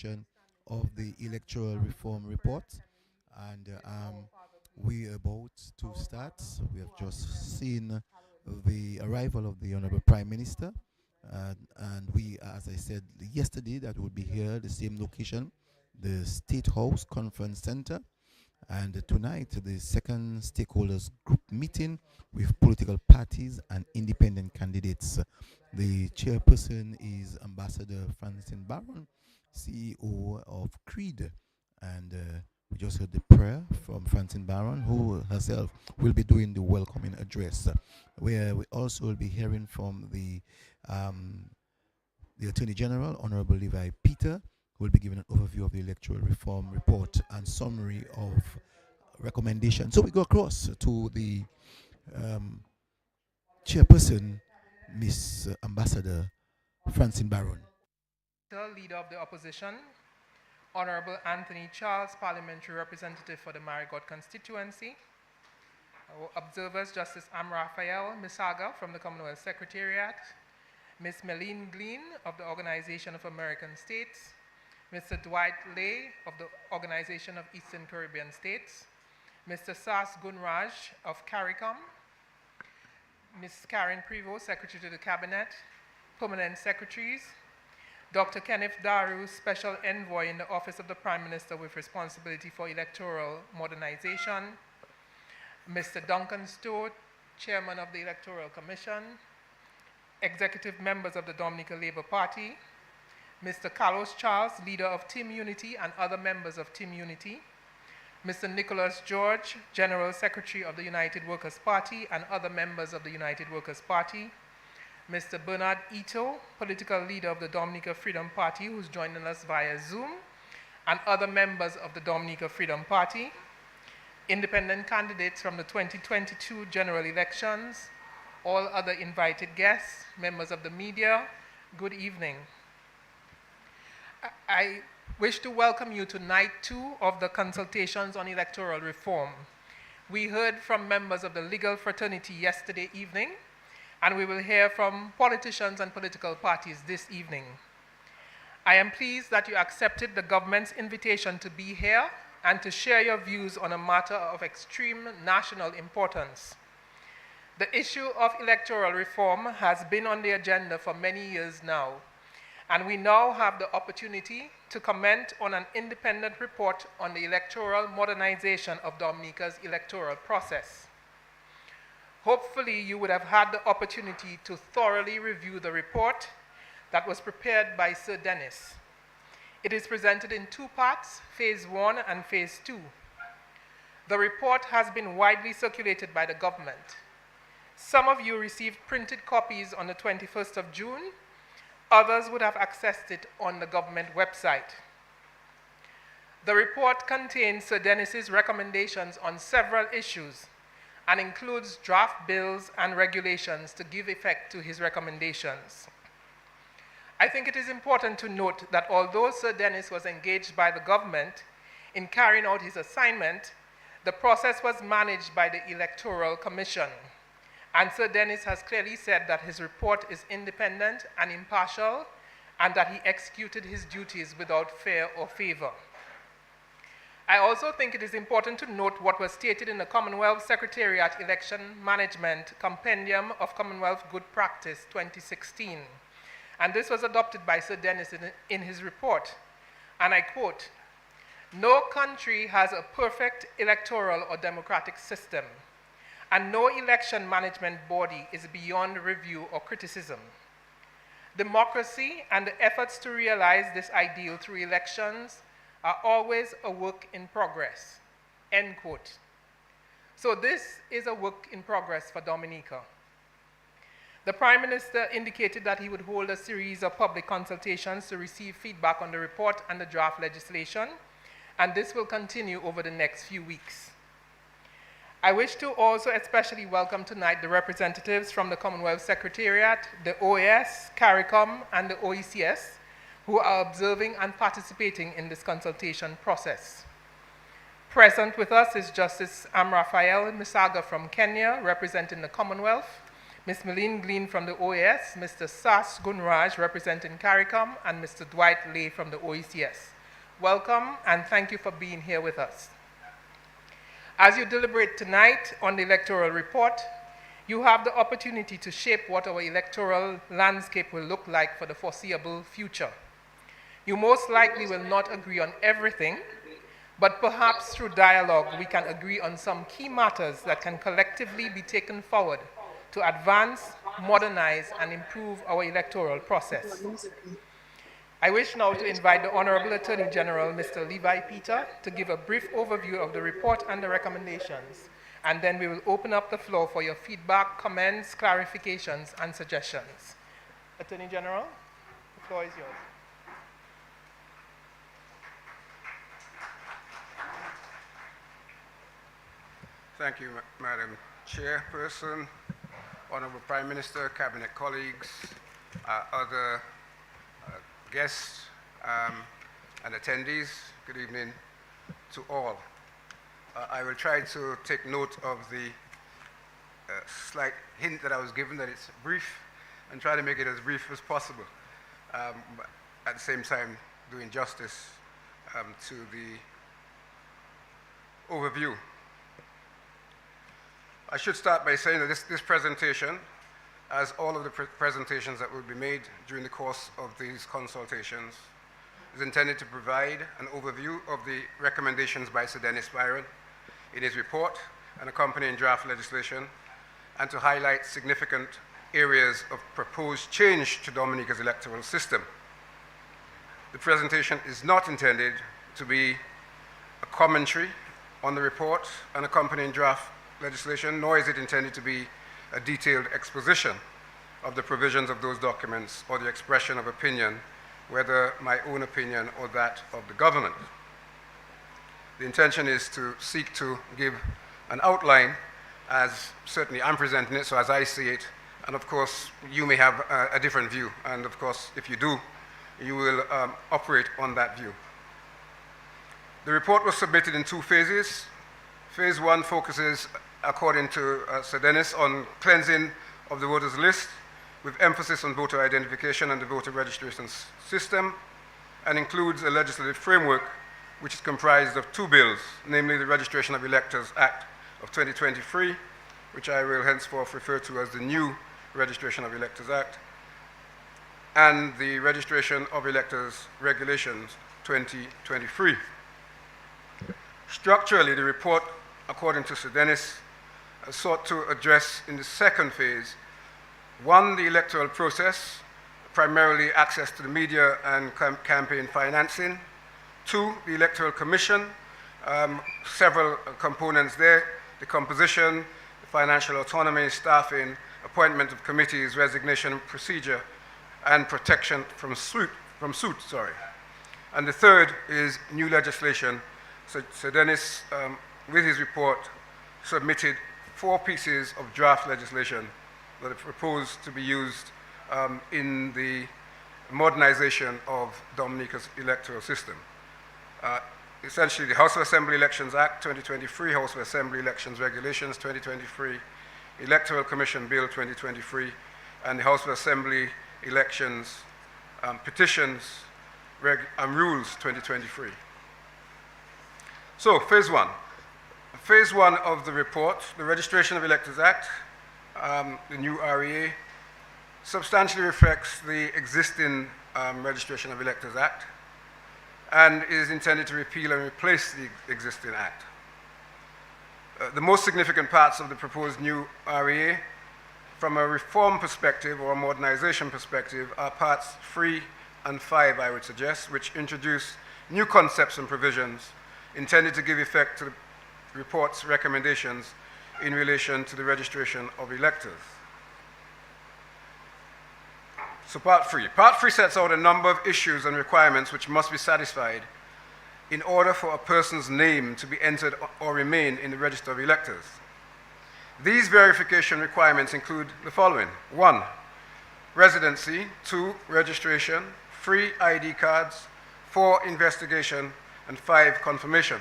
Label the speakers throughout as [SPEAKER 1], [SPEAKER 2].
[SPEAKER 1] discussion of the electoral reform report, and we're about to start. We have just seen the arrival of the Honorable Prime Minister, and we, as I said yesterday, that would be here, the same location, the State House Conference Center, and tonight, the second stakeholders group meeting with political parties and independent candidates. The chairperson is Ambassador Francine Barron, CEO of Creed. And we just heard the prayer from Francine Barron, who herself will be doing the welcoming address, where we also will be hearing from the Attorney General, Honorable Levi Peter, who will be giving an overview of the electoral reform report and summary of recommendations. So we go across to the um, chairperson, Miss Ambassador Francine Barron.
[SPEAKER 2] The Leader of the Opposition, Honorable Anthony Charles, Parliamentary Representative for the Marigot constituency. Our observers, Justice Raphael Misaga from the Commonwealth Secretariat, Ms. Meline Glean of the Organization of American States, Mr. Dwight Lay of the Organization of Eastern Caribbean States, Mr. Sas Gunraj of CARICOM, Ms. Karen Prevost, Secretary to the Cabinet, Permanent Secretaries, Dr. Kenneth Daru, Special Envoy in the Office of the Prime Minister with responsibility for electoral modernization, Mr. Duncan Stowe, Chairman of the Electoral Commission, executive members of the Dominica Labour Party, Mr. Carlos Charles, leader of Team Unity and other members of Team Unity, Mr. Nicholas George, General Secretary of the United Workers' Party and other members of the United Workers' Party, Mr. Bernard Ito, political leader of the Dominica Freedom Party, who's joining us via Zoom, and other members of the Dominica Freedom Party, independent candidates from the 2022 general elections, all other invited guests, members of the media, good evening. I wish to welcome you to night 2 of the consultations on electoral reform. We heard from members of the legal fraternity yesterday evening, and we will hear from politicians and political parties this evening. I am pleased that you accepted the government's invitation to be here and to share your views on a matter of extreme national importance. The issue of electoral reform has been on the agenda for many years now, and we now have the opportunity to comment on an independent report on the electoral modernization of Dominica's electoral process. Hopefully, you would have had the opportunity to thoroughly review the report that was prepared by Sir Dennis. It is presented in 2 parts, Phase 1 and Phase 2. The report has been widely circulated by the government. Some of you received printed copies on the 21st of June. Others would have accessed it on the government website. The report contains Sir Dennis's recommendations on several issues and includes draft bills and regulations to give effect to his recommendations. I think it is important to note that although Sir Dennis was engaged by the government in carrying out his assignment, the process was managed by the Electoral Commission. And Sir Dennis has clearly said that his report is independent and impartial, and that he executed his duties without fear or favor. I also think it is important to note what was stated in the Commonwealth Secretariat Election Management Compendium of Commonwealth Good Practice 2016. And this was adopted by Sir Dennis in his report. And I quote, "No country has a perfect electoral or democratic system, and no election management body is beyond review or criticism. Democracy and the efforts to realize this ideal through elections are always a work in progress," end quote. So this is a work in progress for Dominica. The Prime Minister indicated that he would hold a series of public consultations to receive feedback on the report and the draft legislation, and this will continue over the next few weeks. I wish to also especially welcome tonight the representatives from the Commonwealth Secretariat, the OAS, CARICOM, and the OECS, who are observing and participating in this consultation process. Present with us is Justice Raphael Misaga from Kenya, representing the Commonwealth, Ms. Meline Glean from the OAS, Mr. Sas Gunraj representing CARICOM, and Mr. Dwight Lay from the OECS. Welcome and thank you for being here with us. As you deliberate tonight on the electoral report, you have the opportunity to shape what our electoral landscape will look like for the foreseeable future. You most likely will not agree on everything, but perhaps through dialogue we can agree on some key matters that can collectively be taken forward to advance, modernize, and improve our electoral process. I wish now to invite the Honorable Attorney General, Mr. Levi Peter, to give a brief overview of the report and the recommendations, and then we will open up the floor for your feedback, comments, clarifications, and suggestions. Attorney General, the floor is yours.
[SPEAKER 3] Thank you, Madam Chairperson, Honorable Prime Minister, Cabinet colleagues, other guests and attendees. Good evening to all. I will try to take note of the slight hint that I was given that it's brief and try to make it as brief as possible. But at the same time, doing justice to the overview. I should start by saying that this presentation, as all of the presentations that will be made during the course of these consultations, is intended to provide an overview of the recommendations by Sir Dennis Byron in his report and accompanying draft legislation, and to highlight significant areas of proposed change to Dominica's electoral system. The presentation is not intended to be a commentary on the report and accompanying draft legislation, nor is it intended to be a detailed exposition of the provisions of those documents or the expression of opinion, whether my own opinion or that of the government. The intention is to seek to give an outline, as certainly I'm presenting it, so as I see it, and of course you may have a different view, and of course if you do, you will operate on that view. The report was submitted in two phases. Phase one focuses, according to Sir Dennis, on cleansing of the voters list with emphasis on voter identification and the voter registration system, and includes a legislative framework which is comprised of two bills, namely the Registration of Electors Act of 2023, which I will henceforth refer to as the new Registration of Electors Act, and the Registration of Electors Regulations 2023. Structurally, the report, according to Sir Dennis, sought to address in the second phase, one, the electoral process, primarily access to the media and campaign financing. Two, the Electoral Commission, several components there, the composition, the financial autonomy, staffing, appointment of committees, resignation procedure, and protection from suit. And the third is new legislation. So Dennis, with his report, submitted 4 pieces of draft legislation that are proposed to be used in the modernization of Dominica's electoral system. Essentially, the House of Assembly Elections Act 2023, House of Assembly Elections Regulations 2023, Electoral Commission Bill 2023, and the House of Assembly Elections Petitions and Rules 2023. So, phase one. Phase one of the report, the Registration of Electors Act, the new REA, substantially reflects the existing Registration of Electors Act and is intended to repeal and replace the existing act. The most significant parts of the proposed new REA, from a reform perspective or a modernization perspective, are parts 3 and 5, I would suggest, which introduce new concepts and provisions intended to give effect to the report's recommendations in relation to the registration of electors. So part 3. Part 3 sets out a number of issues and requirements which must be satisfied in order for a person's name to be entered or remain in the register of electors. These verification requirements include the following: 1, residency; 2, registration; 3, ID cards; 4, investigation; and 5, confirmation.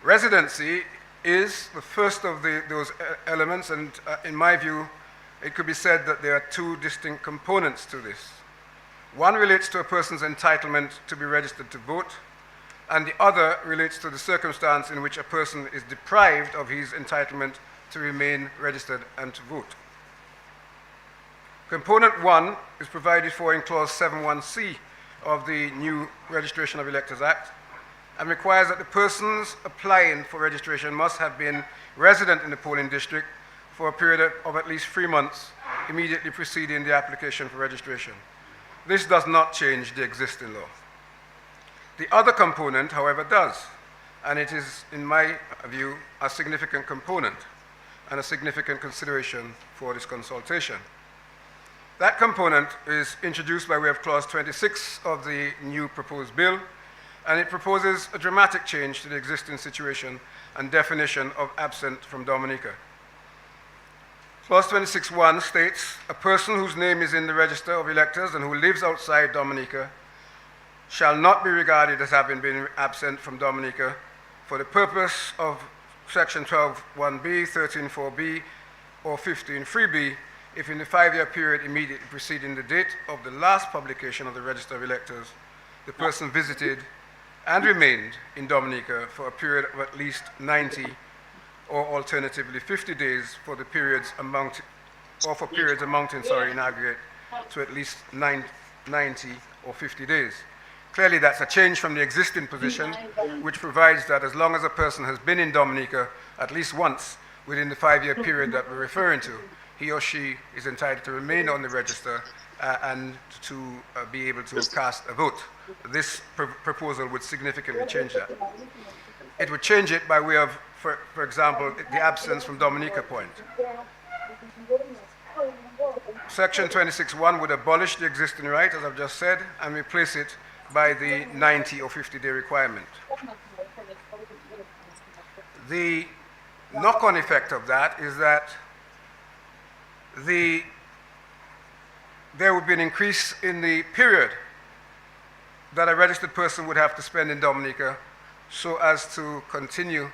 [SPEAKER 3] Residency is the first of those elements, and in my view, it could be said that there are two distinct components to this. One relates to a person's entitlement to be registered to vote, and the other relates to the circumstance in which a person is deprived of his entitlement to remain registered and to vote. Component 1 is provided for in Clause 7.1c of the new Registration of Electors Act and requires that the persons applying for registration must have been resident in the polling district for a period of at least 3 months immediately preceding the application for registration. This does not change the existing law. The other component, however, does, and it is, in my view, a significant component and a significant consideration for this consultation. That component is introduced by way of Clause 26 of the new proposed bill, and it proposes a dramatic change to the existing situation and definition of absent from Dominica. Clause 26.1 states, a person whose name is in the register of electors and who lives outside Dominica shall not be regarded as having been absent from Dominica for the purpose of Section 12.1b, 13.4b, or 15.3b, if in the 5-year period immediately preceding the date of the last publication of the Register of Electors, the person visited and remained in Dominica for a period of at least 90 or alternatively 50 days for the periods amounting, in aggregate to at least 90 or 50 days. Clearly, that's a change from the existing position, which provides that as long as a person has been in Dominica at least once within the 5-year period that we're referring to, he or she is entitled to remain on the register and to be able to cast a vote. This proposal would significantly change that. It would change it by way of, for example, the absence from Dominica point. Section 26.1 would abolish the existing right, as I've just said, and replace it by the 90 or 50-day requirement. The knock-on effect of that is that there would be an increase in the period that a registered person would have to spend in Dominica so as to continue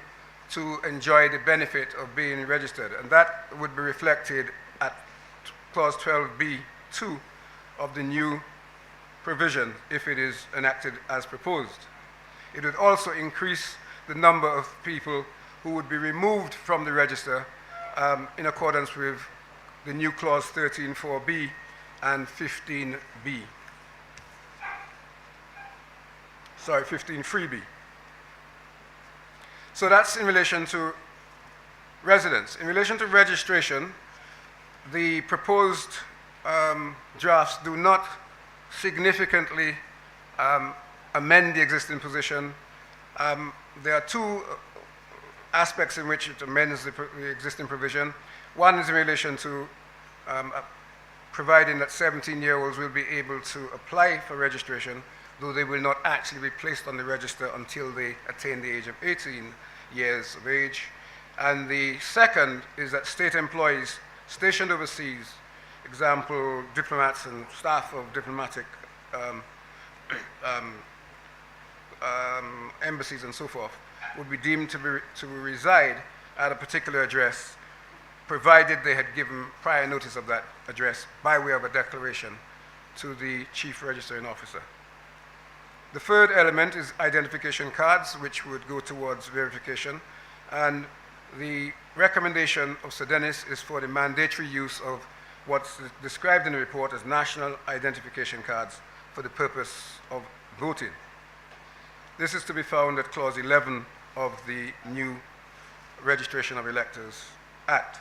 [SPEAKER 3] to enjoy the benefit of being registered. And that would be reflected at Clause 12b(2) of the new provision if it is enacted as proposed. It would also increase the number of people who would be removed from the register in accordance with the new Clause 13.4b and 15b. 15.3b. So that's in relation to residence. In relation to registration, the proposed drafts do not significantly amend the existing position. There are two aspects in which it amends the existing provision. One is in relation to providing that 17-year-olds will be able to apply for registration, though they will not actually be placed on the register until they attain the age of 18 years of age. And the second is that state employees stationed overseas, example, diplomats and staff of diplomatic embassies and so forth, would be deemed to reside at a particular address, provided they had given prior notice of that address by way of a declaration to the chief registering officer. The third element is identification cards, which would go towards verification, and the recommendation of Sir Dennis is for the mandatory use of what's described in the report as national identification cards for the purpose of voting. This is to be found at Clause 11 of the new Registration of Electors Act.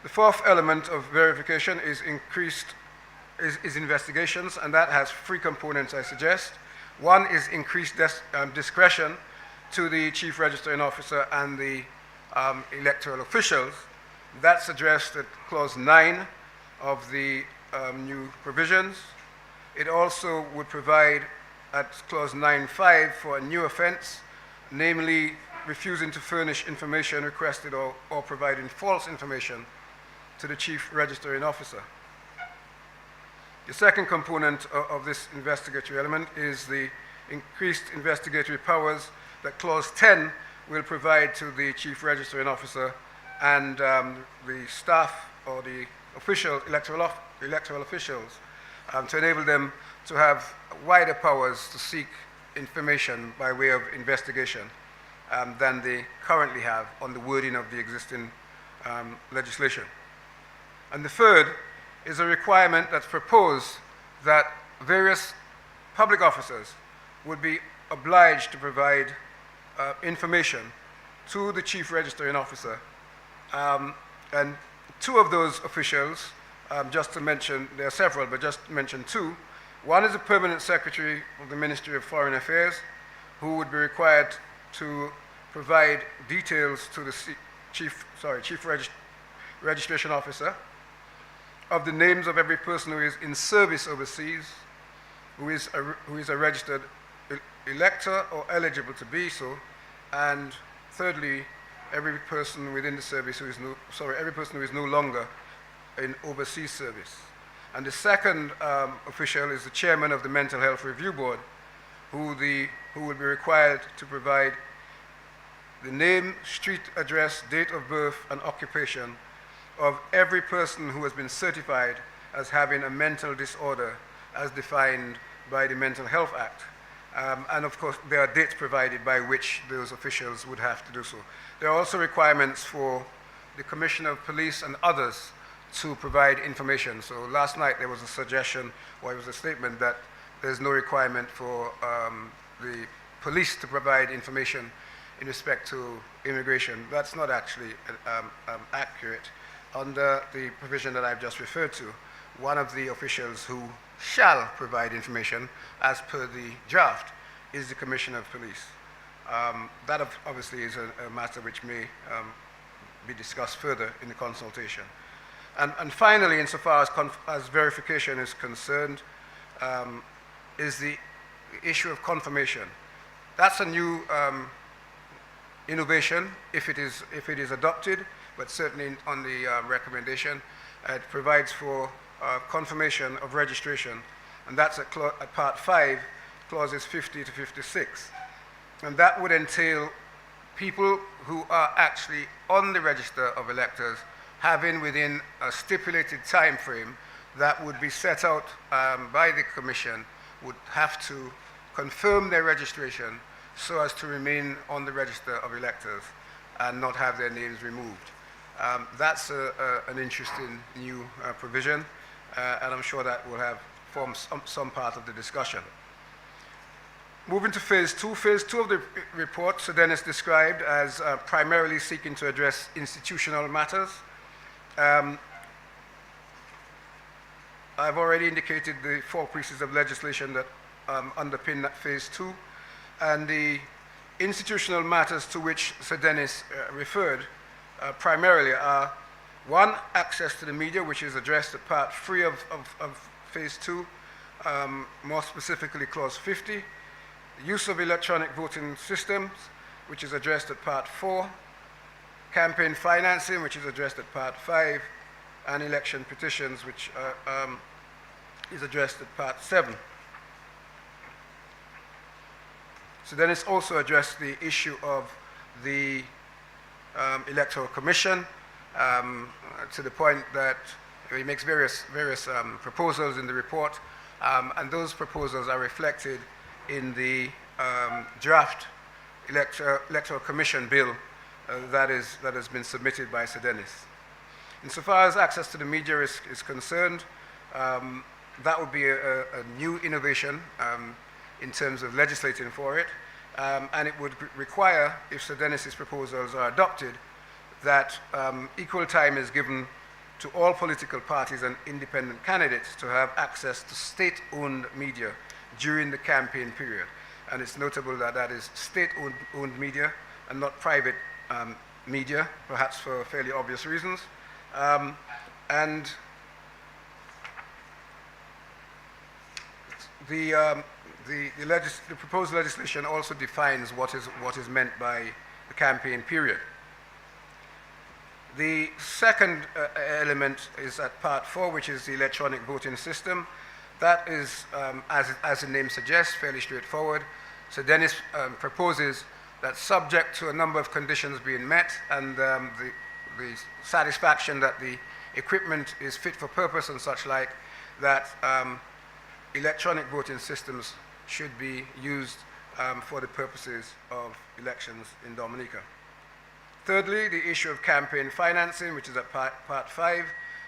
[SPEAKER 3] The fourth element of verification is investigations, and that has three components, I suggest. One is increased discretion to the chief registering officer and the electoral officials. That's addressed at Clause 9 of the new provisions. It also would provide at Clause 9.5 for a new offense, namely refusing to furnish information requested or providing false information to the chief registering officer. The second component of this investigatory element is the increased investigatory powers that Clause 10 will provide to the Chief Registering Officer and the staff or the official electoral officials to enable them to have wider powers to seek information by way of investigation than they currently have on the wording of the existing legislation. And the third is a requirement that's proposed that various public officers would be obliged to provide information to the Chief Registering Officer. And two of those officials, just to mention, there are several, but just to mention two. One is the Permanent Secretary of the Ministry of Foreign Affairs, who would be required to provide details to the Chief Registration Officer of the names of every person who is in service overseas, who is a registered elector or eligible to be so, and thirdly, every person within the service who is no longer in overseas service. And the second official is the chairman of the Mental Health Review Board, who will be required to provide the name, street address, date of birth, and occupation of every person who has been certified as having a mental disorder as defined by the Mental Health Act. And of course, there are dates provided by which those officials would have to do so. There are also requirements for the Commissioner of Police and others to provide information. So last night there was a suggestion, or it was a statement that there's no requirement for the police to provide information in respect to immigration. That's not actually accurate. Under the provision that I've just referred to, one of the officials who shall provide information as per the draft is the Commissioner of Police. That obviously is a matter which may be discussed further in the consultation. And finally, insofar as verification is concerned, is the issue of confirmation. That's a new innovation if it is adopted, but certainly on the recommendation, it provides for confirmation of registration, and that's at Part 5, clauses 50 to 56. And that would entail people who are actually on the register of electors having within a stipulated time frame that would be set out by the Commission would have to confirm their registration so as to remain on the register of electors and not have their names removed. That's an interesting new provision, and I'm sure that will form some part of the discussion. Moving to phase two. Phase two of the report, so then is described as primarily seeking to address institutional matters. I've already indicated the 4 pieces of legislation that underpin that phase two, and the institutional matters to which Sir Dennis referred primarily are: 1, access to the media, which is addressed at Part 3 of phase two, more specifically clause 50. Use of electronic voting systems, which is addressed at Part 4, campaign financing, which is addressed at Part 5, and election petitions, which is addressed at Part 7. So then it's also addressed the issue of the Electoral Commission, to the point that he makes various proposals in the report, and those proposals are reflected in the draft Electoral Commission bill that has been submitted by Sir Dennis. Insofar as access to the media is concerned, that would be a new innovation in terms of legislating for it, and it would require, if Sir Dennis's proposals are adopted, that equal time is given to all political parties and independent candidates to have access to state-owned media during the campaign period. And it's notable that that is state-owned media and not private media, perhaps for fairly obvious reasons. And the proposed legislation also defines what is meant by the campaign period. The second element is at Part 4, which is the electronic voting system. That is, as the name suggests, fairly straightforward. So Dennis proposes that's subject to a number of conditions being met, and the satisfaction that the equipment is fit for purpose and such like, that electronic voting systems should be used for the purposes of elections in Dominica. Thirdly, the issue of campaign financing, which is at part 5,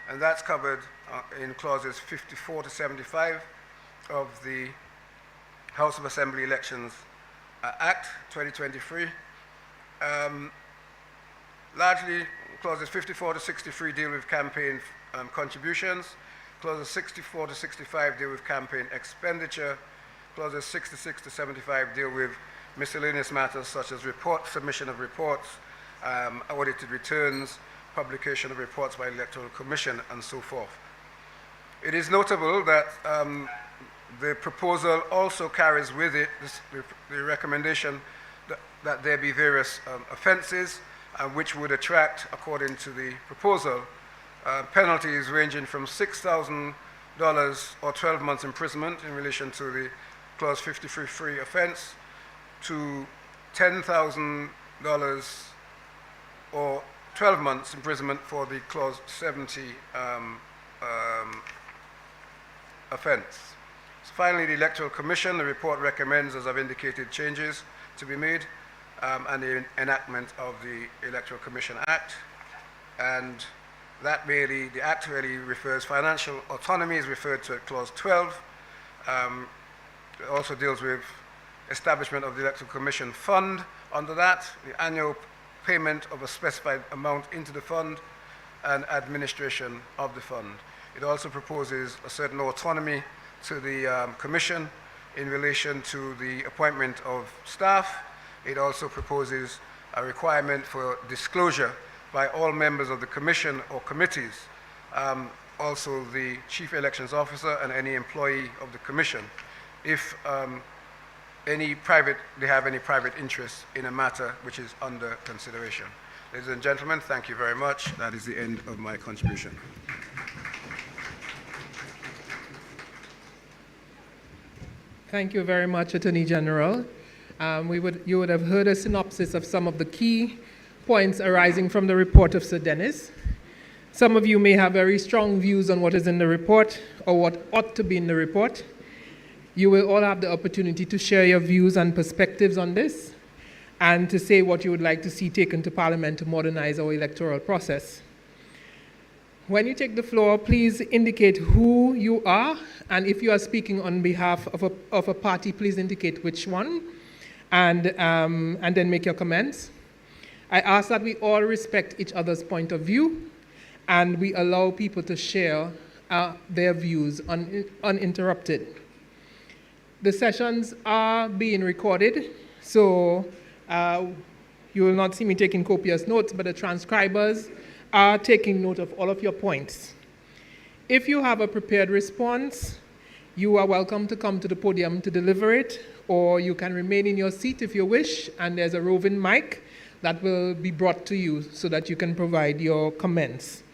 [SPEAKER 3] and that's covered in clauses 54 to 75 of the House of Assembly Elections Act 2023. Largely, clauses 54 to 63 deal with campaign contributions. Clauses 64 to 65 deal with campaign expenditure. Clauses 66 to 75 deal with miscellaneous matters such as submission of reports, audited returns, publication of reports by the Electoral Commission, and so forth. It is notable that the proposal also carries with it the recommendation that there be various offences which would attract, according to the proposal, penalties ranging from $6,000 or 12 months imprisonment in relation to the Clause 53.3 offence to $10,000 or 12 months imprisonment for the Clause 70 offence. So finally, the Electoral Commission, the report recommends, as I've indicated, changes to be made and the enactment of the Electoral Commission Act. And that really, the Act really refers, financial autonomy is referred to at Clause 12. It also deals with establishment of the Electoral Commission Fund. Under that, the annual payment of a specified amount into the fund and administration of the fund. It also proposes a certain autonomy to the Commission in relation to the appointment of staff. It also proposes a requirement for disclosure by all members of the Commission or committees, also the Chief Elections Officer and any employee of the Commission, if they have any private interest in a matter which is under consideration. Ladies and gentlemen, thank you very much. That is the end of my contribution.
[SPEAKER 2] Thank you very much, Attorney General. You would have heard a synopsis of some of the key points arising from the report of Sir Dennis. Some of you may have very strong views on what is in the report or what ought to be in the report. You will all have the opportunity to share your views and perspectives on this and to say what you would like to see taken to Parliament to modernize our electoral process. When you take the floor, please indicate who you are, and if you are speaking on behalf of a party, please indicate which one, and then make your comments. I ask that we all respect each other's point of view, and we allow people to share their views uninterrupted. The sessions are being recorded, so you will not see me taking copious notes, but the transcribers are taking note of all of your points. If you have a prepared response, you are welcome to come to the podium to deliver it, or you can remain in your seat if you wish, and there's a roving mic that will be brought to you so that you can provide your comments.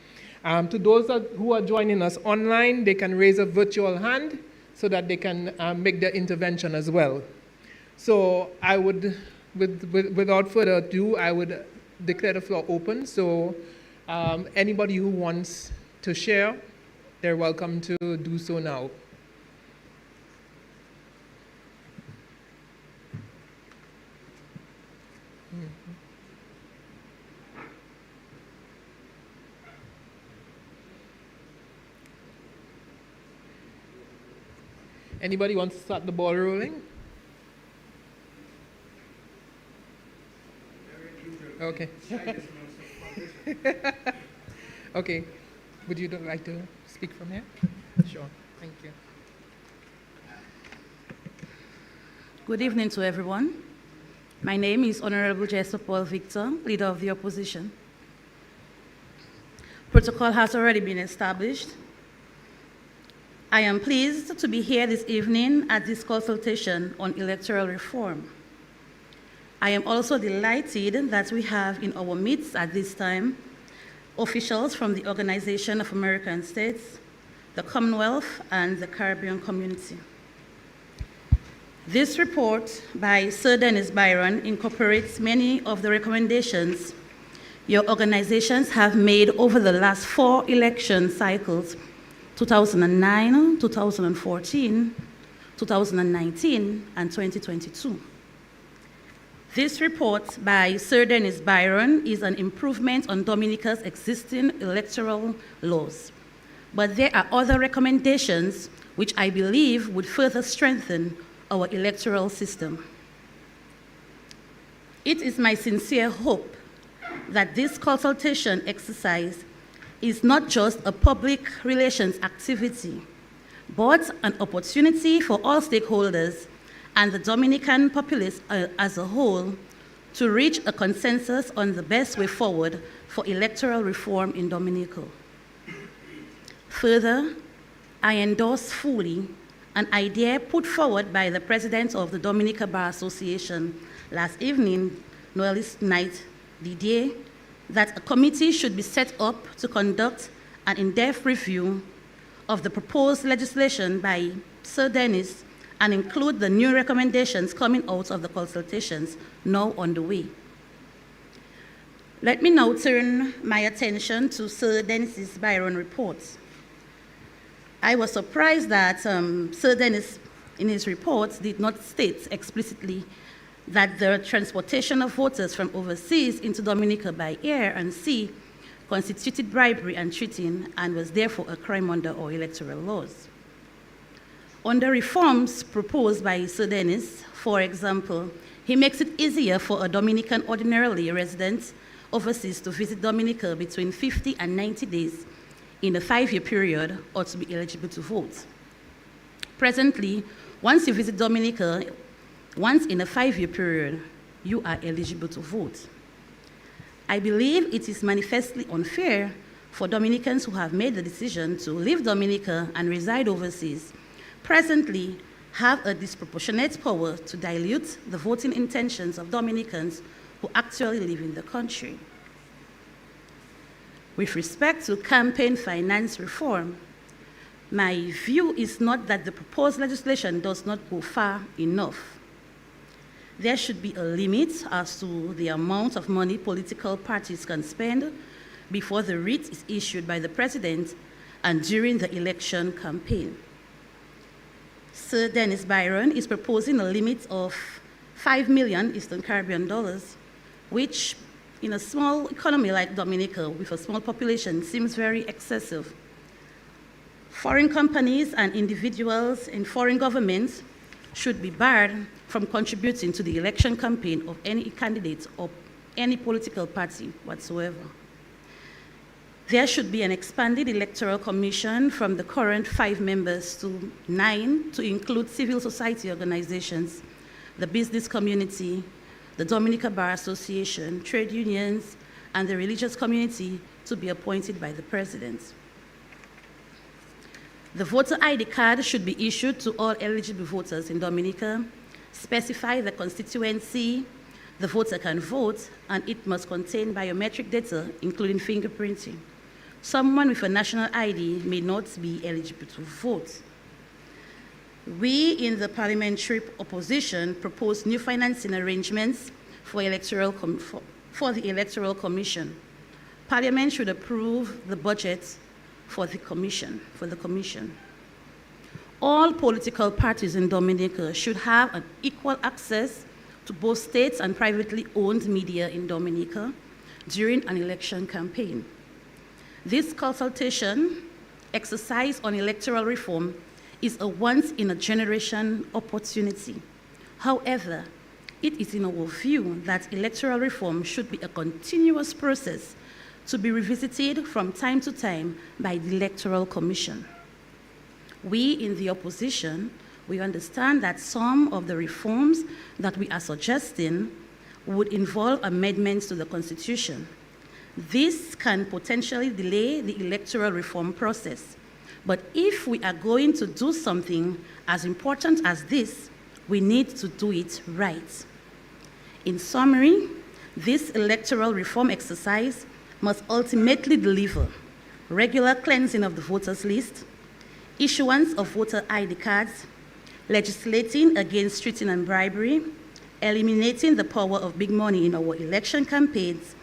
[SPEAKER 2] To those who are joining us online, they can raise a virtual hand so that they can make their intervention as well. So I would, without further ado, I would declare the floor open. So anybody who wants to share, they're welcome to do so now. Anybody wants to start the ball rolling? Okay. Okay. Would you like to speak from here? Sure. Thank you.
[SPEAKER 4] Good evening to everyone. My name is Honorable Jester Paul Victor, Leader of the Opposition. Protocol has already been established. I am pleased to be here this evening at this consultation on electoral reform. I am also delighted that we have in our midst at this time officials from the Organization of American States, the Commonwealth, and the Caribbean Community. This report by Sir Dennis Byron incorporates many of the recommendations your organizations have made over the last 4 election cycles, 2009, 2014, 2019, and 2022. This report by Sir Dennis Byron is an improvement on Dominica's existing electoral laws. But there are other recommendations which I believe would further strengthen our electoral system. It is my sincere hope that this consultation exercise is not just a public relations activity, but an opportunity for all stakeholders and the Dominican populace as a whole to reach a consensus on the best way forward for electoral reform in Dominica. Further, I endorse fully an idea put forward by the president of the Dominica Bar Association last evening, Noelis Knight Didier, that a committee should be set up to conduct an in-depth review of the proposed legislation by Sir Dennis and include the new recommendations coming out of the consultations now on the way. Let me now turn my attention to Sir Dennis's Byron report. I was surprised that Sir Dennis, in his report, did not state explicitly that the transportation of voters from overseas into Dominica by air and sea constituted bribery and cheating and was therefore a crime under our electoral laws. Under reforms proposed by Sir Dennis, for example, he makes it easier for a Dominican ordinarily resident overseas to visit Dominica between 50 and 90 days in a 5-year period or to be eligible to vote. Presently, once you visit Dominica, once in a 5-year period, you are eligible to vote. I believe it is manifestly unfair for Dominicans who have made the decision to leave Dominica and reside overseas presently have a disproportionate power to dilute the voting intentions of Dominicans who actually live in the country. With respect to campaign finance reform, my view is not that the proposed legislation does not go far enough. There should be a limit as to the amount of money political parties can spend before the writ is issued by the president and during the election campaign. Sir Dennis Byron is proposing a limit of 5 million Eastern Caribbean dollars, which in a small economy like Dominica with a small population seems very excessive. Foreign companies and individuals in foreign governments should be barred from contributing to the election campaign of any candidate or any political party whatsoever. There should be an expanded electoral commission from the current 5 members to 9 to include civil society organizations, the business community, the Dominica Bar Association, trade unions, and the religious community to be appointed by the president. The voter ID card should be issued to all eligible voters in Dominica, specify the constituency the voter can vote, and it must contain biometric data, including fingerprinting. Someone with a national ID may not be eligible to vote. We in the parliamentary opposition propose new financing arrangements for the Electoral Commission. Parliament should approve the budget for the commission. All political parties in Dominica should have an equal access to both state and privately owned media in Dominica during an election campaign. This consultation exercise on electoral reform is a once-in-a-generation opportunity. However, it is in our view that electoral reform should be a continuous process to be revisited from time to time by the Electoral Commission. We in the opposition, we understand that some of the reforms that we are suggesting would involve amendments to the Constitution. This can potentially delay the electoral reform process. But if we are going to do something as important as this, we need to do it right. In summary, this electoral reform exercise must ultimately deliver regular cleansing of the voters list, issuance of voter ID cards, legislating against cheating and bribery, eliminating the power of big money in our election campaigns,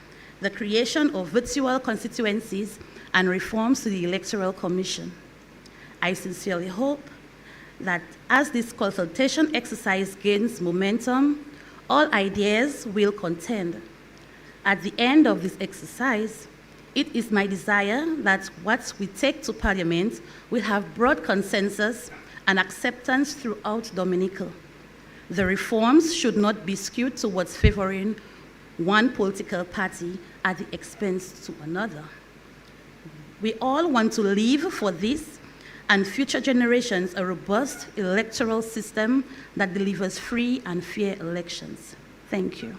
[SPEAKER 4] the creation of virtual constituencies, and reforms to the Electoral Commission. I sincerely hope that as this consultation exercise gains momentum, all ideas will contend. At the end of this exercise, it is my desire that what we take to Parliament will have broad consensus and acceptance throughout Dominica. The reforms should not be skewed towards favoring one political party at the expense to another. We all want to leave for this and future generations a robust electoral system that delivers free and fair elections. Thank you.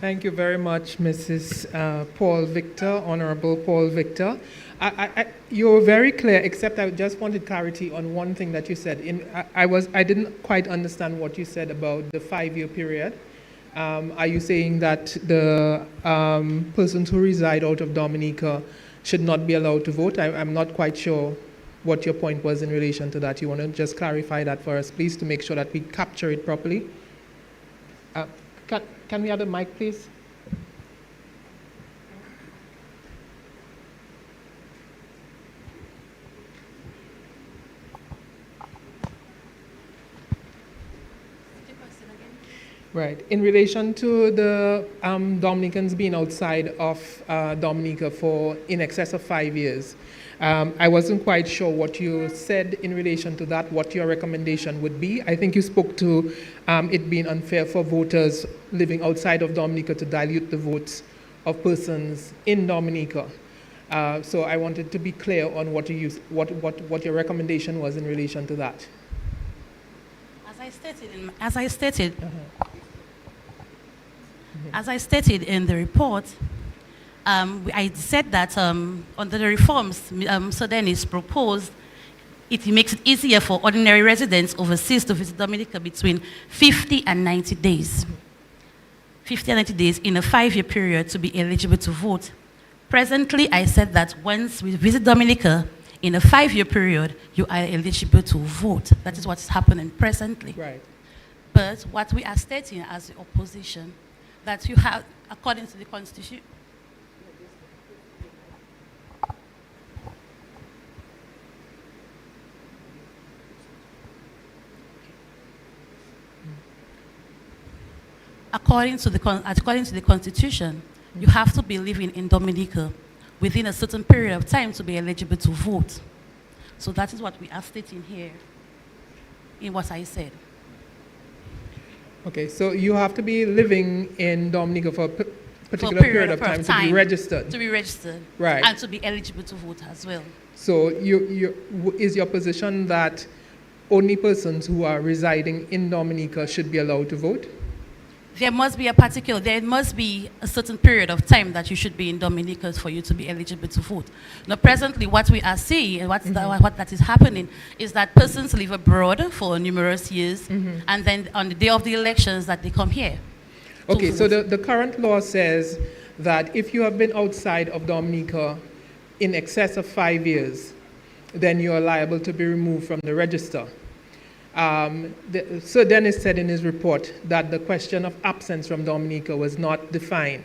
[SPEAKER 2] Thank you very much, Mrs. Paul Victor, Honorable Paul Victor. You were very clear, except I just wanted clarity on one thing that you said. I didn't quite understand what you said about the 5-year period. Are you saying that the persons who reside out of Dominica should not be allowed to vote? I'm not quite sure what your point was in relation to that. You want to just clarify that for us, please, to make sure that we capture it properly? Can we have the mic, please? Right. In relation to the Dominicans being outside of Dominica for in excess of 5 years, I wasn't quite sure what you said in relation to that, what your recommendation would be. I think you spoke to it being unfair for voters living outside of Dominica to dilute the votes of persons in Dominica. So I wanted to be clear on what your recommendation was in relation to that.
[SPEAKER 4] As I stated in the report, I said that under the reforms Sir Dennis proposed, it makes it easier for ordinary residents overseas to visit Dominica between 50 and 90 days. 50 and 90 days in a 5-year period to be eligible to vote. Presently, I said that once we visit Dominica in a 5-year period, you are eligible to vote. That is what's happening presently.
[SPEAKER 2] Right.
[SPEAKER 4] But what we are stating as the opposition, that you have, according to the Constitution, according to the Constitution, you have to be living in Dominica within a certain period of time to be eligible to vote. So that is what we are stating here in what I said.
[SPEAKER 2] Okay, so you have to be living in Dominica for a particular period of time to be registered.
[SPEAKER 4] To be registered.
[SPEAKER 2] Right.
[SPEAKER 4] And to be eligible to vote as well.
[SPEAKER 2] So is your position that only persons who are residing in Dominica should be allowed to vote?
[SPEAKER 4] There must be a certain period of time that you should be in Dominica for you to be eligible to vote. Now, presently, what we are seeing and what that is happening is that persons live abroad for numerous years, and then on the day of the elections that they come here.
[SPEAKER 2] Okay, so the current law says that if you have been outside of Dominica in excess of 5 years, then you are liable to be removed from the register. Sir Dennis said in his report that the question of absence from Dominica was not defined.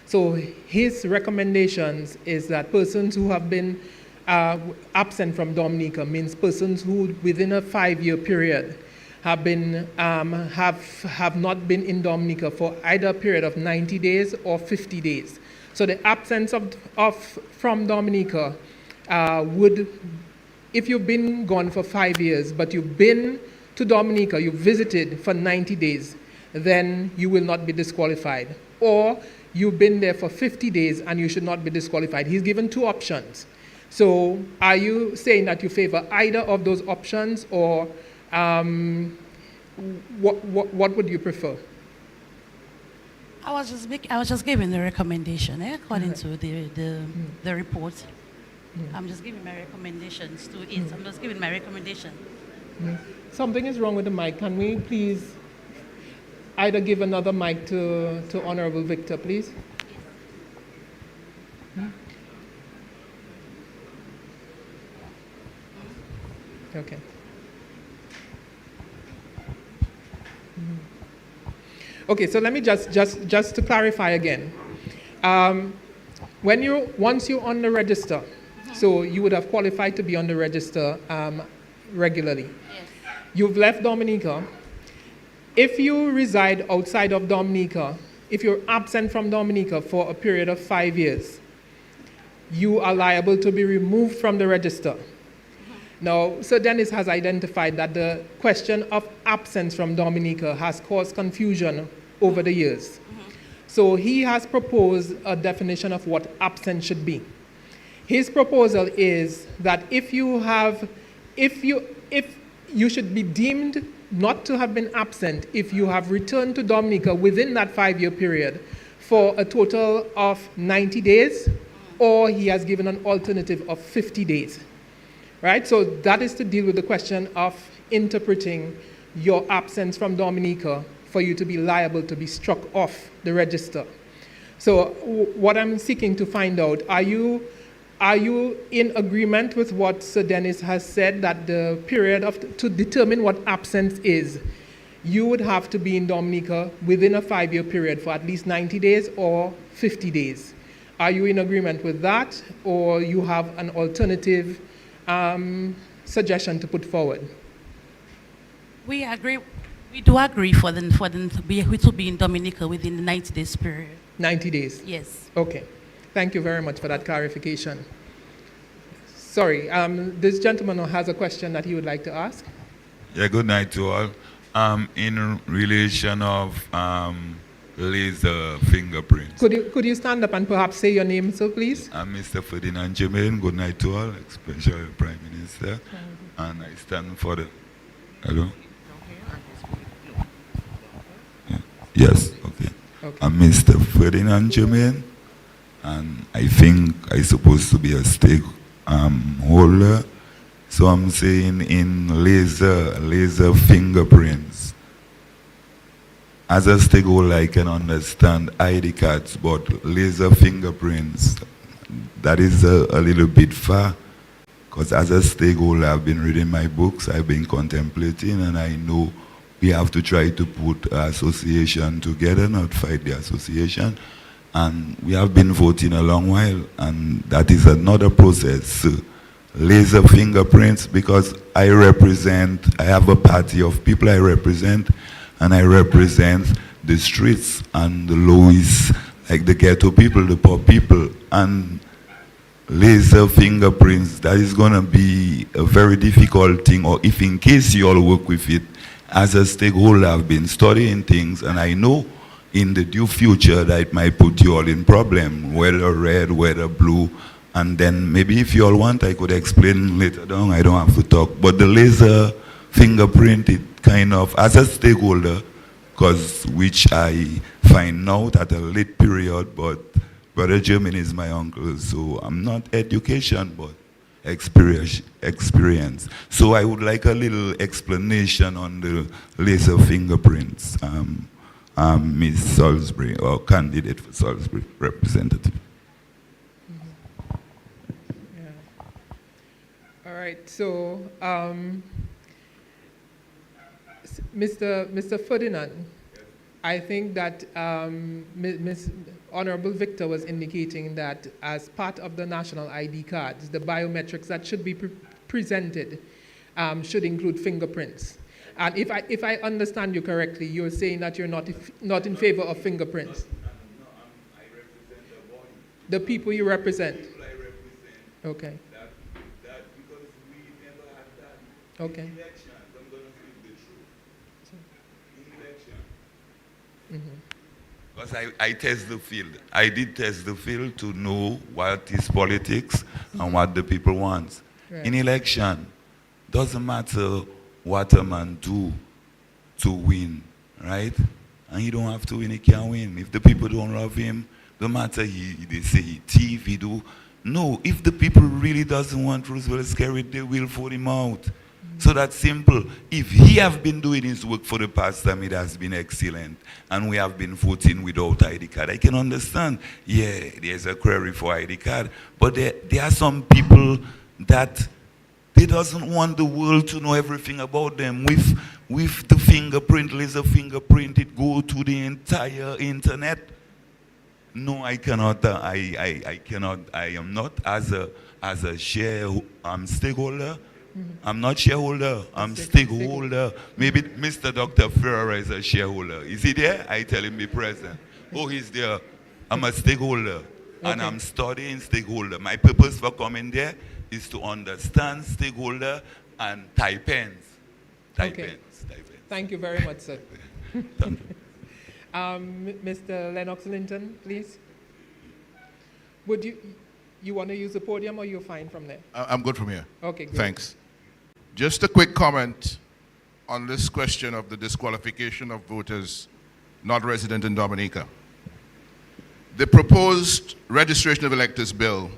[SPEAKER 2] So his recommendations is that persons who have been absent from Dominica means persons who within a 5-year period have been have not been in Dominica for either a period of 90 days or 50 days. So the absence from Dominica would, if you've been gone for 5 years, but you've been to Dominica, you visited for 90 days, then you will not be disqualified. Or you've been there for 50 days and you should not be disqualified. He's given 2 options. So are you saying that you favor either of those options, or what would you prefer?
[SPEAKER 4] I was just giving the recommendation according to the report. I'm just giving my recommendations to it. I'm just giving my recommendation.
[SPEAKER 2] Something is wrong with the mic. Can we please either give another mic to Honorable Victor, please? Okay. Okay, so let me just to clarify again. Once you're on the register, so you would have qualified to be on the register regularly.
[SPEAKER 4] Yes.
[SPEAKER 2] You've left Dominica. If you reside outside of Dominica, if you're absent from Dominica for a period of 5 years, you are liable to be removed from the register. Now, Sir Dennis has identified that the question of absence from Dominica has caused confusion over the years. So he has proposed a definition of what absence should be. His proposal is that if you should be deemed not to have been absent if you have returned to Dominica within that 5-year period for a total of 90 days, or he has given an alternative of 50 days. Right? So that is to deal with the question of interpreting your absence from Dominica for you to be liable to be struck off the register. So what I'm seeking to find out, are you in agreement with what Sir Dennis has said, that the period to determine what absence is, you would have to be in Dominica within a 5-year period for at least 90 days or 50 days? Are you in agreement with that, or you have an alternative suggestion to put forward?
[SPEAKER 4] We agree. We do agree for them to be in Dominica within the 90 days period.
[SPEAKER 2] 90 days?
[SPEAKER 4] Yes.
[SPEAKER 2] Okay. Thank you very much for that clarification. Sorry, this gentleman has a question that he would like to ask.
[SPEAKER 5] Yeah, good night to all. In relation of laser fingerprints.
[SPEAKER 2] Could you stand up and perhaps say your name, sir, please?
[SPEAKER 5] I'm Mr. Ferdinand Jermaine. Good night to all, especially Prime Minister. And I stand for the... Hello? Yeah. Yes, okay. I'm Mr. Ferdinand Jermaine, and I think I'm supposed to be a stakeholder. So I'm saying in laser fingerprints. As a stakeholder, I can understand ID cards, but laser fingerprints, that is a little bit far. Because as a stakeholder, I've been reading my books, I've been contemplating, and I know we have to try to put an association together, not fight the association. And we have been voting a long while, and that is another process. Laser fingerprints, because I have a party of people I represent, and I represent the streets and the lowest, like the ghetto people, the poor people, and laser fingerprints, that is going to be a very difficult thing, or if in case you all work with it, as a stakeholder, I've been studying things, and I know in the due future that it might put you all in problem, whether red, whether blue, and then maybe if you all want, I could explain later on, I don't have to talk, but the laser fingerprint, it kind of, as a stakeholder, which I find out at a late period, but Brother German is my uncle, so I'm not education, but experience. So I would like a little explanation on the laser fingerprints. Ms. Salisbury, or candidate for Salisbury representative.
[SPEAKER 2] Yeah. All right, so Mr. Ferdinand, I think that Ms. Honorable Victor was indicating that as part of the national ID cards, the biometrics that should be presented should include fingerprints. And if I understand you correctly, you're saying that you're not in favor of fingerprints.
[SPEAKER 5] No, I represent the body.
[SPEAKER 2] The people you represent.
[SPEAKER 5] The people I represent.
[SPEAKER 2] Okay.
[SPEAKER 5] That because we never had that.
[SPEAKER 2] Okay.
[SPEAKER 5] In elections, I'm going to speak the truth. In election. Because I test the field. I did test the field to know what is politics and what the people want.
[SPEAKER 2] Right.
[SPEAKER 5] In election, doesn't matter what a man do to win, right? And he don't have to win, he can't win. If the people don't love him, no matter they say he thief, he do. No, if the people really doesn't want Roosevelt Skerrit, they will vote him out. So that's simple. If he have been doing his work for the past time, it has been excellent. And we have been voting without ID card. I can understand, yeah, there's a query for ID card. But there are some people that They doesn't want the world to know everything about them. With the fingerprint, laser fingerprint, it go to the entire internet. No, I cannot. I cannot. I am not as a stakeholder. I'm not shareholder. I'm stakeholder. Maybe Mr. Dr. Ferrer is a shareholder. Is he there? I tell him be present. Oh, he's there. I'm a stakeholder, and I'm studying stakeholder. My purpose for coming there is to understand stakeholder and type ends. Type ends.
[SPEAKER 2] Thank you very much, sir.
[SPEAKER 5] Thank you.
[SPEAKER 2] Mr. Lennox Linton, please. Would you want to use the podium, or you're fine from there?
[SPEAKER 6] I'm good from here.
[SPEAKER 2] Okay, good.
[SPEAKER 6] Thanks. Just a quick comment on this question of the disqualification of voters not resident in Dominica. The proposed registration of electors bill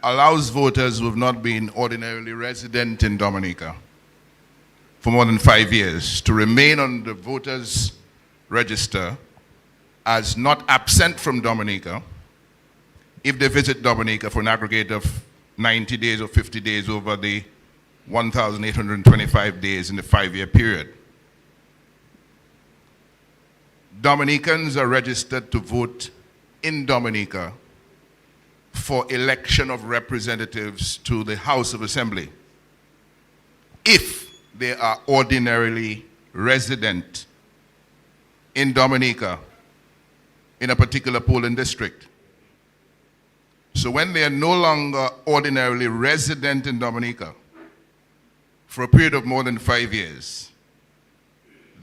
[SPEAKER 6] allows voters who have not been ordinarily resident in Dominica for more than 5 years to remain on the voters register as not absent from Dominica if they visit Dominica for an aggregate of 90 days or 50 days over the 1,825 days in the 5-year period. Dominicans are registered to vote in Dominica for election of representatives to the House of Assembly if they are ordinarily resident in Dominica in a particular polling district. So when they are no longer ordinarily resident in Dominica for a period of more than 5 years,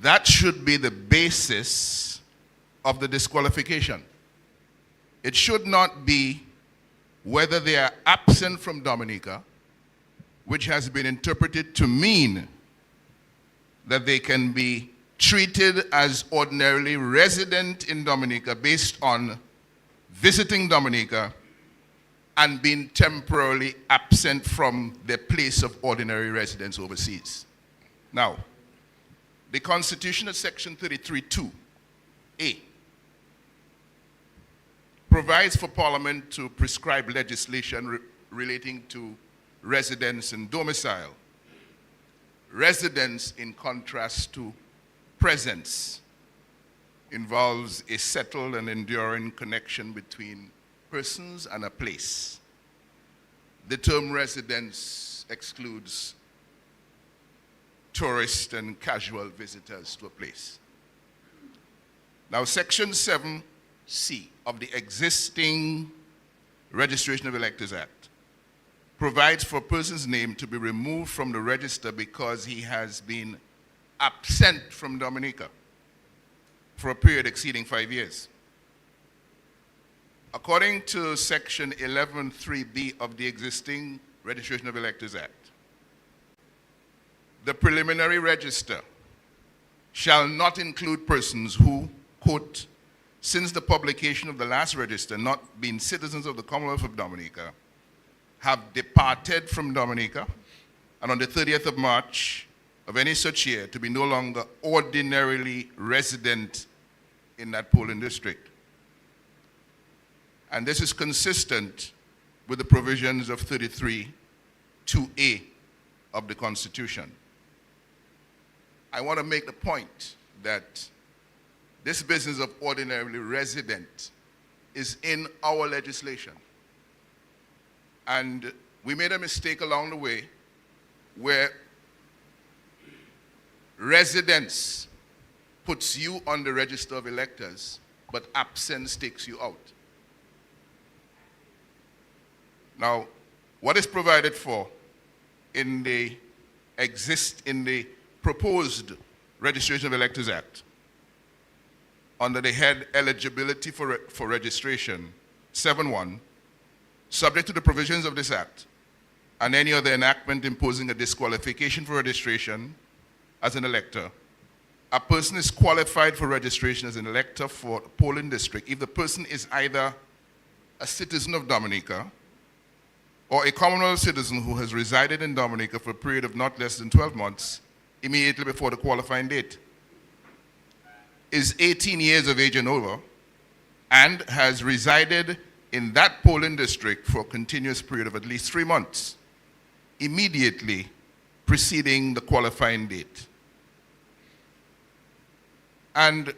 [SPEAKER 6] that should be the basis of the disqualification. It should not be whether they are absent from Dominica, which has been interpreted to mean that they can be treated as ordinarily resident in Dominica based on visiting Dominica and being temporarily absent from their place of ordinary residence overseas. Now, the Constitution of Section 33(2)(a) provides for Parliament to prescribe legislation relating to residence and domicile. Residence, in contrast to presence, involves a settled and enduring connection between persons and a place. The term residence excludes tourist and casual visitors to a place. Now, Section 7C of the existing Registration of Electors Act provides for a person's name to be removed from the register because he has been absent from Dominica for a period exceeding 5 years. According to Section 11(3)(b) of the existing Registration of Electors Act, the preliminary register shall not include persons who, quote, since the publication of the last register, not being citizens of the Commonwealth of Dominica, have departed from Dominica, and on the 30th of March of any such year to be no longer ordinarily resident in that polling district. And this is consistent with the provisions of 33(2)(a) of the Constitution. I want to make the point that this business of ordinarily resident is in our legislation. And we made a mistake along the way where residence puts you on the register of electors, but absence takes you out. Now, what is provided for in the proposed Registration of Electors Act under the head Eligibility for Registration 7.1, subject to the provisions of this Act and any other enactment imposing a disqualification for registration as an elector, a person is qualified for registration as an elector for a polling district if the person is either a citizen of Dominica or a Commonwealth citizen who has resided in Dominica for a period of not less than 12 months immediately before the qualifying date, is 18 years of age and over, and has resided in that polling district for a continuous period of at least 3 months, immediately preceding the qualifying date. And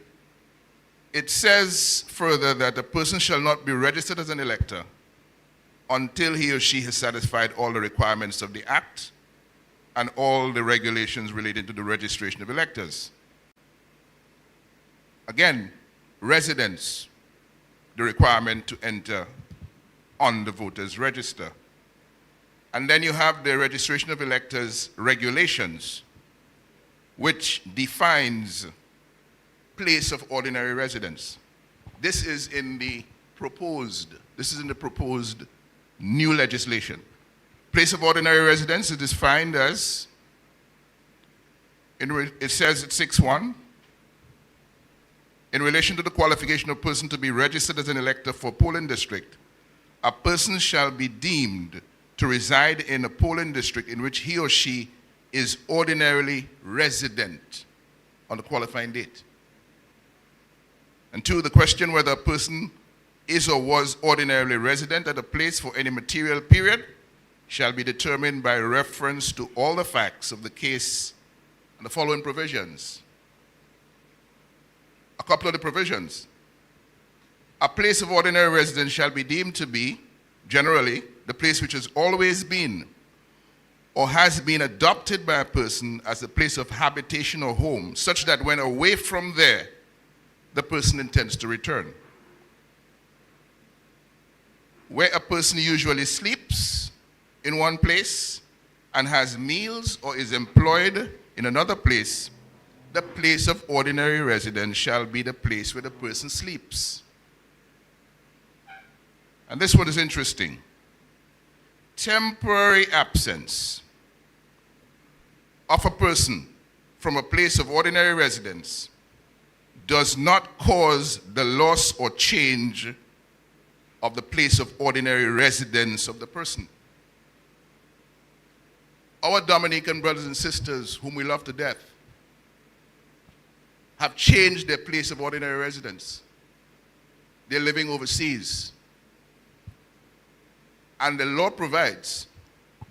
[SPEAKER 6] it says further that a person shall not be registered as an elector until he or she has satisfied all the requirements of the Act and all the regulations related to the registration of electors. Again, residence, the requirement to enter on the voters' register. And then you have the registration of electors regulations, which defines place of ordinary residence. This is in the proposed new legislation. Place of ordinary residence is defined as, it says at 6.1, in relation to the qualification of a person to be registered as an elector for a polling district, a person shall be deemed to reside in a polling district in which he or she is ordinarily resident on the qualifying date. And 2, the question whether a person is or was ordinarily resident at a place for any material period shall be determined by reference to all the facts of the case and the following provisions. A couple of the provisions. A place of ordinary residence shall be deemed to be, generally, the place which has always been or has been adopted by a person as a place of habitation or home, such that when away from there, the person intends to return. Where a person usually sleeps in one place and has meals or is employed in another place, the place of ordinary residence shall be the place where the person sleeps. And this one is interesting. Temporary absence of a person from a place of ordinary residence does not cause the loss or change of the place of ordinary residence of the person. Our Dominican brothers and sisters, whom we love to death, have changed their place of ordinary residence. They're living overseas. And the law provides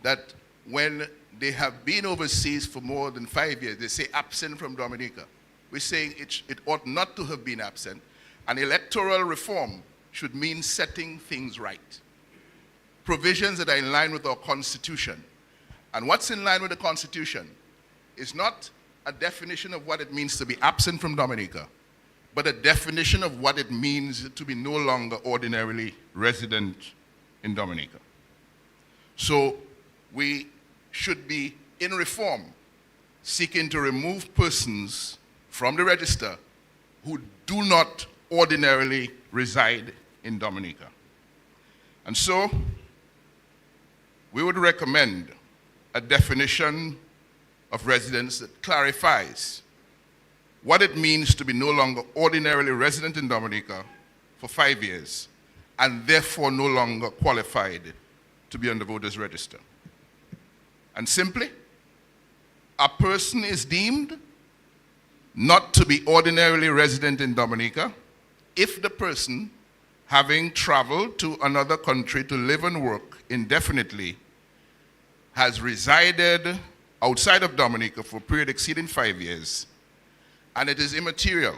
[SPEAKER 6] that when they have been overseas for more than 5 years, they say absent from Dominica. We're saying it ought not to have been absent. And electoral reform should mean setting things right. Provisions that are in line with our Constitution. And what's in line with the Constitution is not a definition of what it means to be absent from Dominica, but a definition of what it means to be no longer ordinarily resident in Dominica. So we should be, in reform, seeking to remove persons from the register who do not ordinarily reside in Dominica. And so we would recommend a definition of residence that clarifies what it means to be no longer ordinarily resident in Dominica for 5 years and therefore no longer qualified to be on the voters' register. And simply, a person is deemed not to be ordinarily resident in Dominica if the person, having traveled to another country to live and work indefinitely, has resided outside of Dominica for a period exceeding 5 years, and it is immaterial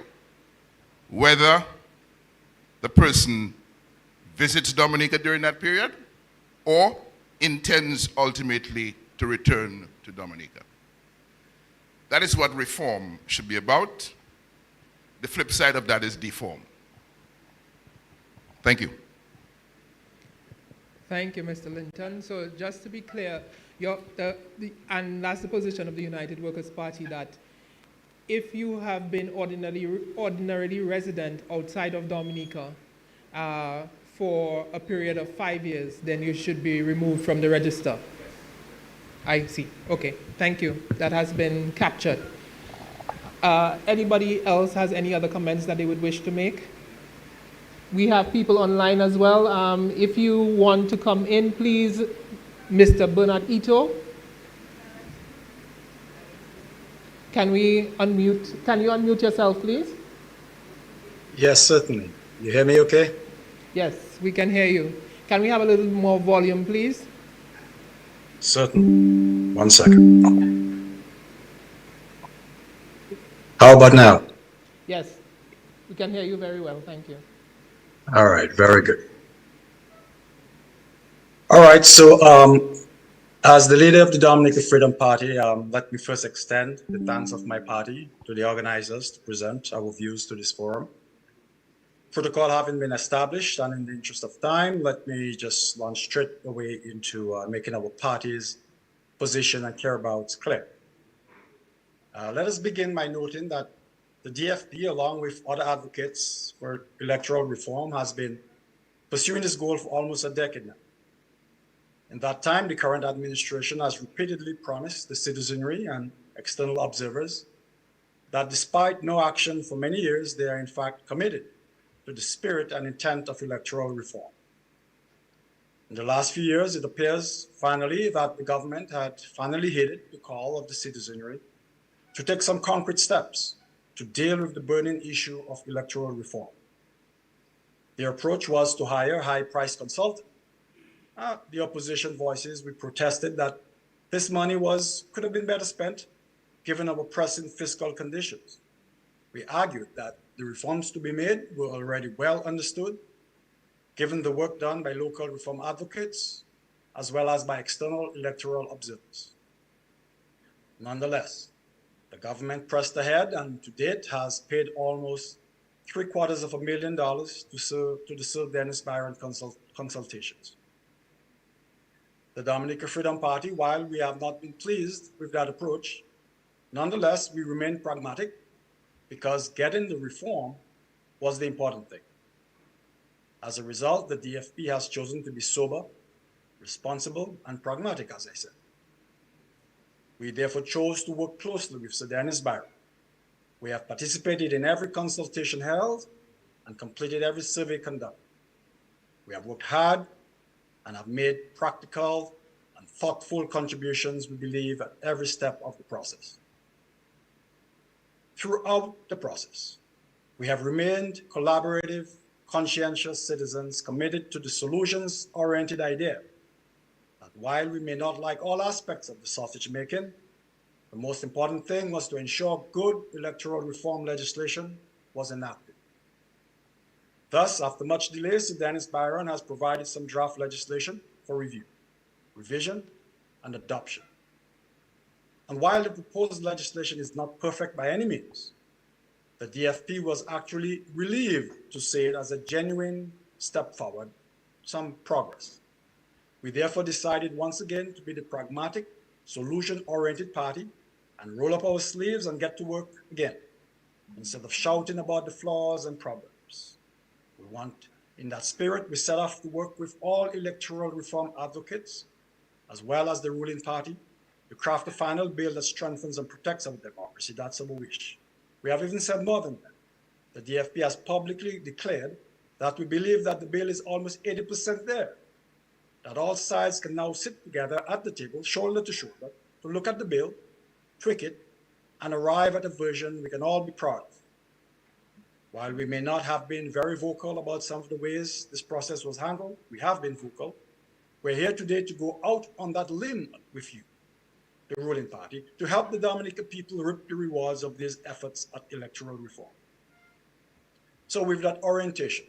[SPEAKER 6] whether the person visits Dominica during that period or intends ultimately to return to Dominica. That is what reform should be about. The flip side of that is deform. Thank you.
[SPEAKER 2] Thank you, Mr. Linton. So just to be clear, and that's the position of the United Workers' Party, that if you have been ordinarily resident outside of Dominica for a period of 5 years, then you should be removed from the register. I see. Okay, thank you. That has been captured. Anybody else has any other comments that they would wish to make? We have people online as well. If you want to come in, please, Mr. Bernard Ito. Can you unmute yourself, please?
[SPEAKER 7] Yes, certainly. You hear me okay?
[SPEAKER 2] Yes, we can hear you. Can we have a little more volume, please?
[SPEAKER 7] Certainly. 1 second. How about now?
[SPEAKER 2] Yes, we can hear you very well. Thank you.
[SPEAKER 7] All right, very good. All right, so as the leader of the Dominica Freedom Party, let me first extend the thanks of my party to the organizers to present our views to this forum. Protocol having been established, and in the interest of time, let me just launch straight away into making our party's position and whereabouts clear. Let us begin by noting that the DFP, along with other advocates for electoral reform, has been pursuing this goal for almost a decade now. In that time, the current administration has repeatedly promised the citizenry and external observers that despite no action for many years, they are in fact committed to the spirit and intent of electoral reform. In the last few years, it appears finally that the government had finally heeded the call of the citizenry to take some concrete steps to deal with the burning issue of electoral reform. Their approach was to hire high-priced consultants. The opposition voices, we protested that this money could have been better spent given our pressing fiscal conditions. We argued that the reforms to be made were already well understood, given the work done by local reform advocates, as well as by external electoral observers. Nonetheless, the government pressed ahead and to date has paid almost $750,000 to the Sir Dennis Byron consultations. The Dominica Freedom Party, while we have not been pleased with that approach, nonetheless, we remain pragmatic because getting the reform was the important thing. As a result, the DFP has chosen to be sober, responsible, and pragmatic, as I said. We therefore chose to work closely with Sir Dennis Byron. We have participated in every consultation held and completed every survey conducted. We have worked hard and have made practical and thoughtful contributions, we believe, at every step of the process. Throughout the process, we have remained collaborative, conscientious citizens committed to the solutions-oriented idea that while we may not like all aspects of the sausage making, the most important thing was to ensure good electoral reform legislation was enacted. Thus, after much delay, Sir Dennis Byron has provided some draft legislation for review, revision, and adoption. And while the proposed legislation is not perfect by any means, the DFP was actually relieved to see it as a genuine step forward, some progress. We therefore decided once again to be the pragmatic, solution-oriented party and roll up our sleeves and get to work again, instead of shouting about the flaws and problems. In that spirit, we set off to work with all electoral reform advocates, as well as the ruling party, to craft a final bill that strengthens and protects our democracy. That's our wish. We have even said more than that. The DFP has publicly declared that we believe that the bill is almost 80% there, that all sides can now sit together at the table, shoulder to shoulder, to look at the bill, tweak it, and arrive at a version we can all be proud of. While we may not have been very vocal about some of the ways this process was handled, we have been vocal. We're here today to go out on that limb with you, the ruling party, to help the Dominica people reap the rewards of these efforts at electoral reform. So with that orientation,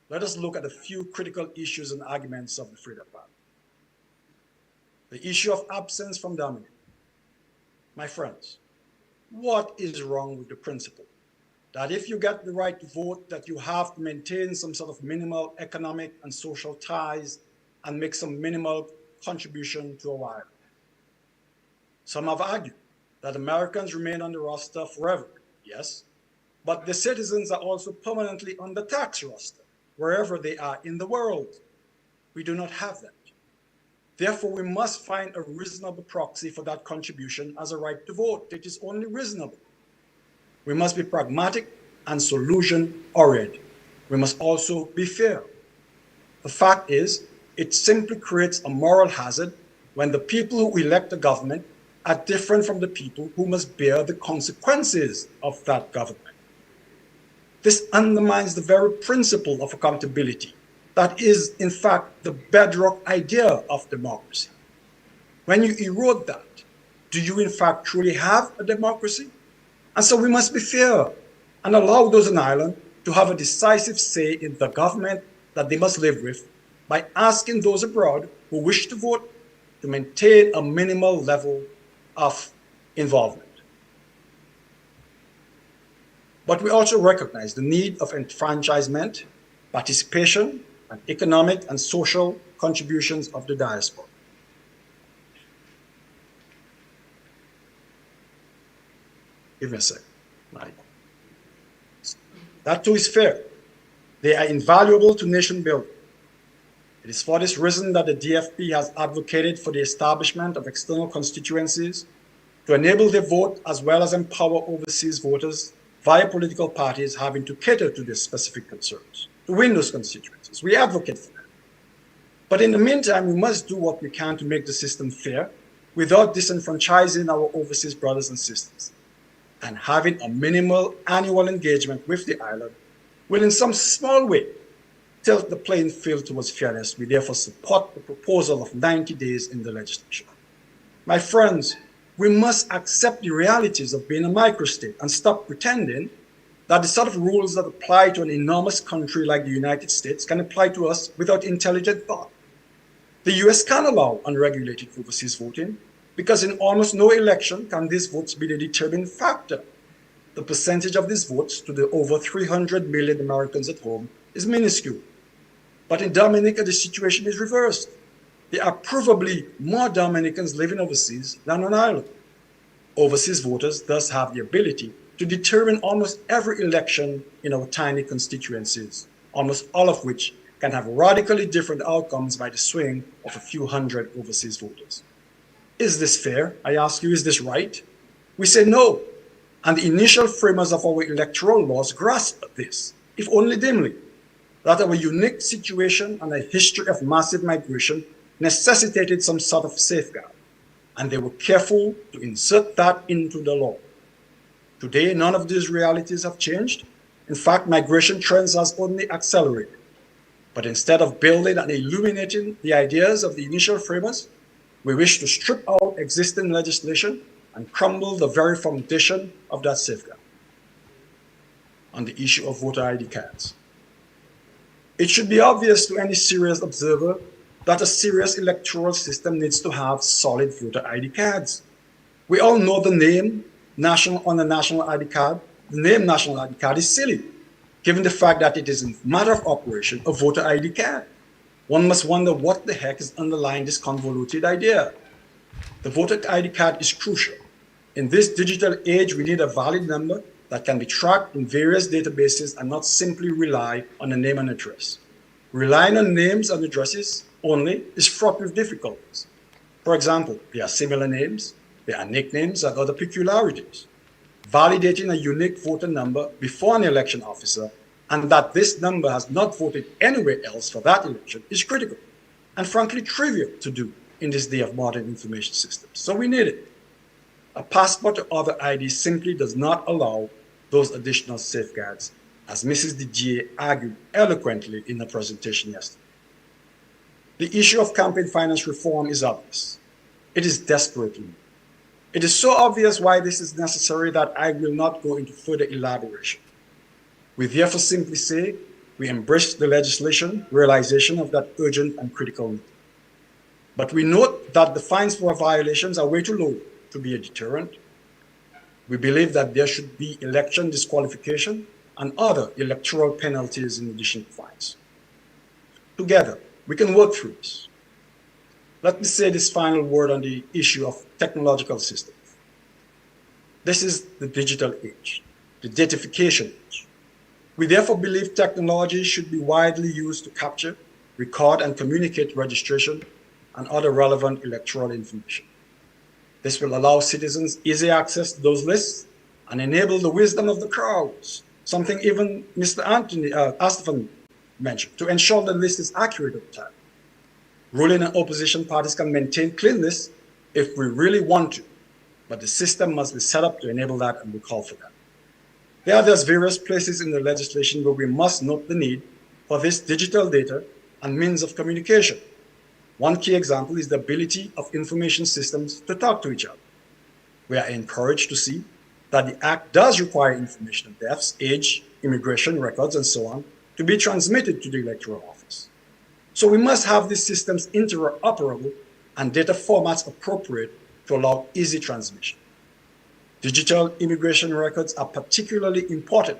[SPEAKER 7] let us look at a few critical issues and arguments of the Freedom Party. The issue of absence from Dominica. My friends, what is wrong with the principle that if you get the right to vote, that you have to maintain some sort of minimal economic and social ties and make some minimal contribution to a while? Some have argued that Americans remain on the roster forever, yes, but the citizens are also permanently on the tax roster, wherever they are in the world. We do not have that. Therefore, we must find a reasonable proxy for that contribution as a right to vote. It is only reasonable. We must be pragmatic and solution-oriented. We must also be fair. The fact is, it simply creates a moral hazard when the people who elect the government are different from the people who must bear the consequences of that government. This undermines the very principle of accountability that is, in fact, the bedrock idea of democracy. When you erode that, do you in fact truly have a democracy? And so we must be fair and allow those on Ireland to have a decisive say in the government that they must live with by asking those abroad who wish to vote to maintain a minimal level of involvement. But we also recognize the need of enfranchisement, participation, and economic and social contributions of the diaspora. Give me a sec. Right. That too is fair. They are invaluable to nation building. It is for this reason that the DFP has advocated for the establishment of external constituencies to enable their vote as well as empower overseas voters via political parties having to cater to their specific concerns, to win those constituencies. We advocate for that. But in the meantime, we must do what we can to make the system fair without disenfranchising our overseas brothers and sisters. And having a minimal annual engagement with the island will in some small way tilt the playing field towards fairness. We therefore support the proposal of 90 days in the legislation. My friends, we must accept the realities of being a microstate and stop pretending that the sort of rules that apply to an enormous country like the United States can apply to us without intelligent thought. The US can allow unregulated overseas voting because in almost no election can these votes be the determining factor. The percentage of these votes to the over 300 million Americans at home is minuscule. But in Dominica, the situation is reversed. There are provably more Dominicans living overseas than on Ireland. Overseas voters thus have the ability to determine almost every election in our tiny constituencies, almost all of which can have radically different outcomes by the swing of a few hundred overseas voters. Is this fair? I ask you, is this right? We say no. And the initial framers of our electoral laws grasped this, if only dimly, that our unique situation and a history of massive migration necessitated some sort of safeguard, and they were careful to insert that into the law. Today, none of these realities have changed. In fact, migration trends has only accelerated. But instead of building and illuminating the ideas of the initial framers, we wish to strip out existing legislation and crumble the very foundation of that safeguard. On the issue of voter ID cards, it should be obvious to any serious observer that a serious electoral system needs to have solid voter ID cards. We all know the name on the national ID card. The name national ID card is silly, given the fact that it is a matter of operation a voter ID card. One must wonder what the heck is underlying this convoluted idea. The voter ID card is crucial. In this digital age, we need a valid number that can be tracked in various databases and not simply rely on a name and address. Relying on names and addresses only is fraught with difficulties. For example, there are similar names, there are nicknames and other peculiarities. Validating a unique voter number before an election officer and that this number has not voted anywhere else for that election is critical and frankly trivial to do in this day of modern information systems. So we need it. A passport or other ID simply does not allow those additional safeguards, as Mrs. DGA argued eloquently in her presentation yesterday. The issue of campaign finance reform is obvious. It is desperately needed. It is so obvious why this is necessary that I will not go into further elaboration. We therefore simply say we embrace the legislation realization of that urgent and critical need. But we note that the fines for violations are way too low to be a deterrent. We believe that there should be election disqualification and other electoral penalties in addition to fines. Together, we can work through this. Let me say this final word on the issue of technological systems. This is the digital age, the datification age. We therefore believe technology should be widely used to capture, record, and communicate registration and other relevant electoral information. This will allow citizens easy access to those lists and enable the wisdom of the crowds, something even Mr. Anthony Astafan mentioned, to ensure the list is accurate over time. Ruling and opposition parties can maintain clean lists if we really want to, but the system must be set up to enable that, and we call for that. There are various places in the legislation where we must note the need for this digital data and means of communication. One key example is the ability of information systems to talk to each other. We are encouraged to see that the Act does require information of deaths, age, immigration records, and so on to be transmitted to the Electoral Office. So we must have these systems interoperable and data formats appropriate to allow easy transmission. Digital immigration records are particularly important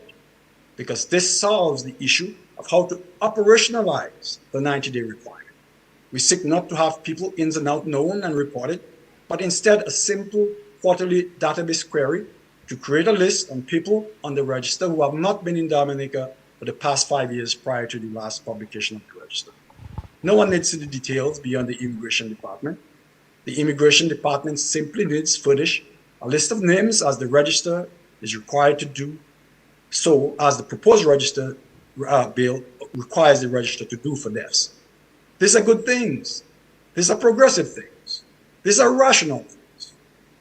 [SPEAKER 7] because this solves the issue of how to operationalize the 90-day requirement. We seek not to have people ins and out known and reported, but instead a simple quarterly database query to create a list on people on the register who have not been in Dominica for the past 5 years prior to the last publication of the register. No one needs to see the details beyond the Immigration Department. The Immigration Department simply needs to furnish a list of names as the register is required to do so as the proposed register bill requires the register to do for deaths. These are good things. These are progressive things. These are rational things.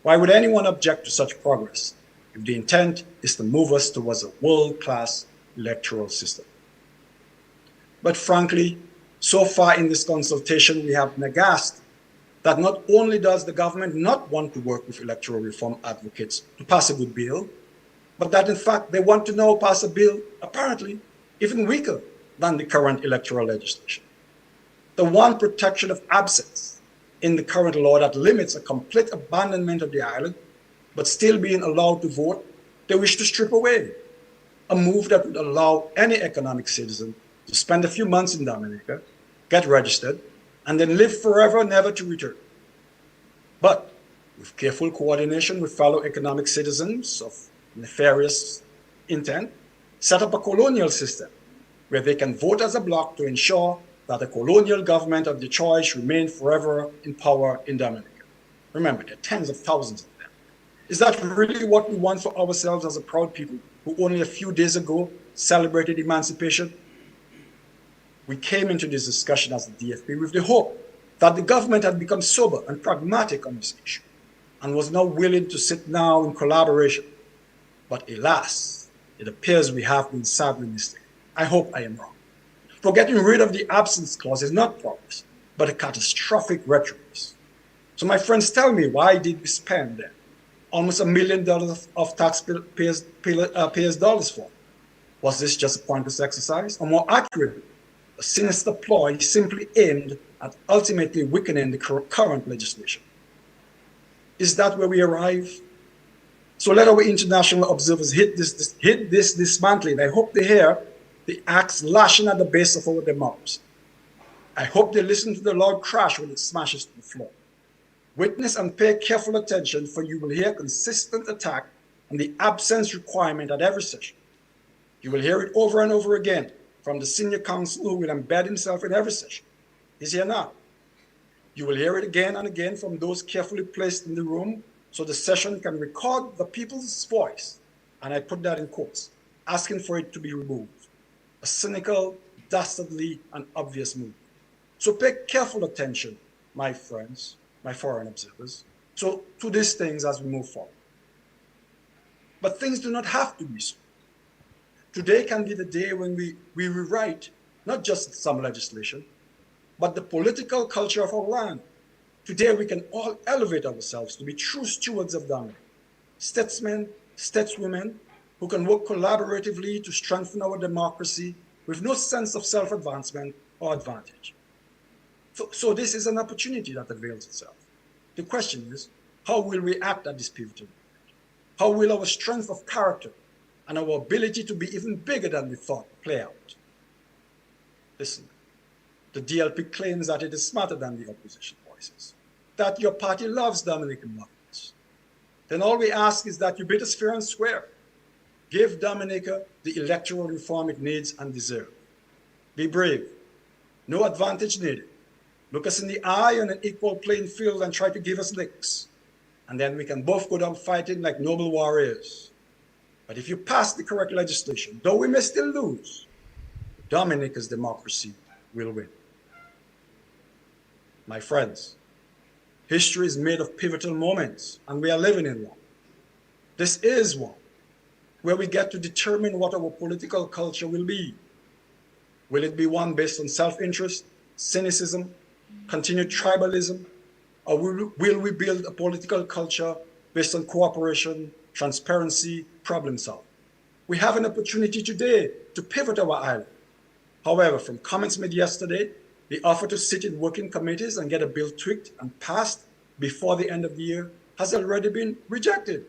[SPEAKER 7] Why would anyone object to such progress if the intent is to move us towards a world-class electoral system? But frankly, so far in this consultation, we have been aghast that not only does the government not want to work with electoral reform advocates to pass a good bill, but that in fact they want to now pass a bill apparently even weaker than the current electoral legislation. The one protection of absence in the current law that limits a complete abandonment of the island, but still being allowed to vote, they wish to strip away. A move that would allow any economic citizen to spend a few months in Dominica, get registered, and then live forever, never to return. But with careful coordination with fellow economic citizens of nefarious intent, set up a colonial system where they can vote as a bloc to ensure that the colonial government of the choice remain forever in power in Dominica. Remember, there are tens of thousands of them. Is that really what we want for ourselves as a proud people who only a few days ago celebrated emancipation? We came into this discussion as the DFP with the hope that the government had become sober and pragmatic on this issue and was now willing to sit now in collaboration. But alas, it appears we have been sadly mistaken. I hope I am wrong. For getting rid of the absence clause is not progress, but a catastrophic retrogress. So my friends, tell me, why did we spend then almost $1 million of taxpayers' dollars for? Was this just a pointless exercise? Or more accurately, a sinister ploy simply aimed at ultimately weakening the current legislation? Is that where we arrive? So let our international observers hit this dismantling. I hope they hear the axe lashing at the base of our democracy. I hope they listen to the loud crash when it smashes to the floor. Witness and pay careful attention, for you will hear consistent attack on the absence requirement at every session. You will hear it over and over again from the senior counsel who will embed himself in every session. He's here now. You will hear it again and again from those carefully placed in the room so the session can record the people's voice, and I put that in quotes, asking for it to be removed. A cynical, dastardly, and obvious move. So pay careful attention, my friends, my foreign observers, to these things as we move forward. But things do not have to be so. Today can be the day when we rewrite not just some legislation, but the political culture of our land. Today we can all elevate ourselves to be true stewards of Dominica, statesmen, stateswomen, who can work collaboratively to strengthen our democracy with no sense of self-advancement or advantage. So this is an opportunity that avails itself. The question is, how will we act at this pivotal moment? How will our strength of character and our ability to be even bigger than we thought play out? Listen, the DLP claims that it is smarter than the opposition voices, that your party loves Dominican governments. Then all we ask is that you bid us fair and square. Give Dominica the electoral reform it needs and deserves. Be brave. No advantage needed. Look us in the eye on an equal playing field and try to give us licks. And then we can both go down fighting like noble warriors. But if you pass the correct legislation, though we may still lose, Dominica's democracy will win. My friends, history is made of pivotal moments, and we are living in one. This is one where we get to determine what our political culture will be. Will it be one based on self-interest, cynicism, continued tribalism, or will we build a political culture based on cooperation, transparency, problem solving? We have an opportunity today to pivot our island. However, from comments made yesterday, the offer to sit in working committees and get a bill tweaked and passed before the end of the year has already been rejected.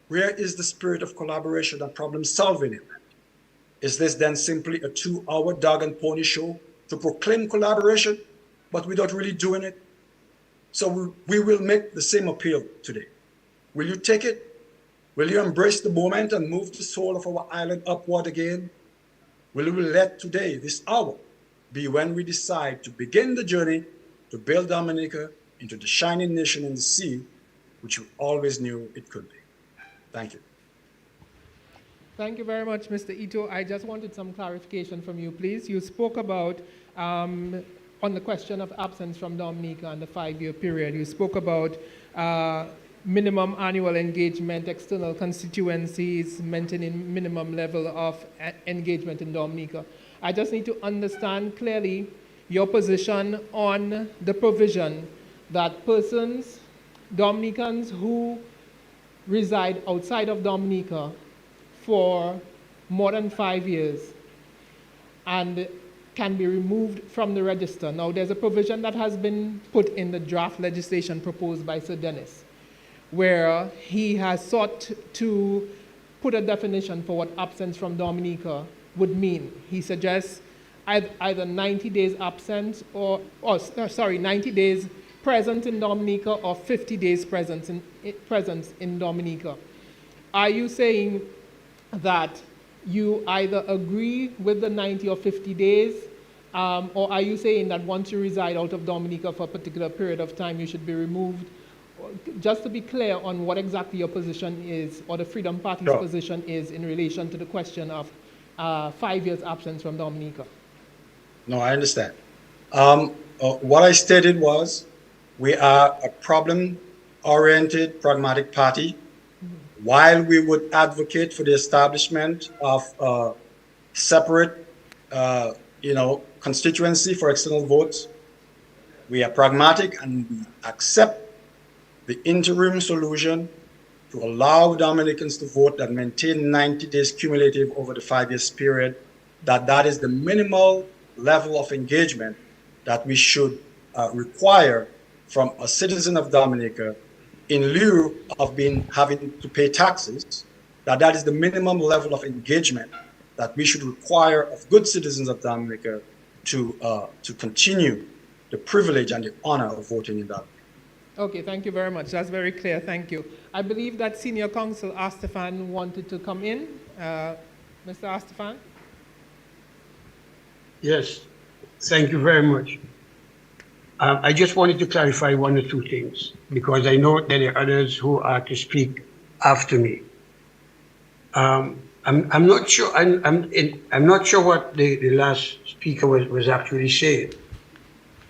[SPEAKER 7] Where is the spirit of collaboration and problem solving in that? Is this then simply a 2-hour dog and pony show to proclaim collaboration, but without really doing it? So we will make the same appeal today. Will you take it? Will you embrace the moment and move the soul of our island upward again? Will we let today, this hour, be when we decide to begin the journey to build Dominica into the shining nation in the sea, which we always knew it could be? Thank you.
[SPEAKER 2] Thank you very much, Mr. Ito. I just wanted some clarification from you, please. You spoke about, on the question of absence from Dominica and the 5-year period, you spoke about minimum annual engagement, external constituencies, maintaining minimum level of engagement in Dominica. I just need to understand clearly your position on the provision that persons, Dominicans who reside outside of Dominica for more than 5 years and can be removed from the register. Now, there's a provision that has been put in the draft legislation proposed by Sir Dennis, where he has sought to put a definition for what absence from Dominica would mean. He suggests either 90 days absence 90 days present in Dominica or 50 days presence in Dominica. Are you saying that you either agree with the 90 or 50 days, or are you saying that once you reside out of Dominica for a particular period of time, you should be removed? Just to be clear on what exactly your position is, or the Freedom Party's position is in relation to the question of 5 years absence from Dominica.
[SPEAKER 7] No, I understand. What I stated was we are a problem-oriented, pragmatic party. While we would advocate for the establishment of a separate, constituency for external votes, we are pragmatic and we accept the interim solution to allow Dominicans to vote that maintain 90 days cumulative over the 5 years period, that is the minimal level of engagement that we should require from a citizen of Dominica in lieu of having to pay taxes, that is the minimum level of engagement that we should require of good citizens of Dominica to continue the privilege and the honor of voting in Dominica.
[SPEAKER 2] Okay, thank you very much. That's very clear. Thank you. I believe that Senior Counsel Astefan wanted to come in. Mr. Astefan?
[SPEAKER 8] Yes, thank you very much. I just wanted to clarify one or two things, because I know there are others who are to speak after me. I'm not sure. I'm not sure what the last speaker was actually saying.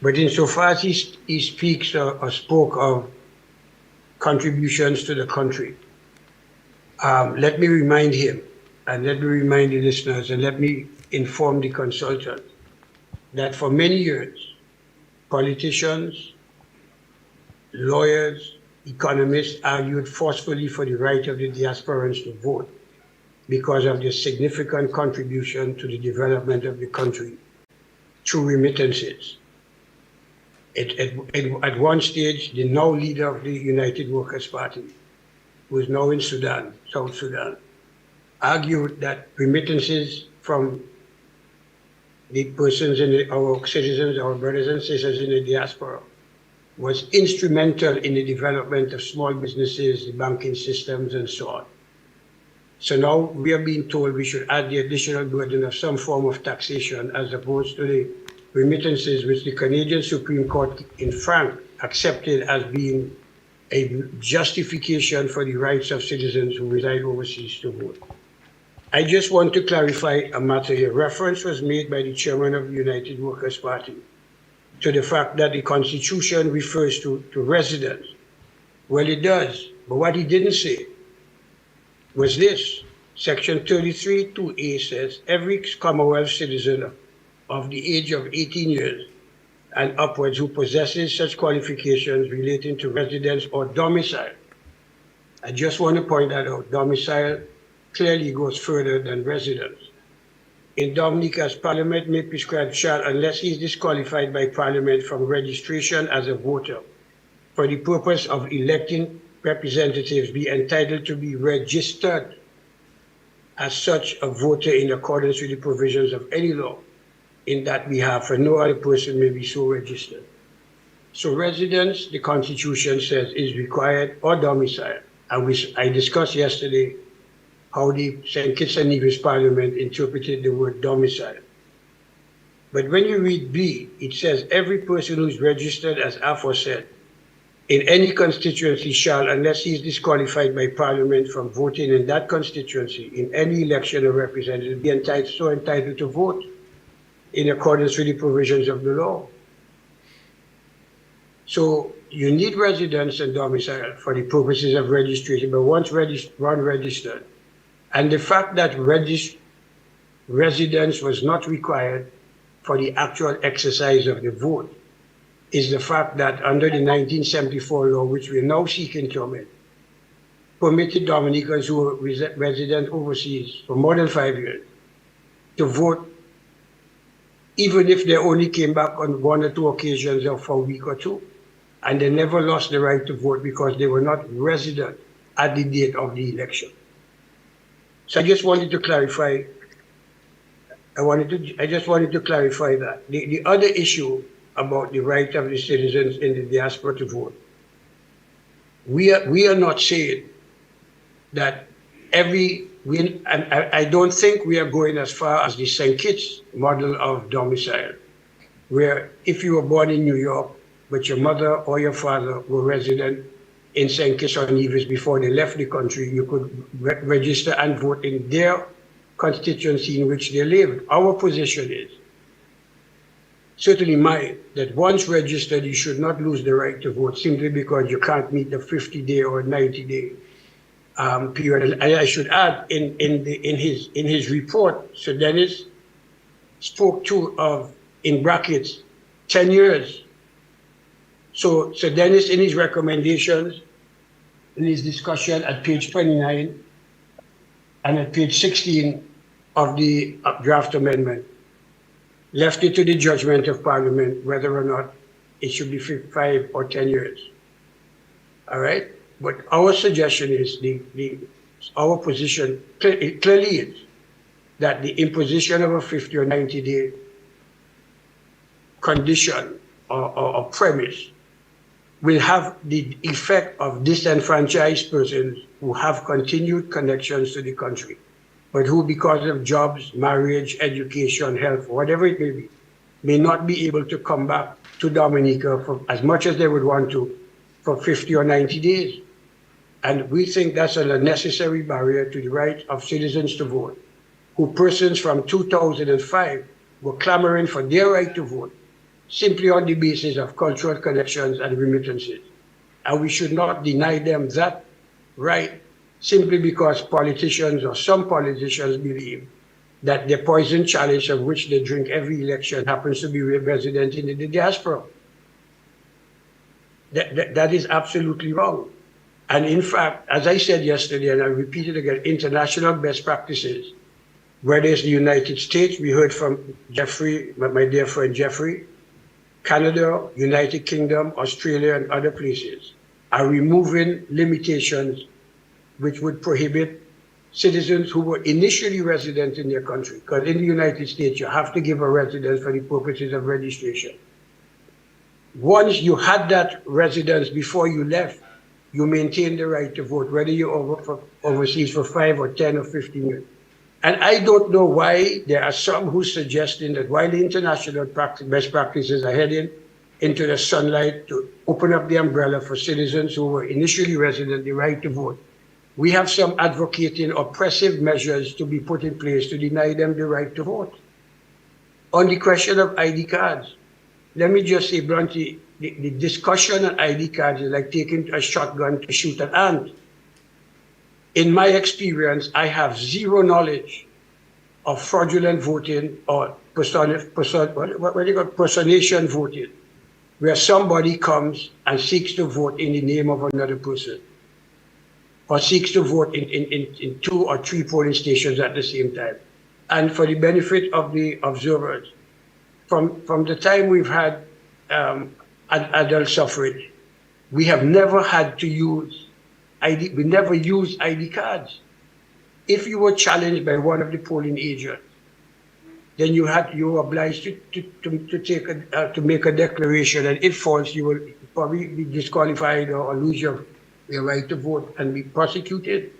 [SPEAKER 8] But insofar as he speaks or spoke of contributions to the country, let me remind him, and let me remind the listeners, and let me inform the consultant that for many years, politicians, lawyers, economists argued forcefully for the right of the diasporans to vote because of their significant contribution to the development of the country through remittances. At one stage, the now leader of the United Workers' Party, who is now in Sudan, South Sudan, argued that remittances from the persons our citizens, our brothers and sisters in the diaspora, was instrumental in the development of small businesses, the banking systems, and so on. So now we are being told we should add the additional burden of some form of taxation as opposed to the remittances which the Canadian Supreme Court in France accepted as being a justification for the rights of citizens who reside overseas to vote. I just want to clarify a matter here. Reference was made by the chairman of the United Workers' Party to the fact that the Constitution refers to residents. Well, it does, but what he didn't say was this. Section 33(2)(a says every Commonwealth citizen of the age of 18 years and upwards who possesses such qualifications relating to residence or domicile. I just want to point that out. Domicile clearly goes further than residence. In Dominica's parliament may prescribe shall, unless he is disqualified by parliament from registration as a voter, for the purpose of electing representatives, be entitled to be registered as such a voter in accordance with the provisions of any law in that behalf, for no other person may be so registered. So residence, the Constitution says, is required, or domicile. I discussed yesterday how the St. Kitts and Nevis Parliament interpreted the word domicile. But when you read B, it says every person who is registered as aforesaid in any constituency shall, unless he is disqualified by Parliament from voting in that constituency in any election of representative, be entitled to vote in accordance with the provisions of the law. So you need residence and domicile for the purposes of registration, but once registered, and the fact that residence was not required for the actual exercise of the vote is the fact that under the 1974 law, which we are now seeking to amend, permitted Dominicans who were resident overseas for more than 5 years to vote, even if they only came back on 1 or 2 occasions or for a week or two, and they never lost the right to vote because they were not resident at the date of the election. So I just wanted to clarify. I just wanted to clarify that. The other issue about the right of the citizens in the diaspora to vote, we are not saying that I don't think we are going as far as the St. Kitts model of domicile, where if you were born in New York, but your mother or your father were resident in St. Kitts or Nevis before they left the country, you could register and vote in their constituency in which they lived. Our position is, certainly mine, that once registered, you should not lose the right to vote simply because you can't meet the 50-day or 90-day period. And I should add, in his report, Sir Dennis spoke of, in brackets, 10 years. So Sir Dennis, in his recommendations, in his discussion at page 29 and at page 16 of the draft amendment, left it to the judgment of Parliament whether or not it should be 5 or 10 years. All right? But our suggestion is, our position clearly is that the imposition of a 50 or 90-day condition or premise will have the effect of disenfranchised persons who have continued connections to the country, but who, because of jobs, marriage, education, health, whatever it may be, may not be able to come back to Dominica for as much as they would want to for 50 or 90 days. And we think that's a necessary barrier to the right of citizens to vote, who persons from 2005 were clamoring for their right to vote simply on the basis of cultural connections and remittances. And we should not deny them that right simply because politicians or some politicians believe that the poison chalice of which they drink every election happens to be resident in the diaspora. That is absolutely wrong. And in fact, as I said yesterday, and I repeat it again, international best practices, whether it's the United States, we heard from Jeffrey, my dear friend Jeffrey, Canada, United Kingdom, Australia, and other places are removing limitations which would prohibit citizens who were initially resident in their country. Because in the United States, you have to give a residence for the purposes of registration. Once you had that residence before you left, you maintain the right to vote, whether you're overseas for 5 or 10 or 15 years. And I don't know why there are some who suggesting that while the international best practices are heading into the sunlight to open up the umbrella for citizens who were initially resident the right to vote, we have some advocating oppressive measures to be put in place to deny them the right to vote. On the question of ID cards, let me just say bluntly, the discussion on ID cards is like taking a shotgun to shoot an ant. In my experience, I have zero knowledge of fraudulent voting or personation voting where somebody comes and seeks to vote in the name of another person, or seeks to vote in 2 or 3 polling stations at the same time. And for the benefit of the observers, from the time we've had adult suffrage, we have never had to use ID. We never used ID cards. If you were challenged by one of the polling agents, then you were obliged to make a declaration, and if false, you will probably be disqualified or lose your right to vote and be prosecuted.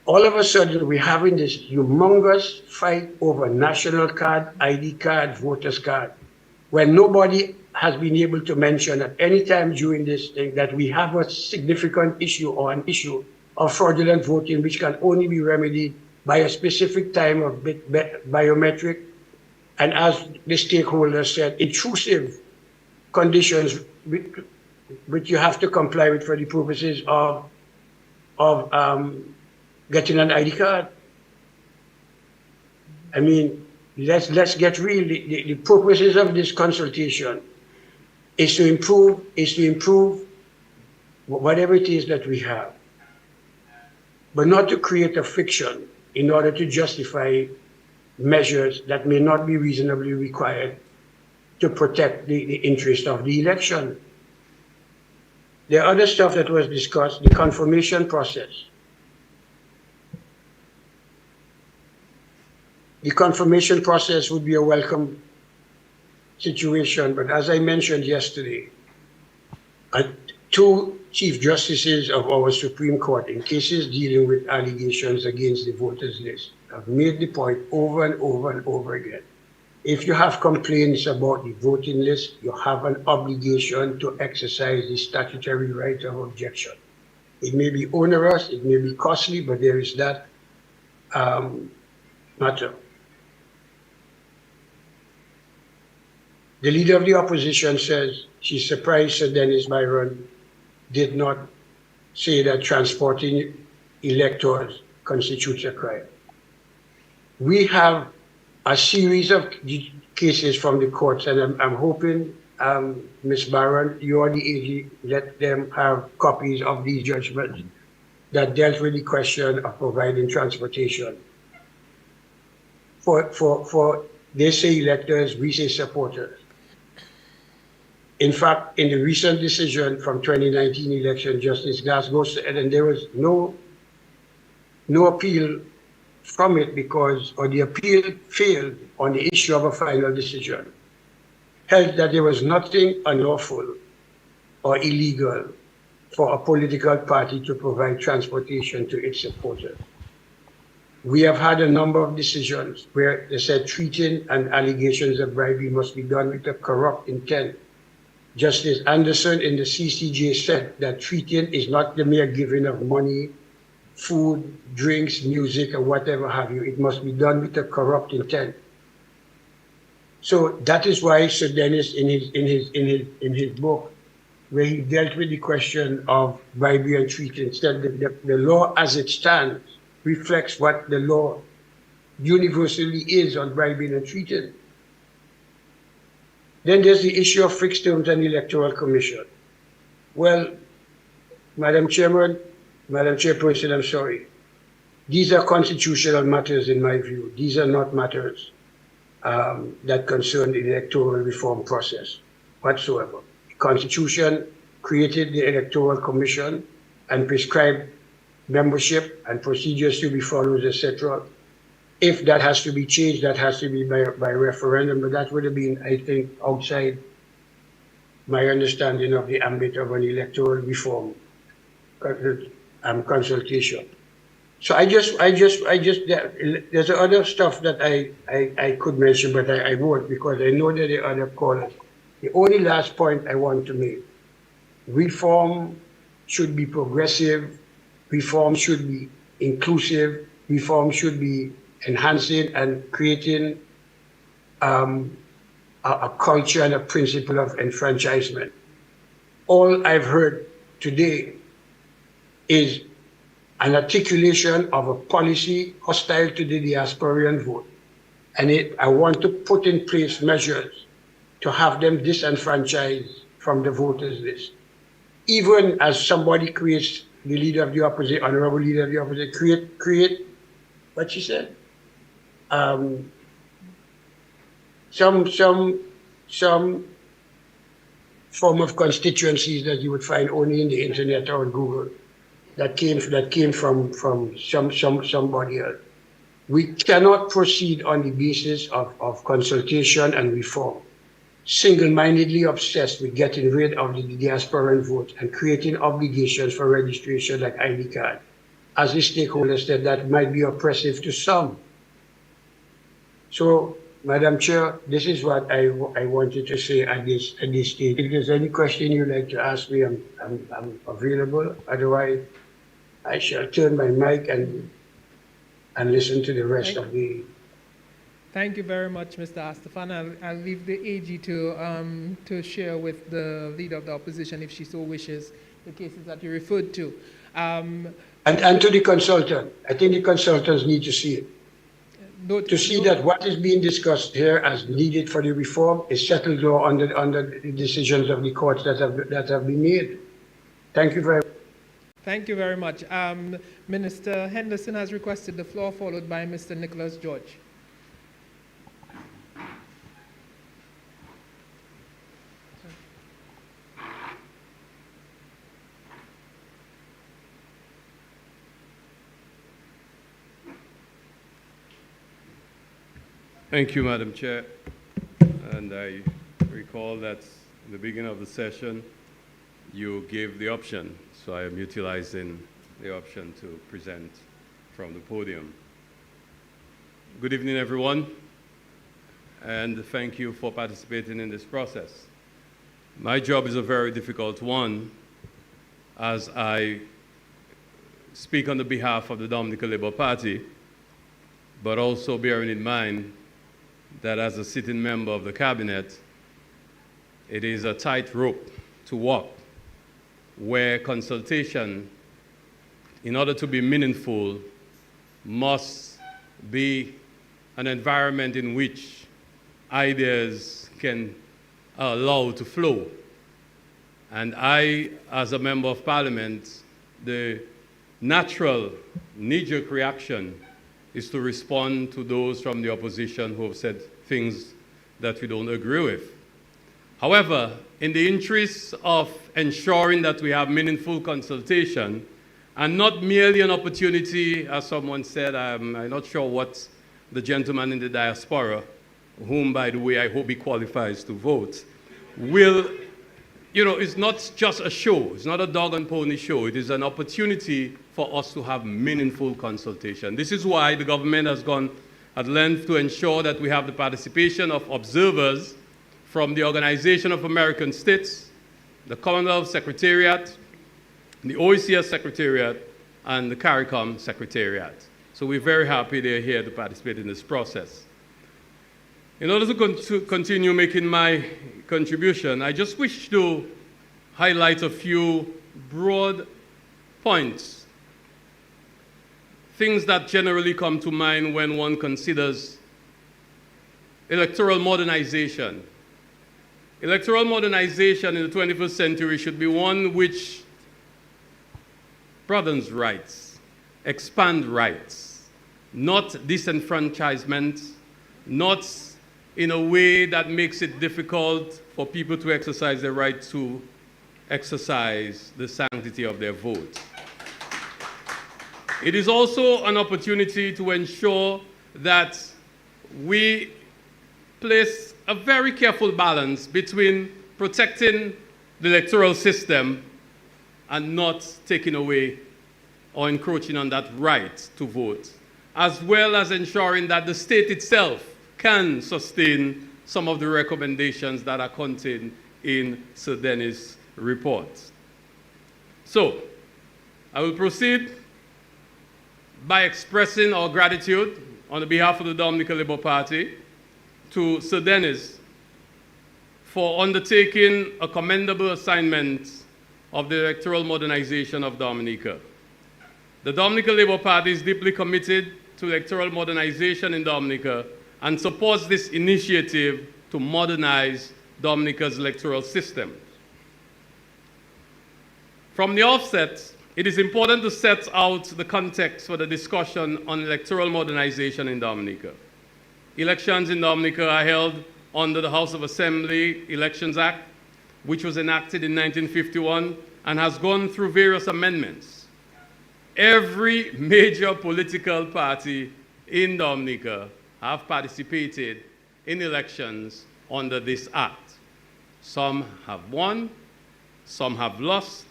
[SPEAKER 8] All of a sudden, we're having this humongous fight over national card, ID card, voters card, when nobody has been able to mention at any time during this thing that we have a significant issue or an issue of fraudulent voting, which can only be remedied by a specific time of biometric, and as the stakeholder said, intrusive conditions which you have to comply with for the purposes of getting an ID card. I mean, let's get real. The purposes of this consultation is to improve whatever it is that we have, but not to create a fiction in order to justify measures that may not be reasonably required to protect the interest of the election. The other stuff that was discussed, the confirmation process. The confirmation process would be a welcome situation, but as I mentioned yesterday, 2 Chief Justices of our Supreme Court in cases dealing with allegations against the voters list have made the point over and over and over again. If you have complaints about the voting list, you have an obligation to exercise the statutory right of objection. It may be onerous, it may be costly, but there is that matter. The leader of the opposition says she's surprised Sir Dennis Byron did not say that transporting electors constitutes a crime. We have a series of cases from the courts, and I'm hoping, Ms. Byron, you or the AG, let them have copies of these judgments that dealt with the question of providing transportation. For they say electors, we say supporters. In fact, in the recent decision from 2019 election, Justice Glasgow said, and there was no appeal from it because, or the appeal failed on the issue of a final decision, held that there was nothing unlawful or illegal for a political party to provide transportation to its supporters. We have had a number of decisions where they said treating and allegations of bribery must be done with a corrupt intent. Justice Anderson in the CCJ said that treating is not the mere giving of money, food, drinks, music, or whatever have you. It must be done with a corrupt intent. So that is why Sir Dennis in his book, where he dealt with the question of bribery and treating, said that the law as it stands reflects what the law universally is on bribery and treating. Then there's the issue of fixed terms and electoral commission. Well, Madam Chairman, Madam Chairperson, I'm sorry. These are constitutional matters in my view. These are not matters that concern the electoral reform process whatsoever. The Constitution created the Electoral Commission and prescribed membership and procedures to be followed, etc. If that has to be changed, that has to be by referendum, but that would have been, I think, outside my understanding of the ambit of an electoral reform consultation. So there's other stuff that I could mention, but I won't because I know that the other callers. The only last point I want to make, reform should be progressive, reform should be inclusive, reform should be enhancing and creating a culture and a principle of enfranchisement. All I've heard today is an articulation of a policy hostile to the diasporan vote. And I want to put in place measures to have them disenfranchised from the voters list. Even as somebody creates the leader of the opposition, honorable leader of the opposition, create what she said, some form of constituencies that you would find only in the internet or on Google that came from somebody else. We cannot proceed on the basis of consultation and reform, single-mindedly obsessed with getting rid of the diasporan vote and creating obligations for registration like ID card. As the stakeholder said, that might be oppressive to some. So, Madam Chair, this is what I wanted to say at this stage. If there's any question you'd like to ask me, I'm available. Otherwise, I shall turn my mic and listen to the rest of the.
[SPEAKER 2] Thank you very much, Mr. Astafan. I'll leave the AG to share with the leader of the opposition, if she so wishes, the cases that you referred to.
[SPEAKER 8] And to the consultant. I think the consultants need to see it. To see that what is being discussed here as needed for the reform is settled law under the decisions of the courts that have been made. Thank you very much.
[SPEAKER 2] Thank you very much. Minister Henderson has requested the floor, followed by Mr. Nicholas George.
[SPEAKER 9] Thank you, Madam Chair. And I recall that in the beginning of the session, you gave the option. So I am utilizing the option to present from the podium. Good evening, everyone. And thank you for participating in this process. My job is a very difficult one, as I speak on the behalf of the Dominica Labour Party, but also bearing in mind that as a sitting member of the cabinet, it is a tightrope to walk, where consultation, in order to be meaningful, must be an environment in which ideas can allow to flow. And I, as a member of parliament, the natural knee-jerk reaction is to respond to those from the opposition who have said things that we don't agree with. However, in the interest of ensuring that we have meaningful consultation, and not merely an opportunity, as someone said, I'm not sure what the gentleman in the diaspora, whom, by the way, I hope he qualifies to vote, will, it's not just a show. It's not a dog and pony show. It is an opportunity for us to have meaningful consultation. This is why the government has gone at length to ensure that we have the participation of observers from the Organization of American States, the Commonwealth Secretariat, the OECS Secretariat, and the CARICOM Secretariat. So we're very happy they're here to participate in this process. In order to continue making my contribution, I just wish to highlight a few broad points, things that generally come to mind when one considers electoral modernization. Electoral modernization in the 21st century should be one which broadens rights, expand rights, not disenfranchisement, not in a way that makes it difficult for people to exercise their right to exercise the sanctity of their vote. It is also an opportunity to ensure that we place a very careful balance between protecting the electoral system and not taking away or encroaching on that right to vote, as well as ensuring that the state itself can sustain some of the recommendations that are contained in Sir Dennis' report. So, I will proceed by expressing our gratitude on behalf of the Dominica Labour Party to Sir Dennis for undertaking a commendable assignment of the electoral modernization of Dominica. The Dominica Labour Party is deeply committed to electoral modernization in Dominica and supports this initiative to modernize Dominica's electoral system. From the offset, it is important to set out the context for the discussion on electoral modernization in Dominica. Elections in Dominica are held under the House of Assembly Elections Act, which was enacted in 1951 and has gone through various amendments. Every major political party in Dominica have participated in elections under this act. Some have won, some have lost,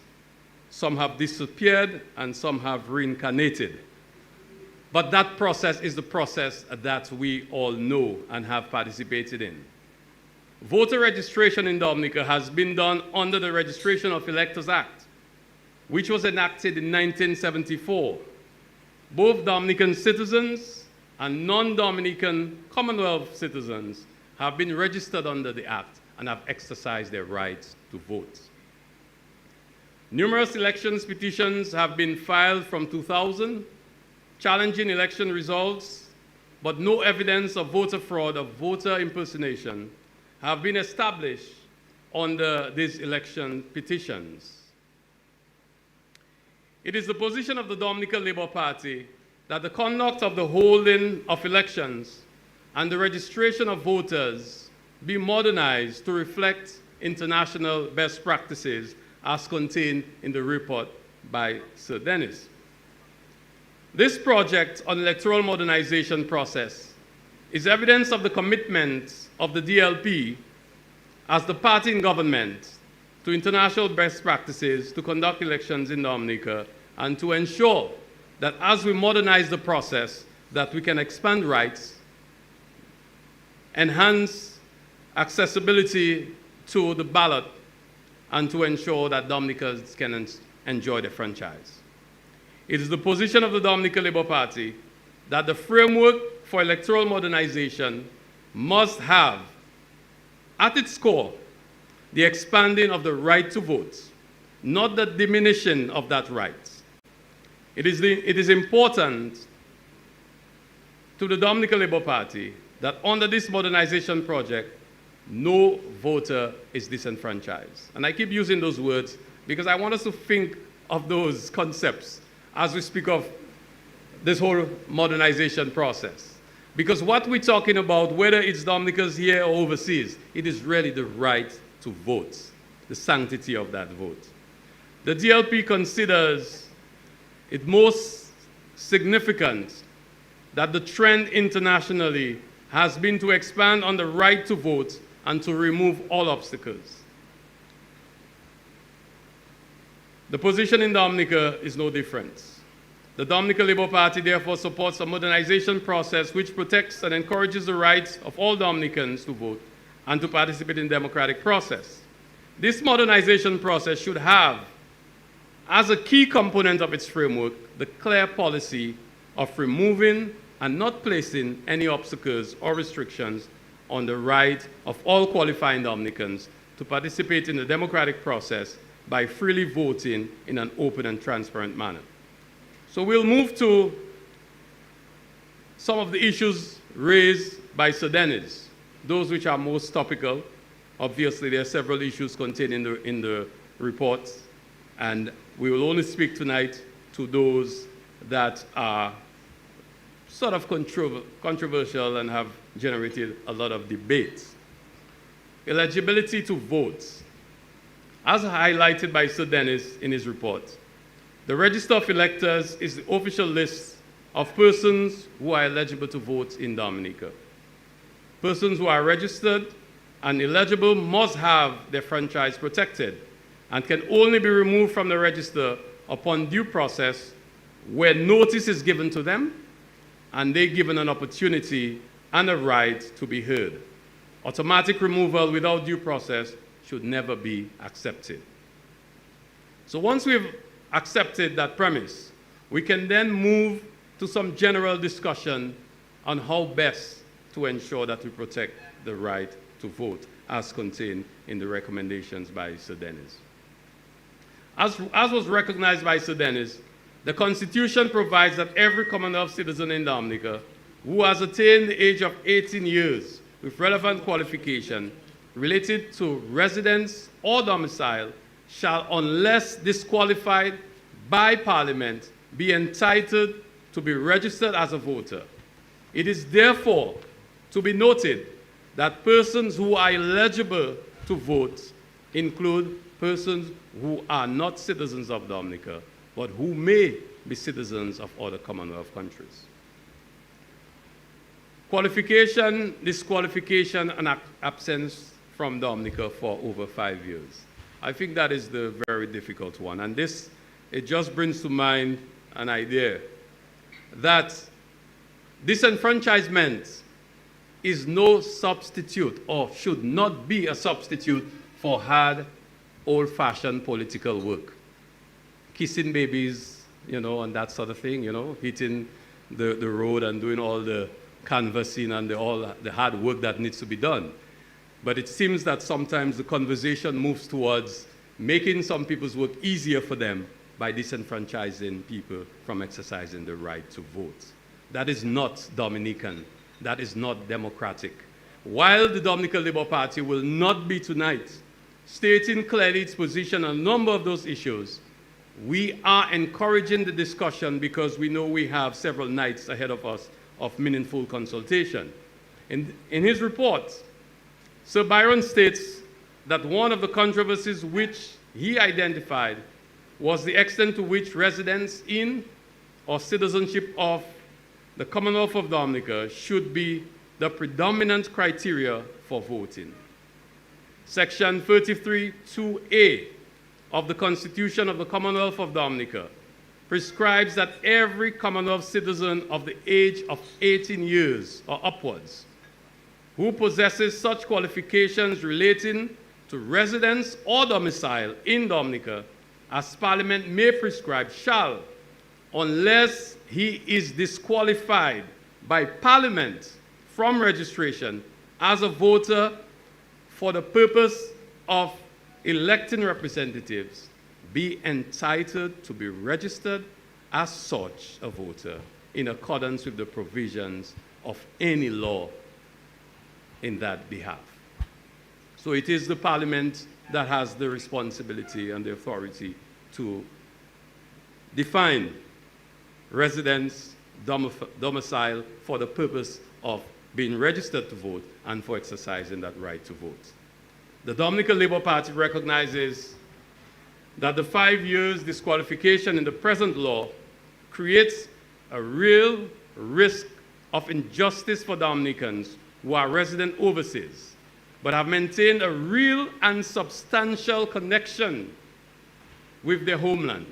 [SPEAKER 9] some have disappeared, and some have reincarnated. But that process is the process that we all know and have participated in. Voter registration in Dominica has been done under the Registration of Electors Act, which was enacted in 1974. Both Dominican citizens and non-Dominican Commonwealth citizens have been registered under the Act and have exercised their rights to vote. Numerous elections petitions have been filed from 2000, challenging election results, but no evidence of voter fraud or voter impersonation have been established under these election petitions. It is the position of the Dominica Labour Party that the conduct of the holding of elections and the registration of voters be modernized to reflect international best practices as contained in the report by Sir Dennis. This project on electoral modernization process is evidence of the commitment of the DLP as the party in government to international best practices to conduct elections in Dominica and to ensure that as we modernize the process, that we can expand rights, enhance accessibility to the ballot, and to ensure that Dominicans can enjoy the franchise. It is the position of the Dominica Labour Party that the framework for electoral modernization must have, at its core, the expanding of the right to vote, not the diminishing of that right. It is important to the Dominica Labour Party that under this modernization project, no voter is disenfranchised. And I keep using those words because I want us to think of those concepts as we speak of this whole modernization process. Because what we're talking about, whether it's Dominicans here or overseas, it is really the right to vote, the sanctity of that vote. The DLP considers it most significant that the trend internationally has been to expand on the right to vote and to remove all obstacles. The position in Dominica is no different. The Dominica Labour Party therefore supports a modernization process which protects and encourages the rights of all Dominicans to vote and to participate in the democratic process. This modernization process should have, as a key component of its framework, the clear policy of removing and not placing any obstacles or restrictions on the right of all qualifying Dominicans to participate in the democratic process by freely voting in an open and transparent manner. So we'll move to some of the issues raised by Sir Dennis, those which are most topical. Obviously, there are several issues contained in the report, and we will only speak tonight to those that are sort of controversial and have generated a lot of debate. Eligibility to vote. As highlighted by Sir Dennis in his report, the Register of Electors is the official list of persons who are eligible to vote in Dominica. Persons who are registered and eligible must have their franchise protected and can only be removed from the register upon due process where notice is given to them and they're given an opportunity and a right to be heard. Automatic removal without due process should never be accepted. So once we've accepted that premise, we can then move to some general discussion on how best to ensure that we protect the right to vote as contained in the recommendations by Sir Dennis. As was recognized by Sir Dennis, the Constitution provides that every Commonwealth citizen in Dominica who has attained the age of 18 years with relevant qualification related to residence or domicile shall, unless disqualified by Parliament, be entitled to be registered as a voter. It is therefore to be noted that persons who are eligible to vote include persons who are not citizens of Dominica, but who may be citizens of other Commonwealth countries. Qualification, disqualification, and absence from Dominica for over 5 years. I think that is the very difficult one. And this, it just brings to mind an idea that disenfranchisement is no substitute, or should not be a substitute, for hard, old-fashioned political work. Kissing babies, and that sort of thing, hitting the road and doing all the canvassing and all the hard work that needs to be done. But it seems that sometimes the conversation moves towards making some people's work easier for them by disenfranchising people from exercising the right to vote. That is not Dominican. That is not democratic. While the Dominica Labour Party will not be tonight stating clearly its position on a number of those issues, we are encouraging the discussion because we know we have several nights ahead of us of meaningful consultation. In his report, Sir Byron states that one of the controversies which he identified was the extent to which residence in or citizenship of the Commonwealth of Dominica should be the predominant criteria for voting. Section 33(2)(a) of the Constitution of the Commonwealth of Dominica prescribes that every Commonwealth citizen of the age of 18 years or upwards who possesses such qualifications relating to residence or domicile in Dominica as Parliament may prescribe shall, unless he is disqualified by Parliament from registration as a voter for the purpose of electing representatives, be entitled to be registered as such a voter in accordance with the provisions of any law in that behalf. So it is the Parliament that has the responsibility and the authority to define residence, domicile for the purpose of being registered to vote and for exercising that right to vote. The Dominica Labour Party recognizes that the 5 years disqualification in the present law creates a real risk of injustice for Dominicans who are resident overseas, but have maintained a real and substantial connection with their homeland,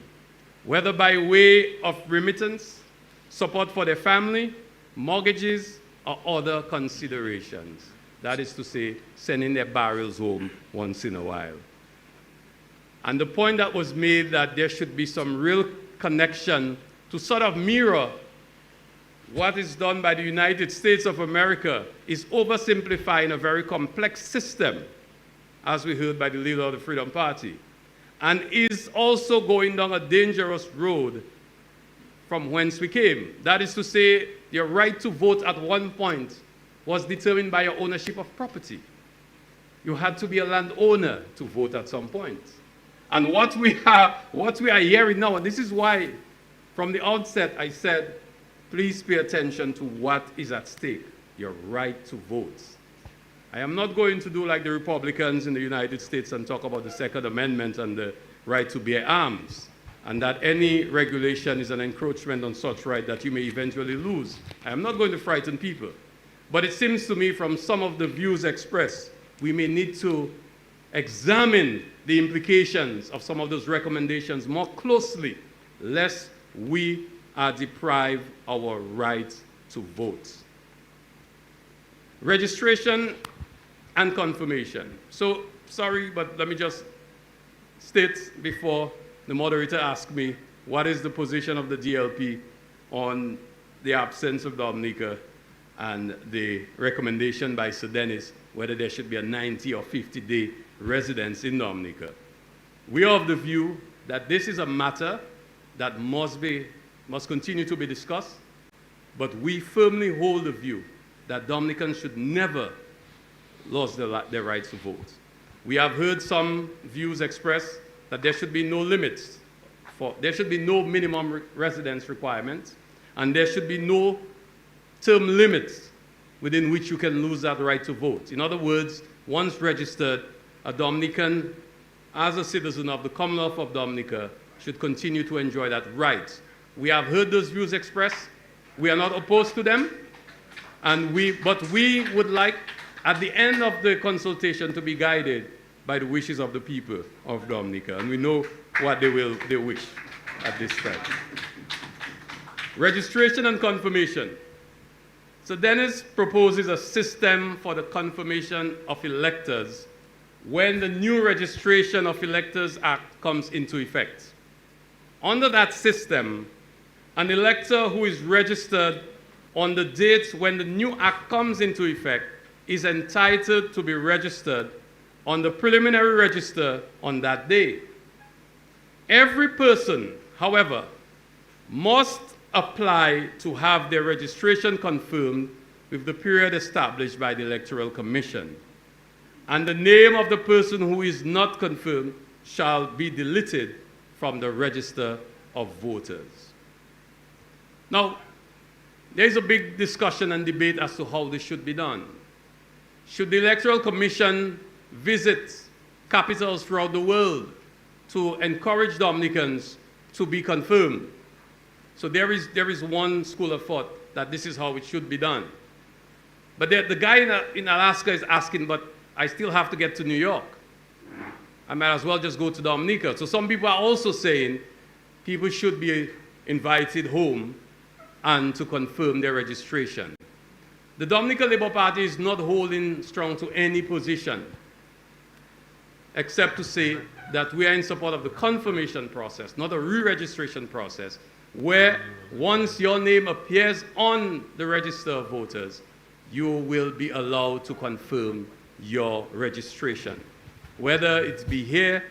[SPEAKER 9] whether by way of remittance, support for their family, mortgages, or other considerations. That is to say, sending their barrels home once in a while. And the point that was made that there should be some real connection to sort of mirror what is done by the United States of America is oversimplifying a very complex system, as we heard by the leader of the Freedom Party, and is also going down a dangerous road from whence we came. That is to say, your right to vote at one point was determined by your ownership of property. You had to be a landowner to vote at some point. And what we are hearing now, and this is why from the outset I said, please pay attention to what is at stake, your right to vote. I am not going to do like the Republicans in the United States and talk about the Second Amendment and the right to bear arms, and that any regulation is an encroachment on such right that you may eventually lose. I am not going to frighten people. But it seems to me from some of the views expressed, we may need to examine the implications of some of those recommendations more closely, lest we are deprived our right to vote. Registration and confirmation. So, sorry, but let me just state before the moderator asks me, what is the position of the DLP on the absence of Dominica and the recommendation by Sir Dennis whether there should be a 90 or 50-day residence in Dominica. We are of the view that this is a matter that must continue to be discussed, but we firmly hold the view that Dominicans should never lose their rights to vote. We have heard some views expressed that there should be no limits. There should be no minimum residence requirements, and there should be no term limits within which you can lose that right to vote. In other words, once registered, a Dominican, as a citizen of the Commonwealth of Dominica, should continue to enjoy that right. We have heard those views expressed. We are not opposed to them, but we would like, at the end of the consultation, to be guided by the wishes of the people of Dominica, and we know what they wish at this time. Registration and confirmation. So Dennis proposes a system for the confirmation of electors when the new Registration of Electors Act comes into effect. Under that system, an elector who is registered on the date when the new act comes into effect is entitled to be registered on the preliminary register on that day. Every person, however, must apply to have their registration confirmed with the period established by the Electoral Commission. And the name of the person who is not confirmed shall be deleted from the register of voters. Now, there's a big discussion and debate as to how this should be done. Should the Electoral Commission visit capitals throughout the world to encourage Dominicans to be confirmed? So there is one school of thought that this is how it should be done. But the guy in Alaska is asking, but I still have to get to New York. I might as well just go to Dominica. So some people are also saying people should be invited home and to confirm their registration. The Dominica Labour Party is not holding strong to any position, except to say that we are in support of the confirmation process, not a re-registration process, where once your name appears on the register of voters, you will be allowed to confirm your registration, whether it be here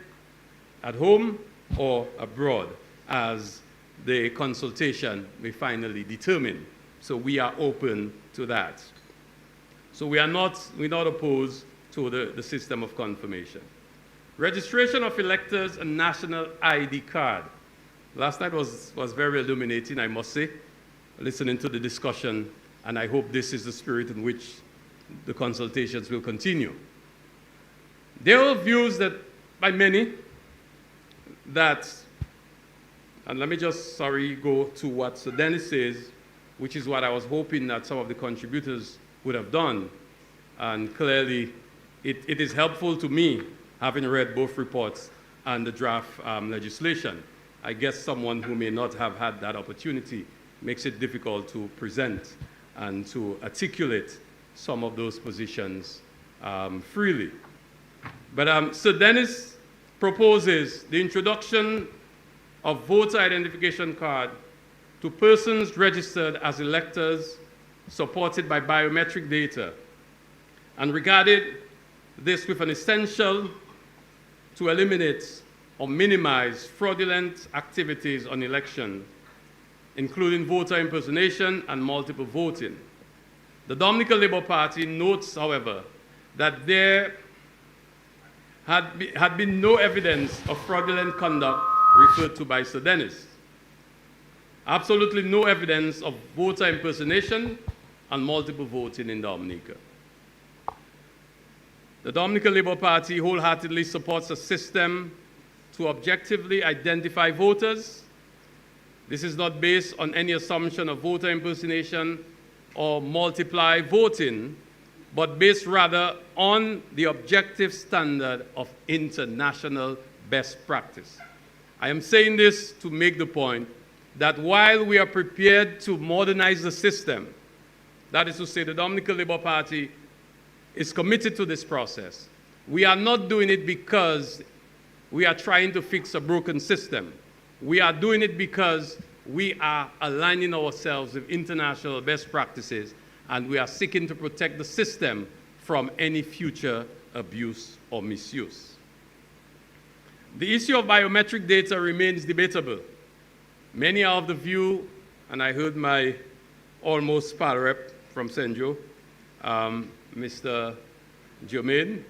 [SPEAKER 9] at home or abroad, as the consultation may finally determine. So we are open to that. So we're not opposed to the system of confirmation. Registration of electors and national ID card. Last night was very illuminating, I must say, listening to the discussion, and I hope this is the spirit in which the consultations will continue. There are views that, by many, that, and let me just, go to what Sir Dennis says, which is what I was hoping that some of the contributors would have done. And clearly, it is helpful to me, having read both reports and the draft legislation. I guess someone who may not have had that opportunity makes it difficult to present and to articulate some of those positions freely. But Sir Dennis proposes the introduction of voter identification card to persons registered as electors supported by biometric data, and regarded this with an essential to eliminate or minimize fraudulent activities on election, including voter impersonation and multiple voting. The Dominica Labour Party notes, however, that there had been no evidence of fraudulent conduct referred to by Sir Dennis. Absolutely no evidence of voter impersonation and multiple voting in Dominica. The Dominica Labour Party wholeheartedly supports a system to objectively identify voters. This is not based on any assumption of voter impersonation or multiply voting, but based rather on the objective standard of international best practice. I am saying this to make the point that while we are prepared to modernize the system, that is to say the Dominica Labour Party is committed to this process, we are not doing it because we are trying to fix a broken system. We are doing it because we are aligning ourselves with international best practices, and we are seeking to protect the system from any future abuse or misuse. The issue of biometric data remains debatable. Many are of the view, and I heard my almost pal rep from Senjo, Mr. Jermaine,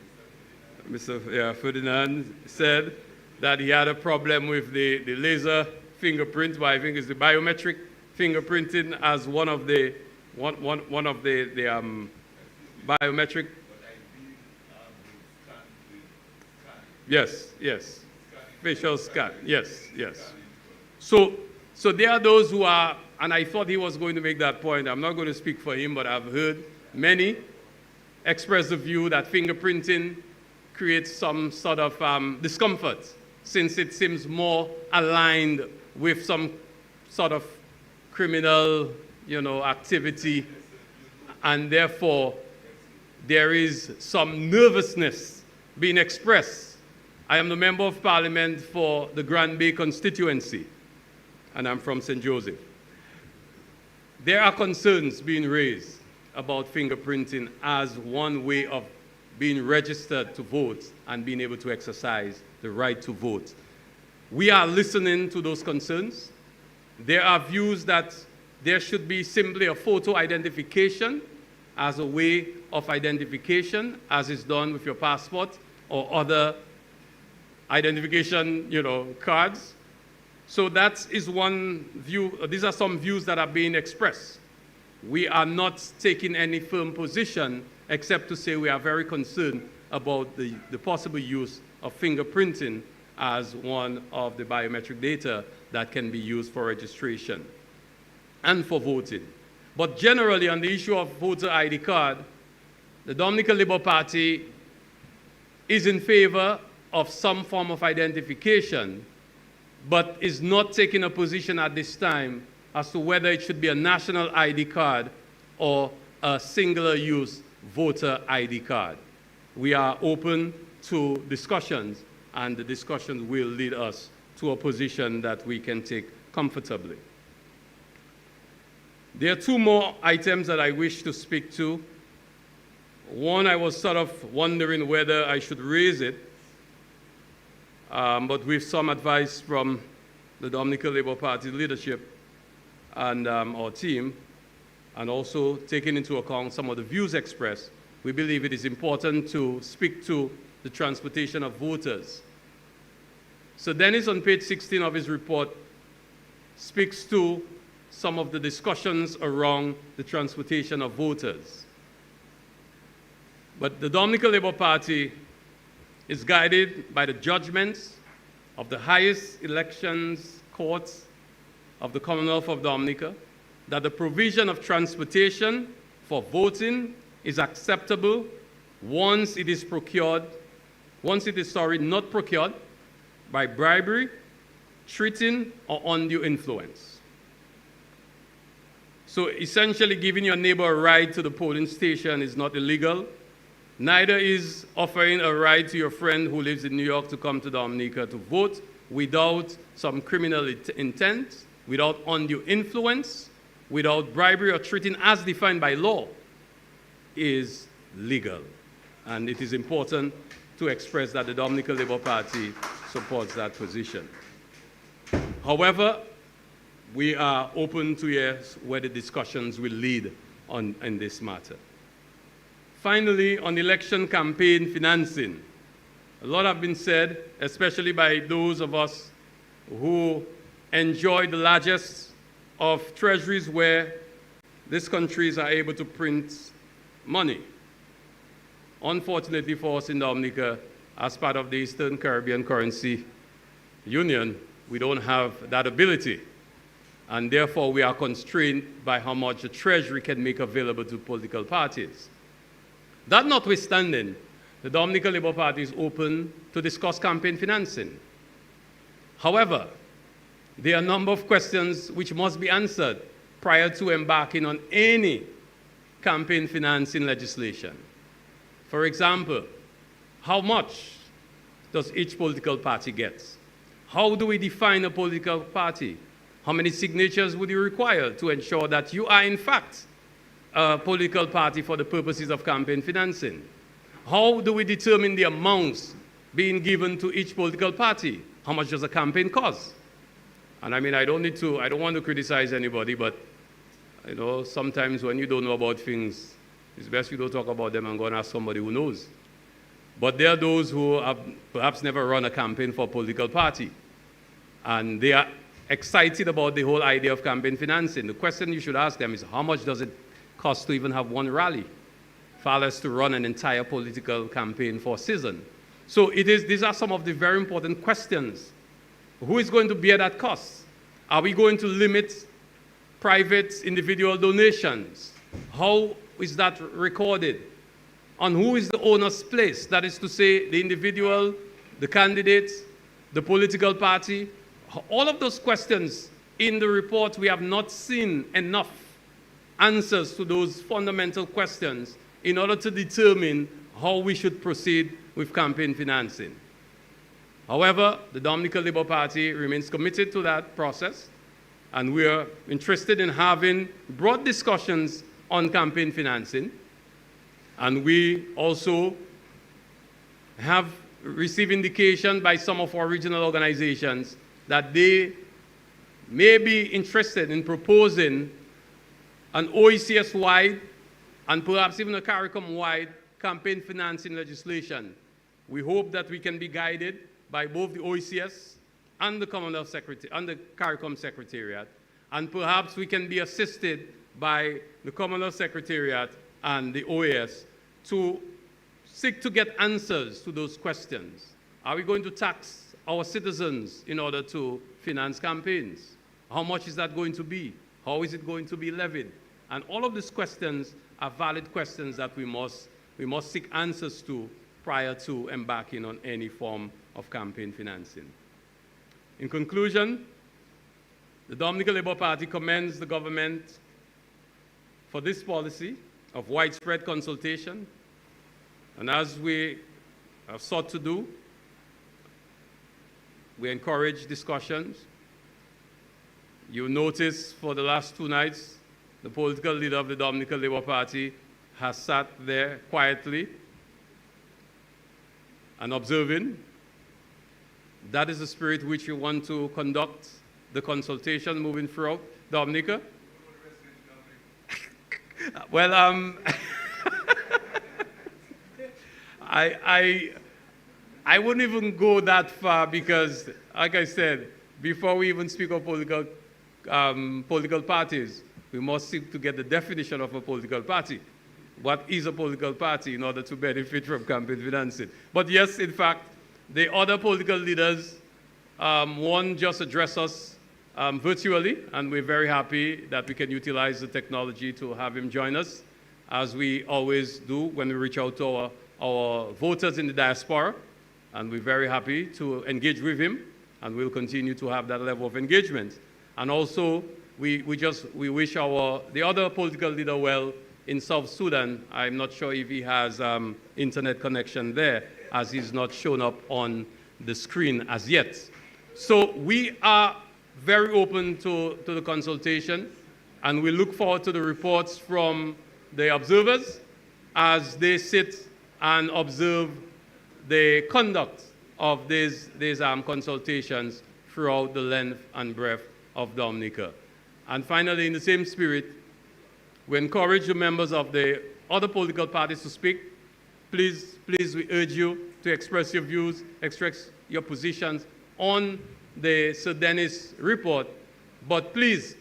[SPEAKER 9] Mr. Ferdinand said that he had a problem with the laser fingerprint, but I think it's the biometric fingerprinting as one of the biometric. Yes, yes. Facial scan. Yes, yes. So there are those who are, and I thought he was going to make that point. I'm not going to speak for him, but I've heard many express the view that fingerprinting creates some sort of discomfort, since it seems more aligned with some sort of criminal, activity, and therefore there is some nervousness being expressed. I am the Member of Parliament for the Grand Bay constituency, and I'm from St. Joseph. There are concerns being raised about fingerprinting as one way of being registered to vote and being able to exercise the right to vote. We are listening to those concerns. There are views that there should be simply a photo identification as a way of identification, as is done with your passport or other identification, cards. So that is one view. These are some views that are being expressed. We are not taking any firm position except to say we are very concerned about the possible use of fingerprinting as one of the biometric data that can be used for registration and for voting. But generally, on the issue of voter ID card, the Dominica Labour Party is in favor of some form of identification, but is not taking a position at this time as to whether it should be a national ID card or a singular-use voter ID card. We are open to discussions, and the discussions will lead us to a position that we can take comfortably. There are two more items that I wish to speak to. One, I was sort of wondering whether I should raise it, but with some advice from the Dominica Labour Party leadership and our team, and also taking into account some of the views expressed, we believe it is important to speak to the transportation of voters. So Dennis, on page 16 of his report, speaks to some of the discussions around the transportation of voters. But the Dominica Labour Party is guided by the judgments of the highest elections courts of the Commonwealth of Dominica, that the provision of transportation for voting is acceptable once it is not procured by bribery, treating, or undue influence. So essentially, giving your neighbor a ride to the polling station is not illegal. Neither is offering a ride to your friend who lives in New York to come to Dominica to vote without some criminal intent, without undue influence, without bribery or treating as defined by law, is legal. And it is important to express that the Dominica Labour Party supports that position. However, we are open to hear where the discussions will lead in this matter. Finally, on election campaign financing, a lot have been said, especially by those of us who enjoy the largest of treasuries where these countries are able to print money. Unfortunately for us in Dominica, as part of the Eastern Caribbean Currency Union, we don't have that ability. And therefore, we are constrained by how much the Treasury can make available to political parties. That notwithstanding, the Dominica Labour Party is open to discuss campaign financing. However, there are a number of questions which must be answered prior to embarking on any campaign financing legislation. For example, how much does each political party get? How do we define a political party? How many signatures would you require to ensure that you are, in fact, a political party for the purposes of campaign financing? How do we determine the amounts being given to each political party? How much does a campaign cost? And I mean, I don't want to criticize anybody, but sometimes when you don't know about things, it's best you don't talk about them and go and ask somebody who knows. But there are those who have perhaps never run a campaign for a political party. And they are excited about the whole idea of campaign financing. The question you should ask them is, how much does it cost to even have one rally? Far less to run an entire political campaign for a season. So these are some of the very important questions. Who is going to bear that cost? Are we going to limit private individual donations? How is that recorded? On who is the owner's place? That is to say, the individual, the candidate, the political party. All of those questions in the report, we have not seen enough answers to those fundamental questions in order to determine how we should proceed with campaign financing. However, the Dominica Labour Party remains committed to that process, and we are interested in having broad discussions on campaign financing. And we also have received indication by some of our regional organizations that they may be interested in proposing an OECS-wide and perhaps even a CARICOM-wide campaign financing legislation. We hope that we can be guided by both the OECS and the Commonwealth Secretary and the CARICOM Secretariat, and perhaps we can be assisted by the Commonwealth Secretariat and the OAS to seek to get answers to those questions. Are we going to tax our citizens in order to finance campaigns? How much is that going to be? How is it going to be levied? And all of these questions are valid questions that we must seek answers to prior to embarking on any form of campaign financing. In conclusion, the Dominica Labour Party commends the government for this policy of widespread consultation, and as we have sought to do, we encourage discussions. You'll notice for the last 2 nights, the political leader of the Dominica Labour Party has sat there quietly and observing. That is the spirit which we want to conduct the consultation moving throughout Dominica. Well, I wouldn't even go that far because, like I said, before we even speak of political parties, we must seek to get the definition of a political party. What is a political party in order to benefit from campaign financing? But yes, in fact, the other political leaders, one just addressed us virtually, and we're very happy that we can utilize the technology to have him join us, as we always do when we reach out to our voters in the diaspora, and we're very happy to engage with him, and we'll continue to have that level of engagement. And also, we wish the other political leader well in South Sudan. I'm not sure if he has internet connection there, as he's not shown up on the screen as yet. So we are very open to the consultation, and we look forward to the reports from the observers as they sit and observe the conduct of these consultations throughout the length and breadth of Dominica. And finally, in the same spirit, we encourage the members of the other political parties to speak. Please, we urge you to express your views, express your positions on the Sir Dennis report, but please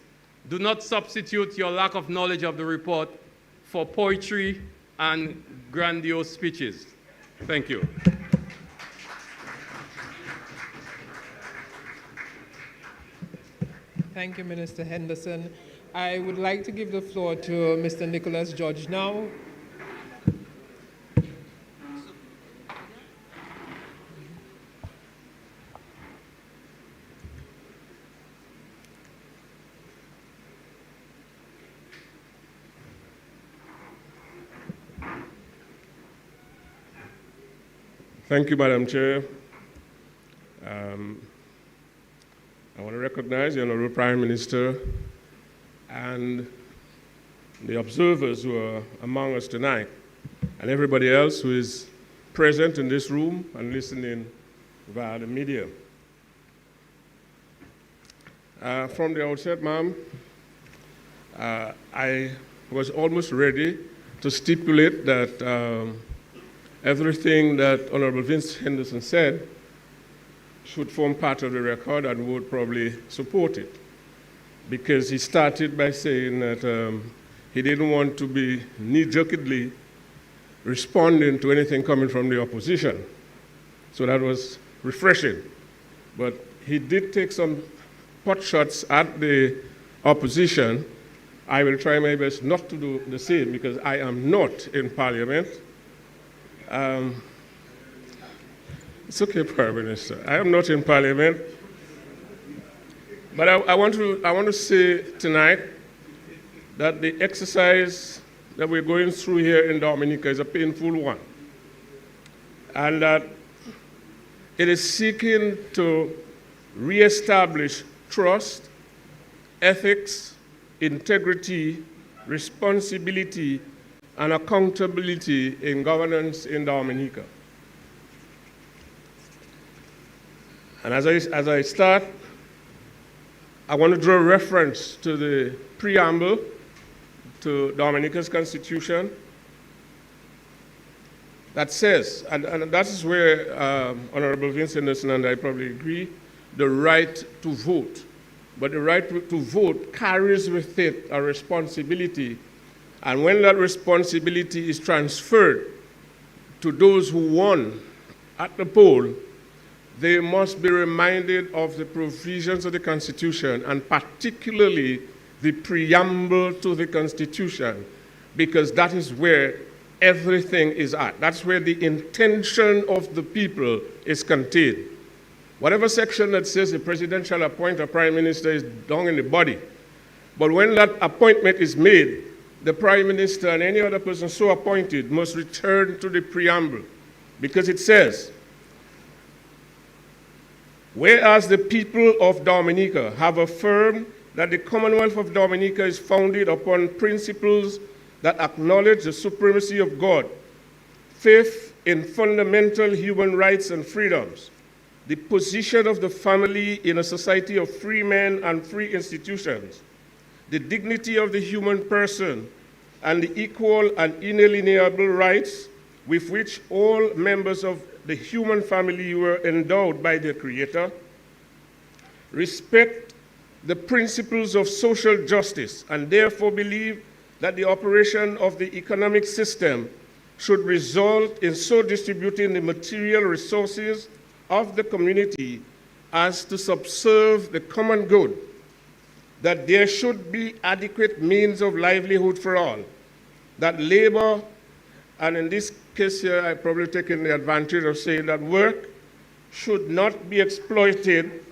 [SPEAKER 9] do not substitute your lack of knowledge of the report for poetry and grandiose speeches. Thank you.
[SPEAKER 2] Thank you, Minister Henderson. I would like to give the floor to Mr. Nicholas George now.
[SPEAKER 10] Thank you, Madam Chair. I want to recognize the Honorable Prime Minister and the observers who are among us tonight, and everybody else who is present in this room and listening via the media. From the outset, ma'am, I was almost ready to stipulate that everything that Honorable Vince Henderson said should form part of the record and would probably support it. Because he started by saying that he didn't want to be knee-jerkedly responding to anything coming from the opposition. So that was refreshing. But he did take some pot shots at the opposition. I will try my best not to do the same because I am not in Parliament. It's okay, Prime Minister. I am not in Parliament. But I want to say tonight that the exercise that we're going through here in Dominica is a painful one. And that it is seeking to reestablish trust, ethics, integrity, responsibility, and accountability in governance in Dominica. And as I start, I want to draw reference to the preamble to Dominica's Constitution that says, and that is where Honorable Vince Henderson and I probably agree, the right to vote. But the right to vote carries with it a responsibility. And when that responsibility is transferred to those who won at the poll, they must be reminded of the provisions of the Constitution, and particularly the preamble to the Constitution, because that is where everything is at. That's where the intention of the people is contained. Whatever section that says the president shall appoint a prime minister is down in the body. But when that appointment is made, the prime minister and any other person so appointed must return to the preamble, because it says, whereas the people of Dominica have affirmed that the Commonwealth of Dominica is founded upon principles that acknowledge the supremacy of God, faith in fundamental human rights and freedoms, the position of the family in a society of free men and free institutions, the dignity of the human person, and the equal and inalienable rights with which all members of the human family were endowed by their Creator, respect the principles of social justice, and therefore believe that the operation of the economic system should result in so distributing the material resources of the community as to subserve the common good, that there should be adequate means of livelihood for all, that labor, and in this case here I've probably taken the advantage of saying that work should not be exploited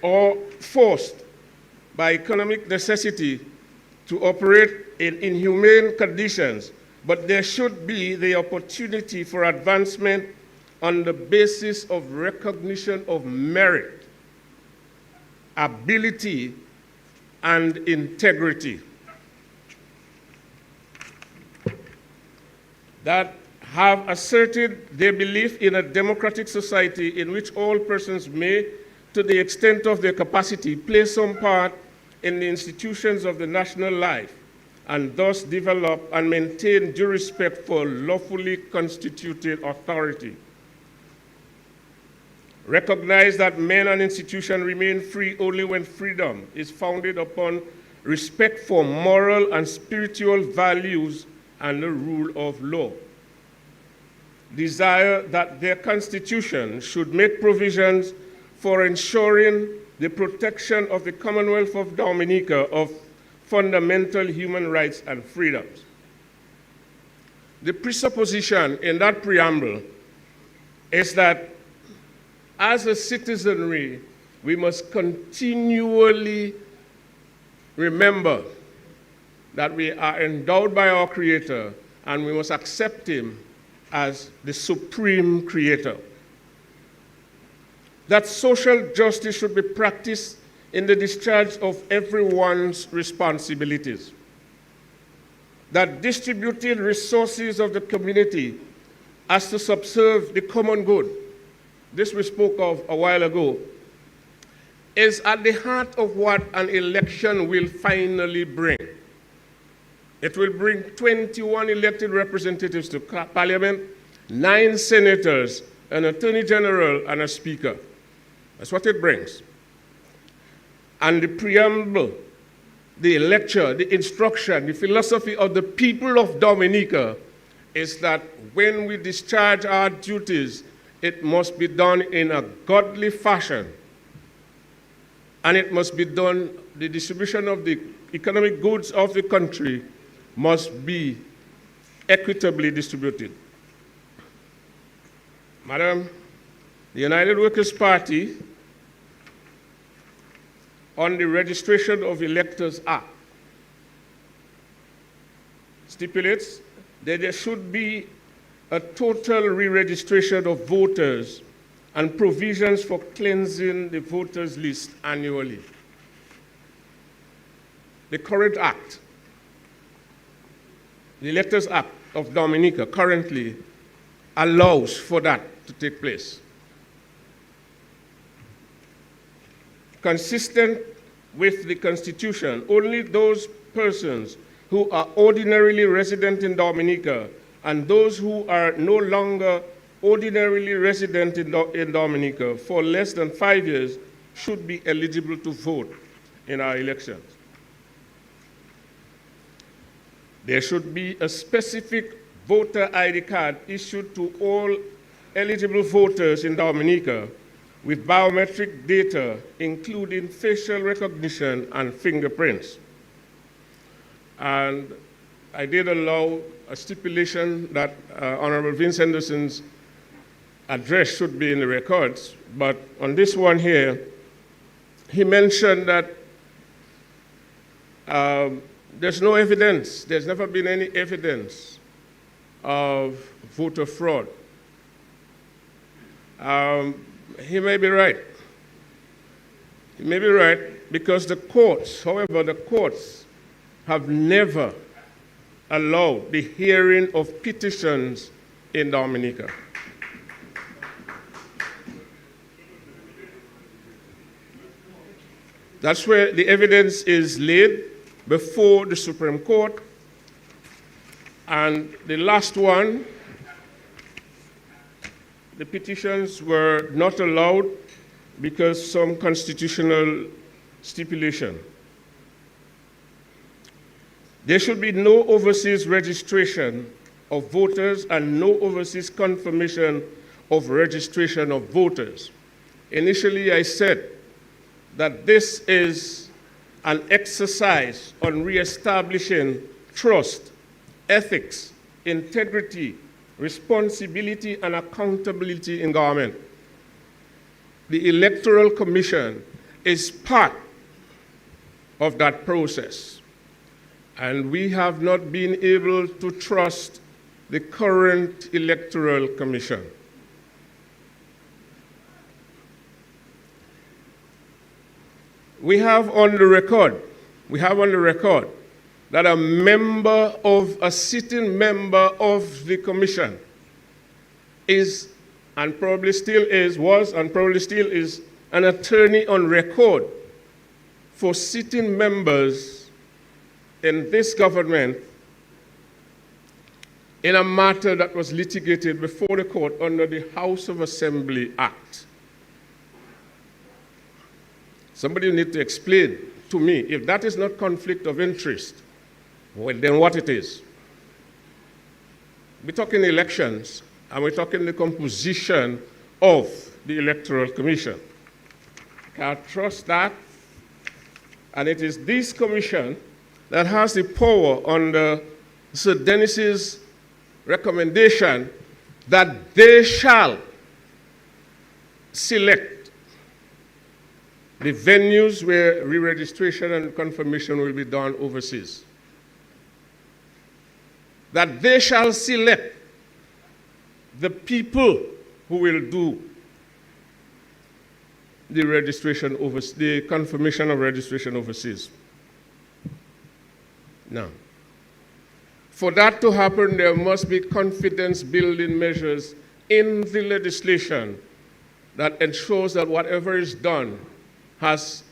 [SPEAKER 10] or forced by economic necessity to operate in inhumane conditions, but there should be the opportunity for advancement on the basis of recognition of merit, ability, and integrity. That have asserted their belief in a democratic society in which all persons may, to the extent of their capacity, play some part in the institutions of the national life, and thus develop and maintain due respect for lawfully constituted authority. Recognize that men and institutions remain free only when freedom is founded upon respect for moral and spiritual values and the rule of law. Desire that their constitution should make provisions for ensuring the protection of the Commonwealth of Dominica of fundamental human rights and freedoms. The presupposition in that preamble is that as a citizenry, we must continually remember that we are endowed by our Creator and we must accept Him as the supreme Creator. That social justice should be practiced in the discharge of everyone's responsibilities. That distributed resources of the community as to subserve the common good, this we spoke of a while ago, is at the heart of what an election will finally bring. It will bring 21 elected representatives to Parliament, 9 senators, an attorney general, and a speaker. That's what it brings. And the preamble, the lecture, the instruction, the philosophy of the people of Dominica is that when we discharge our duties, it must be done in a godly fashion. And it must be done, the distribution of the economic goods of the country must be equitably distributed. Madam, the United Workers' Party, on the Registration of Electors Act, stipulates that there should be a total re-registration of voters and provisions for cleansing the voters list annually. The current act, the Electors Act of Dominica, currently allows for that to take place. Consistent with the Constitution, only those persons who are ordinarily resident in Dominica and those who are no longer ordinarily resident in Dominica for less than 5 years should be eligible to vote in our elections. There should be a specific voter ID card issued to all eligible voters in Dominica with biometric data, including facial recognition and fingerprints. And I did allow a stipulation that Honorable Vince Henderson's address should be in the records, but on this one here, he mentioned that there's no evidence, there's never been any evidence of voter fraud. He may be right. He may be right because the courts, however, the courts have never allowed the hearing of petitions in Dominica. That's where the evidence is laid before the Supreme Court. And the last one, the petitions were not allowed because some constitutional stipulation. There should be no overseas registration of voters and no overseas confirmation of registration of voters. Initially, I said that this is an exercise on reestablishing trust, ethics, integrity, responsibility, and accountability in government. The Electoral Commission is part of that process, and we have not been able to trust the current Electoral Commission. We have on the record that a sitting member of the commission is, and probably still is, was and probably still is, an attorney on record for sitting members in this government in a matter that was litigated before the court under the House of Assembly Act. Somebody needs to explain to me, if that is not conflict of interest, well, then what it is? We're talking elections, and we're talking the composition of the Electoral Commission. Can't trust that. And it is this commission that has the power under Sir Dennis's recommendation that they shall select the venues where re-registration and confirmation will be done overseas. That they shall select the people who will do the registration the confirmation of registration overseas. Now, for that to happen, there must be confidence-building measures in the legislation that ensures that whatever is done has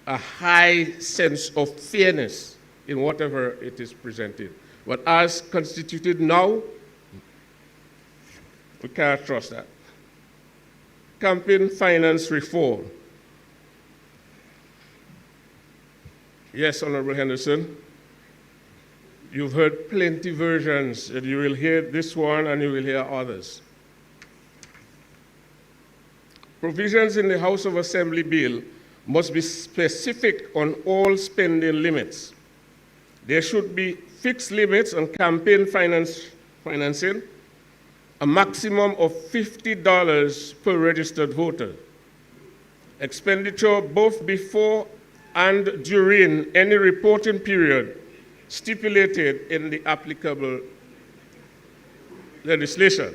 [SPEAKER 10] a high sense of fairness in whatever it is presented. But as constituted now, We can't trust that. Campaign finance reform. Yes, Honorable Henderson. You've heard plenty versions, and you will hear this one and you will hear others. Provisions in the House of Assembly bill must be specific on all spending limits. There should be fixed limits on campaign financing, a maximum of $50 per registered voter. Expenditure both before and during any reporting period stipulated in the applicable legislation.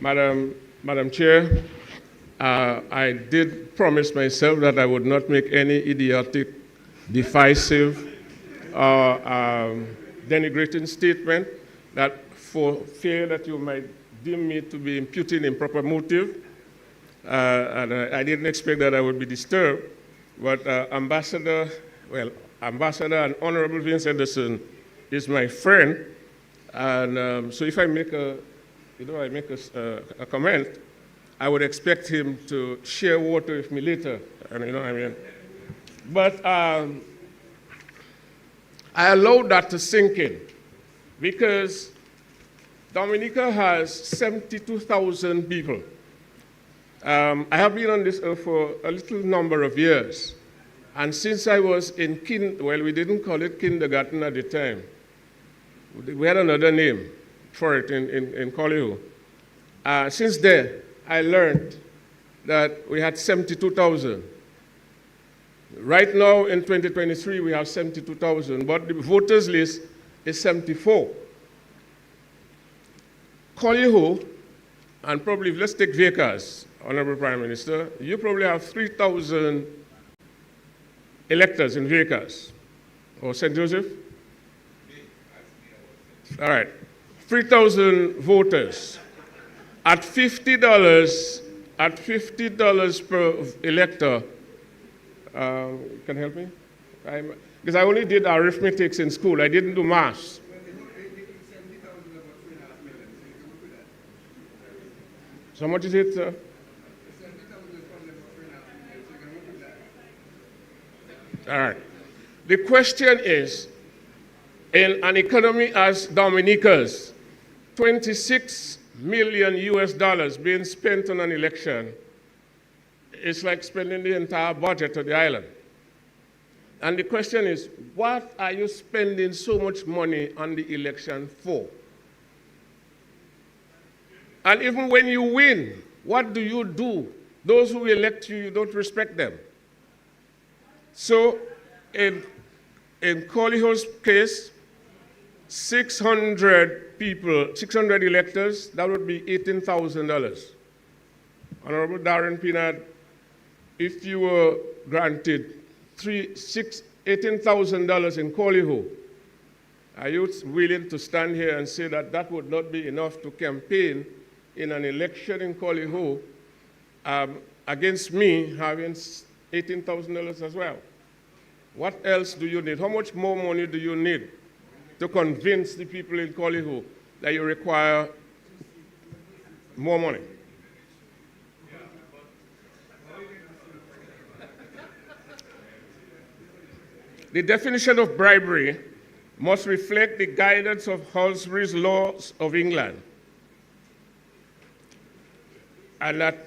[SPEAKER 10] Madam Chair, I did promise myself that I would not make any idiotic, divisive, denigrating statement that for fear that you might deem me to be imputing improper motive, and I didn't expect that I would be disturbed, but Ambassador and Honorable Vince Henderson is my friend, and so if I make a comment, I would expect him to share water with me later, and you know what I mean. But I allowed that to sink in because Dominica has 72,000 people. I have been on this earth for a little number of years. And since I was in we didn't call it kindergarten at the time. We had another name for it in Collihu. Since then, I learned that we had 72,000. Right now, in 2023, we have 72,000, but the voters list is 74. Collihu, and probably let's take Vickers, Honorable Prime Minister, you probably have 3,000 electors in Vickers, or St. Joseph? All right, 3,000 voters. At $50 per elector, can you help me? Because I only did arithmetics in school. I didn't do maths. So how much is it, sir? All right. The question is, in an economy as Dominica's, $26 million being spent on an election, it's like spending the entire budget of the island. And the question is, what are you spending so much money on the election for? And even when you win, what do you do? Those who elect you, you don't respect them. So in Collihu's case, 600 people, 600 electors, that would be $18,000. Honorable Darren Pinard, if you were granted $18,000 in Collihu, are you willing to stand here and say that that would not be enough to campaign in an election in Collihu against me having $18,000 as well? What else do you need? How much more money do you need to convince the people in Collihu that you require more money? The definition of bribery must reflect the guidance of Halsbury's laws of England. And that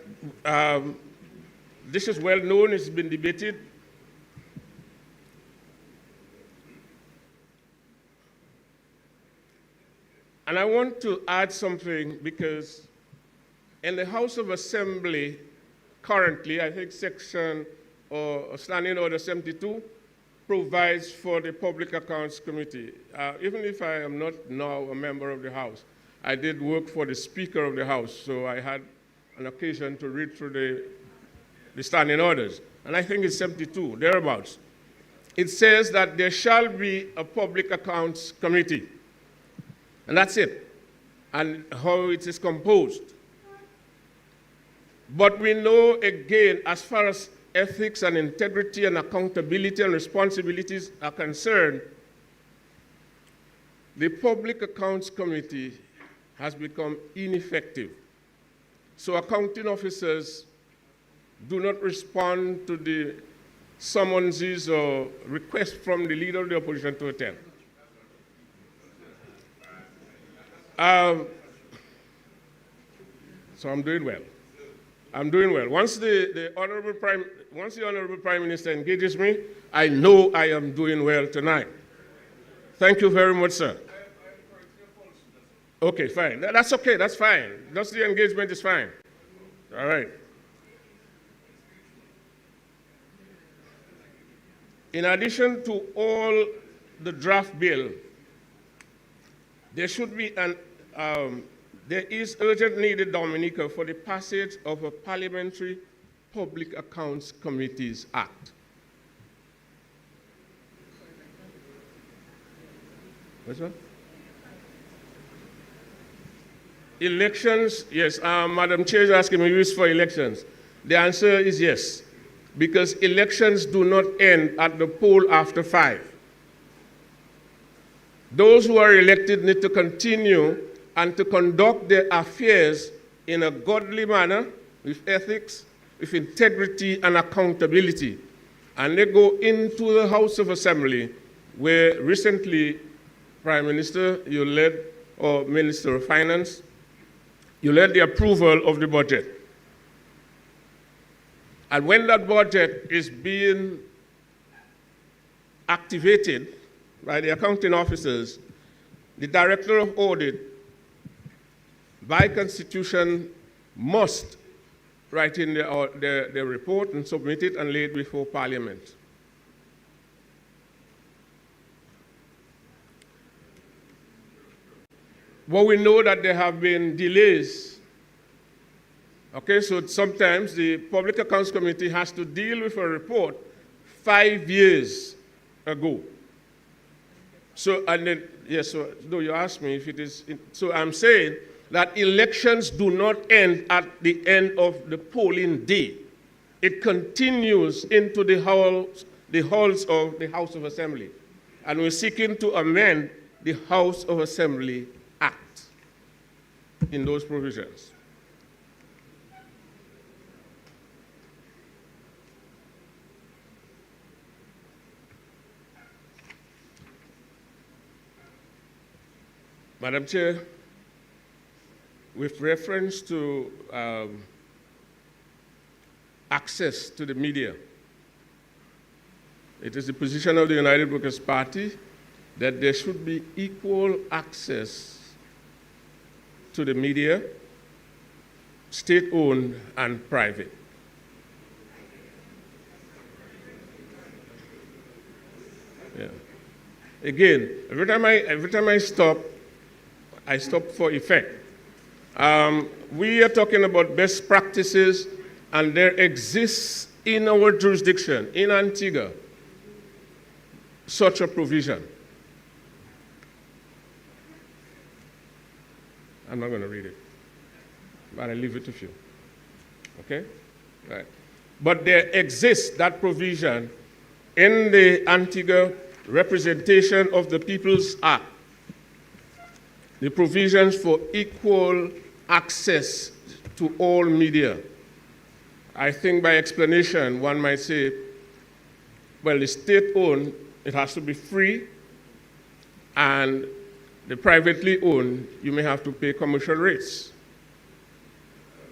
[SPEAKER 10] this is well known, it's been debated. And I want to add something because in the House of Assembly currently, I think section or Standing Order 72 provides for the Public Accounts Committee. Even if I am not now a member of the House, I did work for the Speaker of the House, so I had an occasion to read through the standing orders. And I think it's 72, thereabouts. It says that there shall be a Public Accounts Committee. And that's it, and how it is composed. But we know, again, as far as ethics and integrity and accountability and responsibilities are concerned, the Public Accounts Committee has become ineffective. So accounting officers do not respond to the summonses or requests from the leader of the opposition to attend. So I'm doing well. I'm doing well. Once the Honorable Prime Minister engages me, I know I am doing well tonight. Thank you very much, sir. Okay, fine. That's okay, that's fine. Just the engagement is fine. All right. In addition to all the draft bill, there should be there is urgent need in Dominica for the passage of a Parliamentary Public Accounts Committees Act. What's that? Elections, yes. Madam Chair is asking me for elections. The answer is yes, because elections do not end at the poll after 5. Those who are elected need to continue and to conduct their affairs in a godly manner, with ethics, with integrity and accountability. And they go into the House of Assembly, where recently, Prime Minister, you led, or Minister of Finance, you led the approval of the budget. And when that budget is being activated by the accounting officers, the Director of Audit, by Constitution, must write in the report and submit it and lay it before Parliament. But we know that there have been delays. Okay, so sometimes the Public Accounts Committee has to deal with a report 5 years ago. So, and then, yes, so no, you asked me if it is, so I'm saying that elections do not end at the end of the polling day. It continues into the halls of the House of Assembly. And we're seeking to amend the House of Assembly Act in those provisions. Madam Chair, with reference to access to the media, it is the position of the United Workers' Party that there should be equal access to the media, state-owned and private. Yeah. Again, every time I stop for effect. We are talking about best practices, and there exists in our jurisdiction, in Antigua, such a provision. I'm not going to read it, but I leave it with you. Okay? Right. But there exists that provision in the Antigua Representation of the People's Act, the provisions for equal access to all media. I think by explanation, one might say, well, the state-owned, it has to be free, and the privately owned, you may have to pay commercial rates.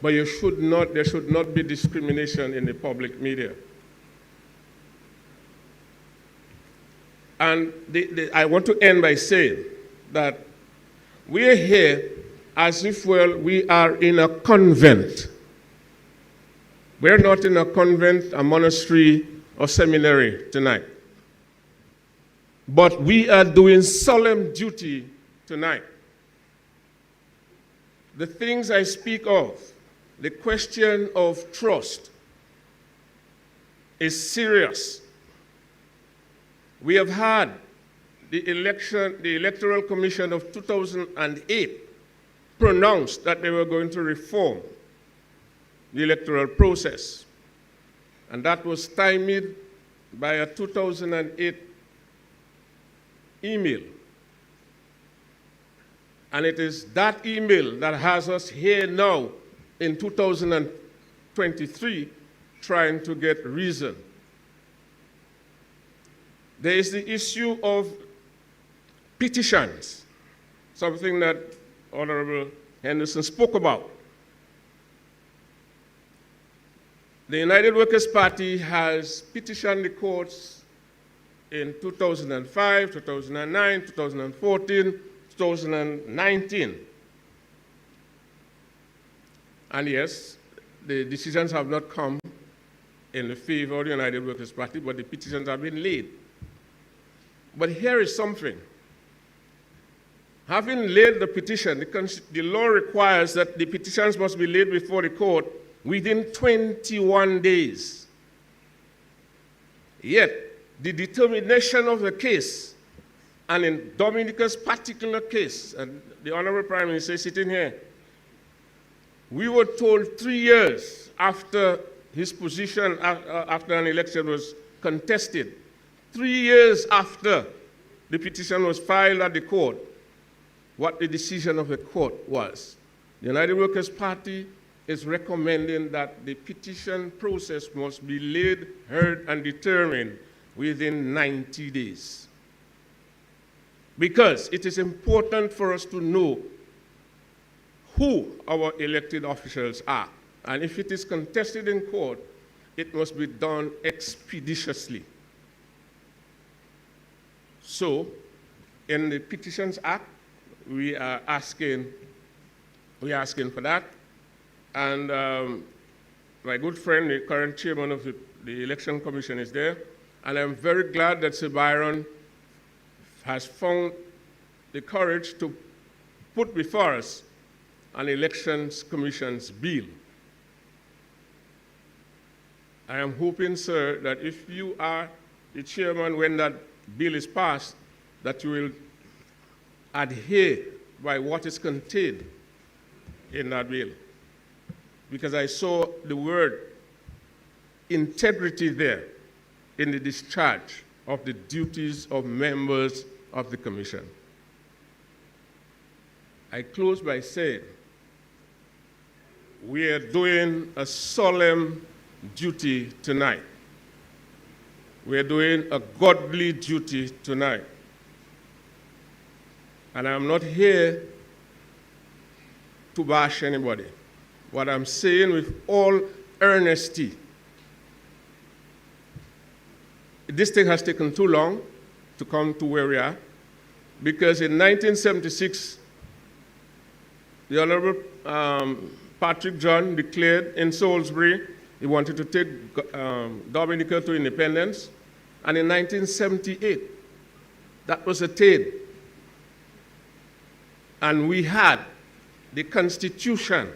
[SPEAKER 10] But there should not be discrimination in the public media. And I want to end by saying that we are here as if, well, we are in a convent. We're not in a convent, a monastery, or seminary tonight. But we are doing solemn duty tonight. The things I speak of, the question of trust, is serious. We have had the Electoral Commission of 2008 pronounced that they were going to reform the electoral process. And that was stymied by a 2008 email And it is that email that has us here now in 2023 trying to get reason. There is the issue of petitions, something that Honorable Henderson spoke about. The United Workers' Party has petitioned the courts in 2005, 2009, 2014, 2019. And yes, the decisions have not come in the favor of the United Workers' Party, but the petitions have been laid. But here is something. Having laid the petition, the law requires that the petitions must be laid before the court within 21 days. Yet, the determination of the case, and in Dominica's particular case, and the Honorable Prime Minister is sitting here, we were told 3 years after his position, after an election was contested, 3 years after the petition was filed at the court, what the decision of the court was. The United Workers' Party is recommending that the petition process must be laid, heard, and determined within 90 days. Because it is important for us to know who our elected officials are. And if it is contested in court, it must be done expeditiously. So, in the Petitions Act, we are asking for that. And my good friend, the current chairman of the Election Commission is there. And I'm very glad that Sir Byron has found the courage to put before us an Elections Commission's bill. I am hoping, sir, that if you are the chairman when that bill is passed, that you will adhere by what is contained in that bill. Because I saw the word integrity there in the discharge of the duties of members of the Commission. I close by saying we are doing a solemn duty tonight. We are doing a godly duty tonight. And I'm not here to bash anybody. What I'm saying with all earnesty, this thing has taken too long to come to where we are, because in 1976, the Honorable Patrick John declared in Salisbury he wanted to take Dominica to independence, and in 1978, that was attained. And we had the Constitution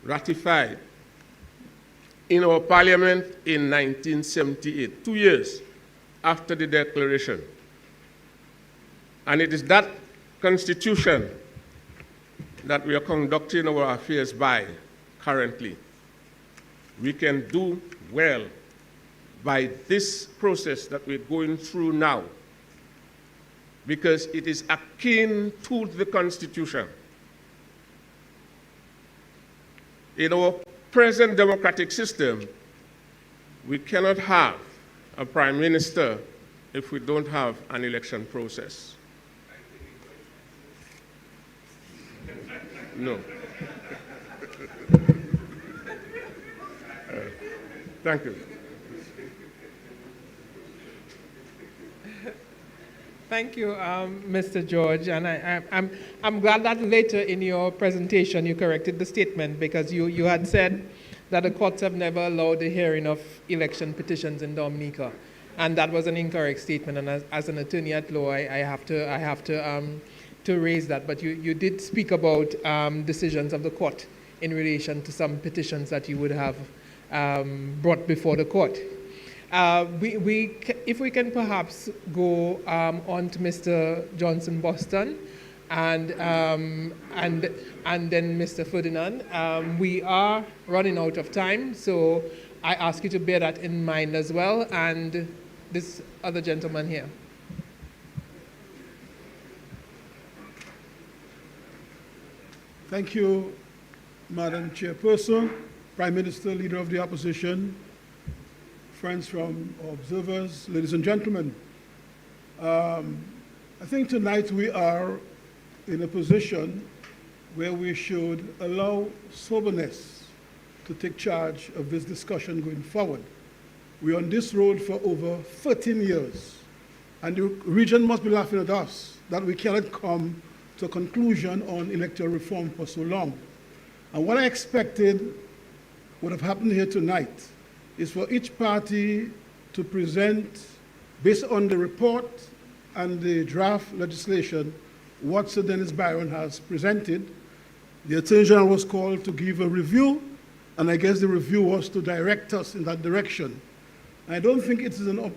[SPEAKER 10] ratified in our parliament in 1978, 2 years after the declaration. And it is that Constitution that we are conducting our affairs by currently. We can do well by this process that we're going through now, because it is akin to the Constitution. In our present democratic system, we cannot have a prime minister if we don't have an election process. No. Thank you.
[SPEAKER 2] Thank you, Mr. George. And I'm glad that later in your presentation you corrected the statement, because you had said that the courts have never allowed the hearing of election petitions in Dominica. And that was an incorrect statement. And as an attorney at law, I have to raise that. But you did speak about decisions of the court in relation to some petitions that you would have brought before the court. If we can perhaps go on to Mr. Johnson Boston and then Mr. Ferdinand. We are running out of time, so I ask you to bear that in mind as well. And this other gentleman here.
[SPEAKER 11] Thank you, Madam Chairperson, Prime Minister, Leader of the Opposition, friends from observers, ladies and gentlemen. I think tonight we are in a position where we should allow soberness to take charge of this discussion going forward. We're on this road for over 13 years, and the region must be laughing at us that we cannot come to a conclusion on electoral reform for so long. And what I expected would have happened here tonight is for each party to present, based on the report and the draft legislation, what Sir Dennis Byron has presented. The Attorney General was called to give a review, and I guess the review was to direct us in that direction. I don't think it is an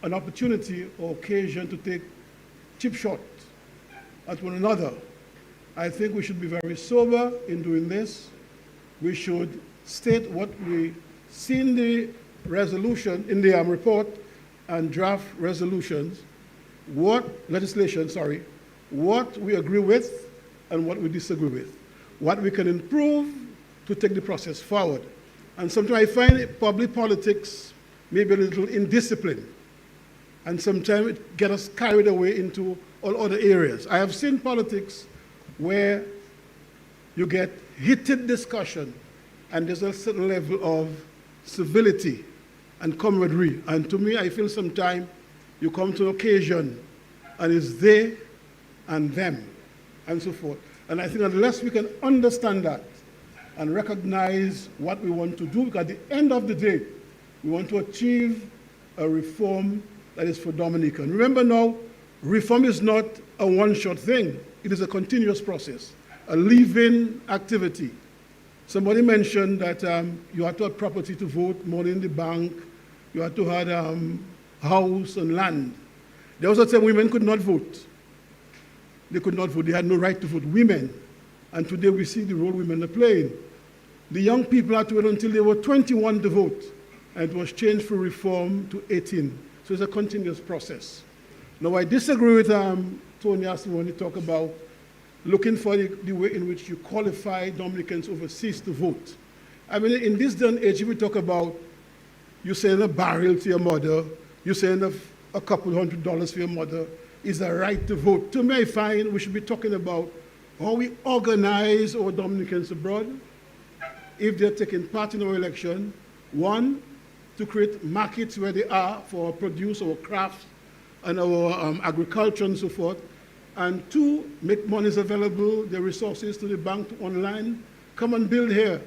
[SPEAKER 11] opportunity or occasion to take cheap shot at one another. I think we should be very sober in doing this. We should state what we see in the resolution, in the report and draft resolutions, what we agree with and what we disagree with, what we can improve to take the process forward. And sometimes I find public politics maybe a little indisciplined, and sometimes it gets us carried away into all other areas. I have seen politics where you get heated discussion and there's a certain level of civility and camaraderie. And to me, I feel sometimes you come to an occasion and it's they and them and so forth. And I think unless we can understand that and recognize what we want to do, because at the end of the day, we want to achieve a reform that is for Dominica. And remember now, reform is not a one-shot thing. It is a continuous process, a living activity. Somebody mentioned that you had to have property to vote, money in the bank, you had to have house and land. There was a time women could not vote. They could not vote. They had no right to vote, women. And today we see the role women are playing. The young people had to wait until they were 21 to vote, and it was changed for reform to 18. So it's a continuous process. Now, I disagree with Tony Aston when he talked about looking for the way in which you qualify Dominicans overseas to vote. I mean, in this day and age, if we talk about you send a barrel to your mother, you send a couple $100 for your mother, is a right to vote. To me, I find we should be talking about how we organize our Dominicans abroad if they're taking part in our election. One, to create markets where they are for our produce, our crafts, and our agriculture and so forth. And two, make monies available, the resources to the bank, to online, come and build here,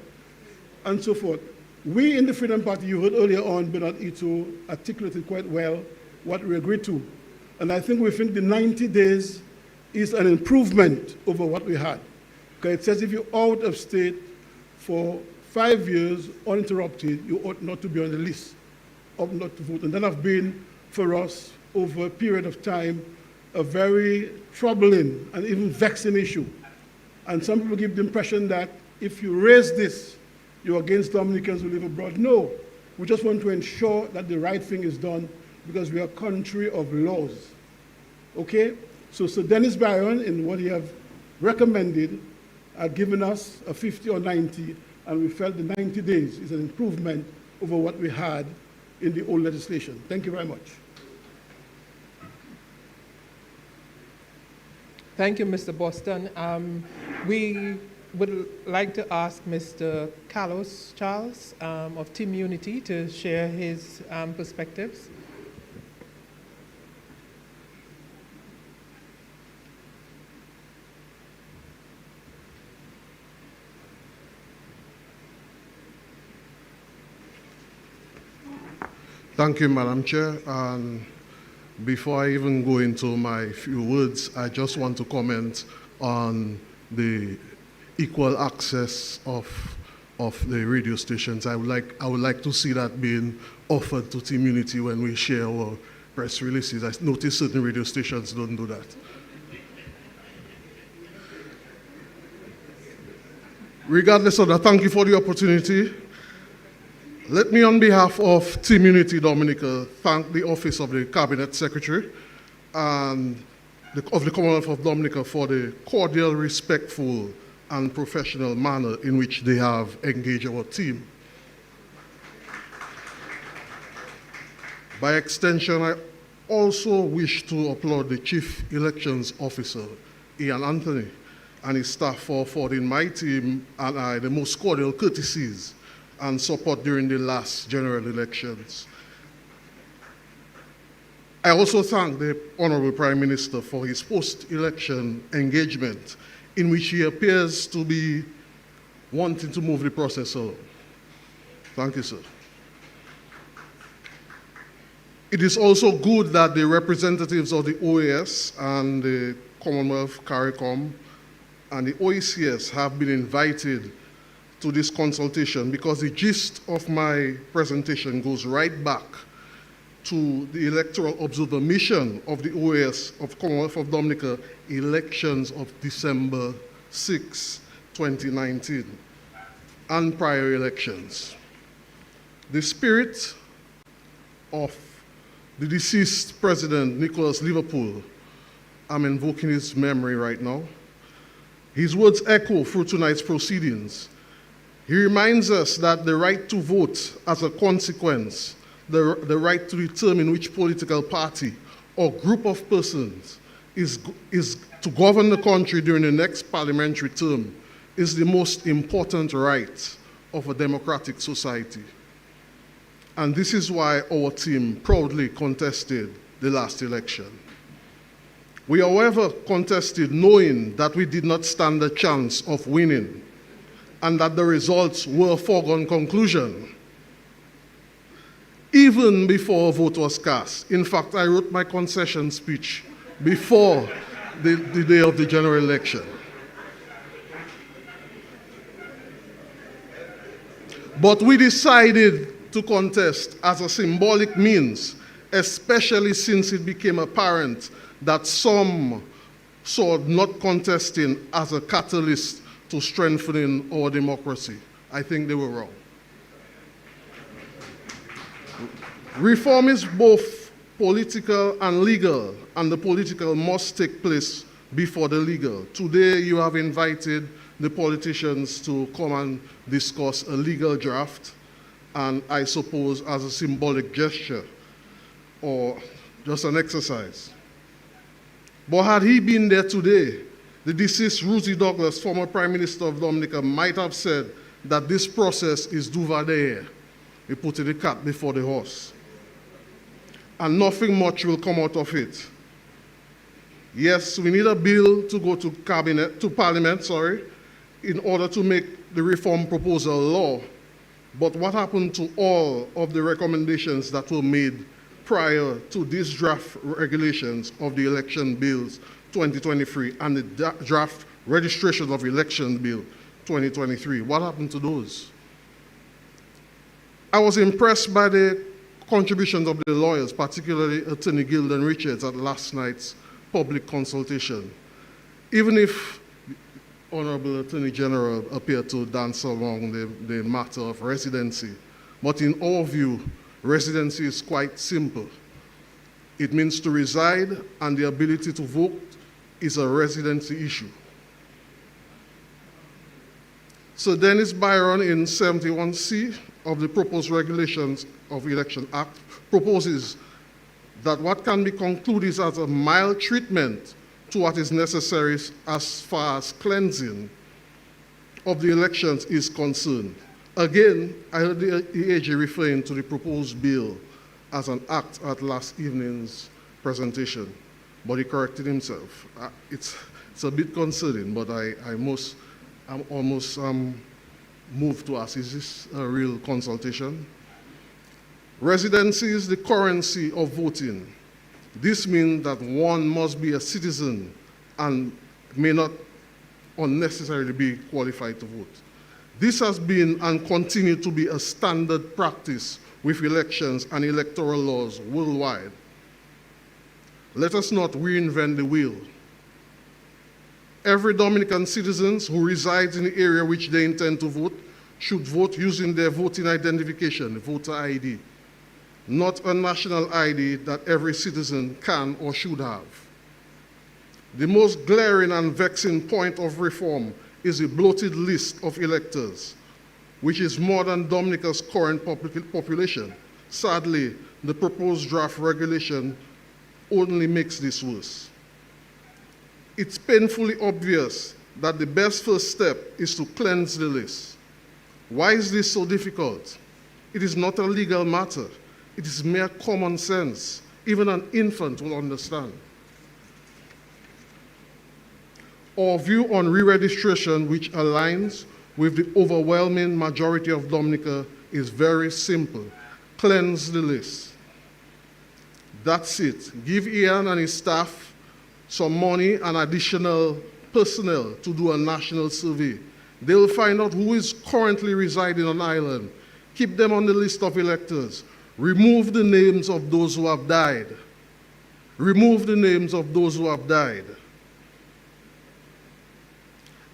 [SPEAKER 11] and so forth. We in the Freedom Party, you heard earlier on, Bernard Ito articulated quite well what we agreed to. And I think we think the 90 days is an improvement over what we had. Because it says if you're out of state for 5 years uninterrupted, you ought not to be on the list, ought not to vote. And that has been, for us, over a period of time, a very troubling and even vexing issue. And some people give the impression that if you raise this, you're against Dominicans who live abroad. No, we just want to ensure that the right thing is done because we are a country of laws. Okay? So Sir Dennis Byron, in what he have recommended, had given us a 50 or 90, and we felt the 90 days is an improvement over what we had in the old legislation. Thank you very much.
[SPEAKER 2] Thank you, Mr. Boston. We would like to ask Mr. Carlos Charles of Team Unity to share his perspectives.
[SPEAKER 12] Thank you, Madam Chair. Before I even go into my few words, I just want to comment on the equal access of the radio stations. I would like to see that being offered to Team Unity when we share our press releases. I notice certain radio stations don't do that. Regardless of that, thank you for the opportunity. Let me, on behalf of Team Unity Dominica, thank the Office of the Cabinet Secretary and of the Commonwealth of Dominica for the cordial, respectful, and professional manner in which they have engaged our team. By extension, I also wish to applaud the Chief Elections Officer, Ian Anthony, and his staff for affording my team and I the most cordial courtesies and support during the last general elections. I also thank the Honorable Prime Minister for his post-election engagement, in which he appears to be wanting to move the process along. Thank you, sir. It is also good that the representatives of the OAS and the Commonwealth CARICOM and the OECS have been invited to this consultation, because the gist of my presentation goes right back to the electoral observer mission of the OAS of Commonwealth of Dominica elections of December 6, 2019, and prior elections. The spirit of the deceased President Nicholas Liverpool, I'm invoking his memory right now, his words echo through tonight's proceedings. He reminds us that the right to vote as a consequence, the right to determine which political party or group of persons is to govern the country during the next parliamentary term is the most important right of a democratic society. And this is why our team proudly contested the last election. We, however, contested knowing that we did not stand a chance of winning and that the results were a foregone conclusion, even before a vote was cast. In fact, I wrote my concession speech before the day of the general election. But we decided to contest as a symbolic means, especially since it became apparent that some saw not contesting as a catalyst to strengthening our democracy. I think they were wrong. Reform is both political and legal, and the political must take place before the legal. Today, you have invited the politicians to come and discuss a legal draft, and I suppose as a symbolic gesture or just an exercise. But had he been there today, the deceased Ruthie Douglas, former Prime Minister of Dominica, might have said that this process is du va derrière. He put the cat before the horse. And nothing much will come out of it. Yes, we need a bill to go to Parliament, in order to make the reform proposal law. But what happened to all of the recommendations that were made prior to these draft regulations of the election bills 2023 and the draft registration of election bill 2023? What happened to those? I was impressed by the contributions of the lawyers, particularly Attorney Gilden Richards at last night's public consultation. Even if the Honorable Attorney General appeared to dance along the matter of residency, but in our view, residency is quite simple. It means to reside, and the ability to vote is a residency issue. Sir Dennis Byron, in 71C of the proposed regulations of Election Act, proposes that what can be concluded is as a mild treatment to what is necessary as far as cleansing of the elections is concerned. Again, I heard the EAG referring to the proposed bill as an act at last evening's presentation, but he corrected himself. It's a bit concerning, but I'm almost moved to ask, is this a real consultation? Residency is the currency of voting. This means that one must be a citizen and may not unnecessarily be qualified to vote. This has been and continues to be a standard practice with elections and electoral laws worldwide. Let us not reinvent the wheel. Every Dominican citizen who resides in the area which they intend to vote should vote using their voting identification, voter ID, not a national ID that every citizen can or should have. The most glaring and vexing point of reform is a bloated list of electors, which is more than Dominica's current population. Sadly, the proposed draft regulation only makes this worse. It's painfully obvious that the best first step is to cleanse the list. Why is this so difficult? It is not a legal matter. It is mere common sense. Even an infant will understand. Our view on re-registration, which aligns with the overwhelming majority of Dominica, is very simple. Cleanse the list. That's it. Give Ian and his staff some money and additional personnel to do a national survey. They'll find out who is currently residing on island. Keep them on the list of electors. Remove the names of those who have died. Remove the names of those who have died.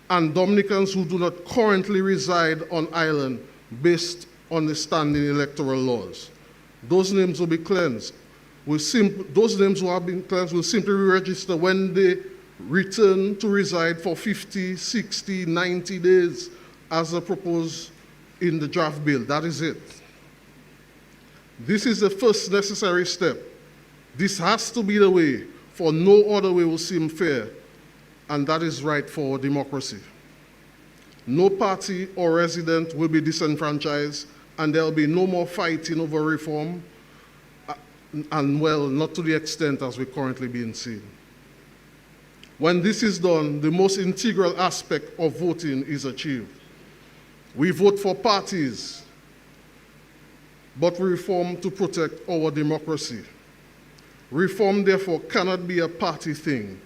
[SPEAKER 12] And Dominicans who do not currently reside on island based on the standing electoral laws. Those names will be cleansed. Those names who have been cleansed will simply re-register when they return to reside for 50, 60, 90 days as proposed in the draft bill. That is it. This is the first necessary step. This has to be the way, for no other way will seem fair, and that is right for democracy. No party or resident will be disenfranchised, and there will be no more fighting over reform, and well, not to the extent as we're currently being seen. When this is done, the most integral aspect of voting is achieved. We vote for parties, but we reform to protect our democracy. Reform, therefore, cannot be a party thing.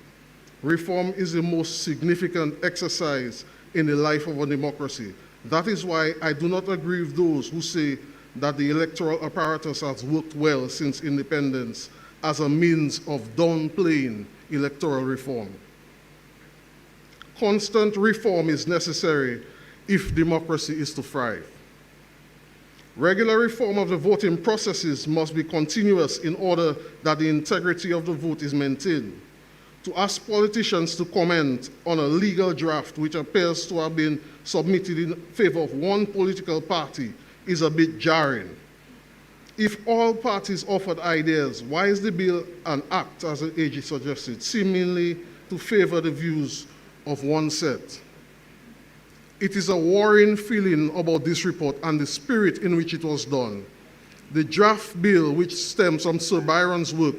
[SPEAKER 12] Reform is the most significant exercise in the life of a democracy. That is why I do not agree with those who say that the electoral apparatus has worked well since independence as a means of downplaying electoral reform. Constant reform is necessary if democracy is to thrive. Regular reform of the voting processes must be continuous in order that the integrity of the vote is maintained. To ask politicians to comment on a legal draft which appears to have been submitted in favor of one political party is a bit jarring. If all parties offered ideas, why is the bill an act, as the AG suggested, seemingly to favor the views of one set? It is a worrying feeling about this report and the spirit in which it was done. The draft bill, which stems from Sir Byron's work,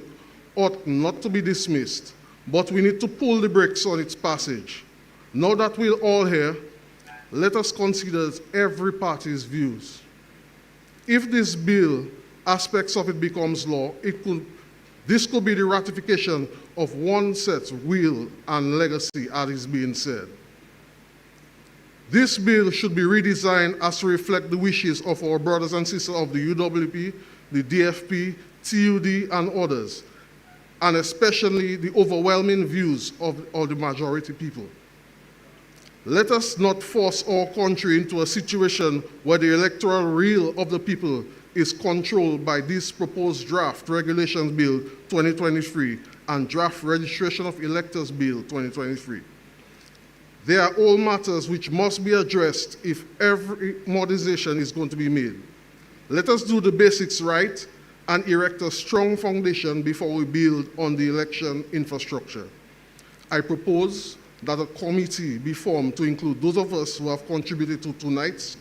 [SPEAKER 12] ought not to be dismissed, but we need to pull the brakes on its passage. Now that we're all here, let us consider every party's views. If this bill, aspects of it becomes law, this could be the ratification of one set's will and legacy, as is being said. This bill should be redesigned as to reflect the wishes of our brothers and sisters of the UWP, the DFP, TUD, and others, and especially the overwhelming views of the majority people. Let us not force our country into a situation where the electoral will of the people is controlled by this proposed draft Regulations Bill 2023 and Draft Registration of Electors Bill 2023. They are all matters which must be addressed if every modernization is going to be made. Let us do the basics right and erect a strong foundation before we build on the election infrastructure. I propose that a committee be formed to include those of us who have contributed to tonight's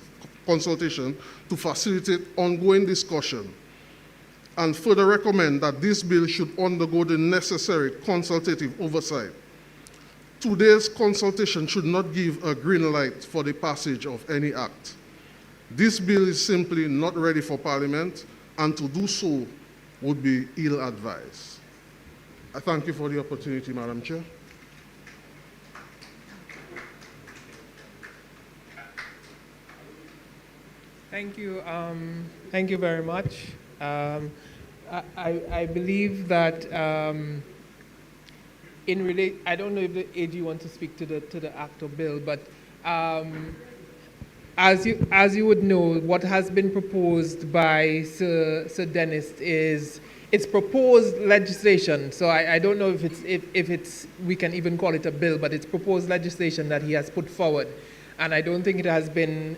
[SPEAKER 12] consultation to facilitate ongoing discussion, and further recommend that this bill should undergo the necessary consultative oversight. Today's consultation should not give a green light for the passage of any act. This bill is simply not ready for Parliament, and to do so would be ill-advised. I thank you for the opportunity, Madam Chair.
[SPEAKER 2] Thank you. Thank you very much. I believe that I don't know if the AG wants to speak to the act or bill, but as you would know, what has been proposed by Sir Dennis is it's proposed legislation. So I don't know if it's we can even call it a bill, but it's proposed legislation that he has put forward, and I don't think it has been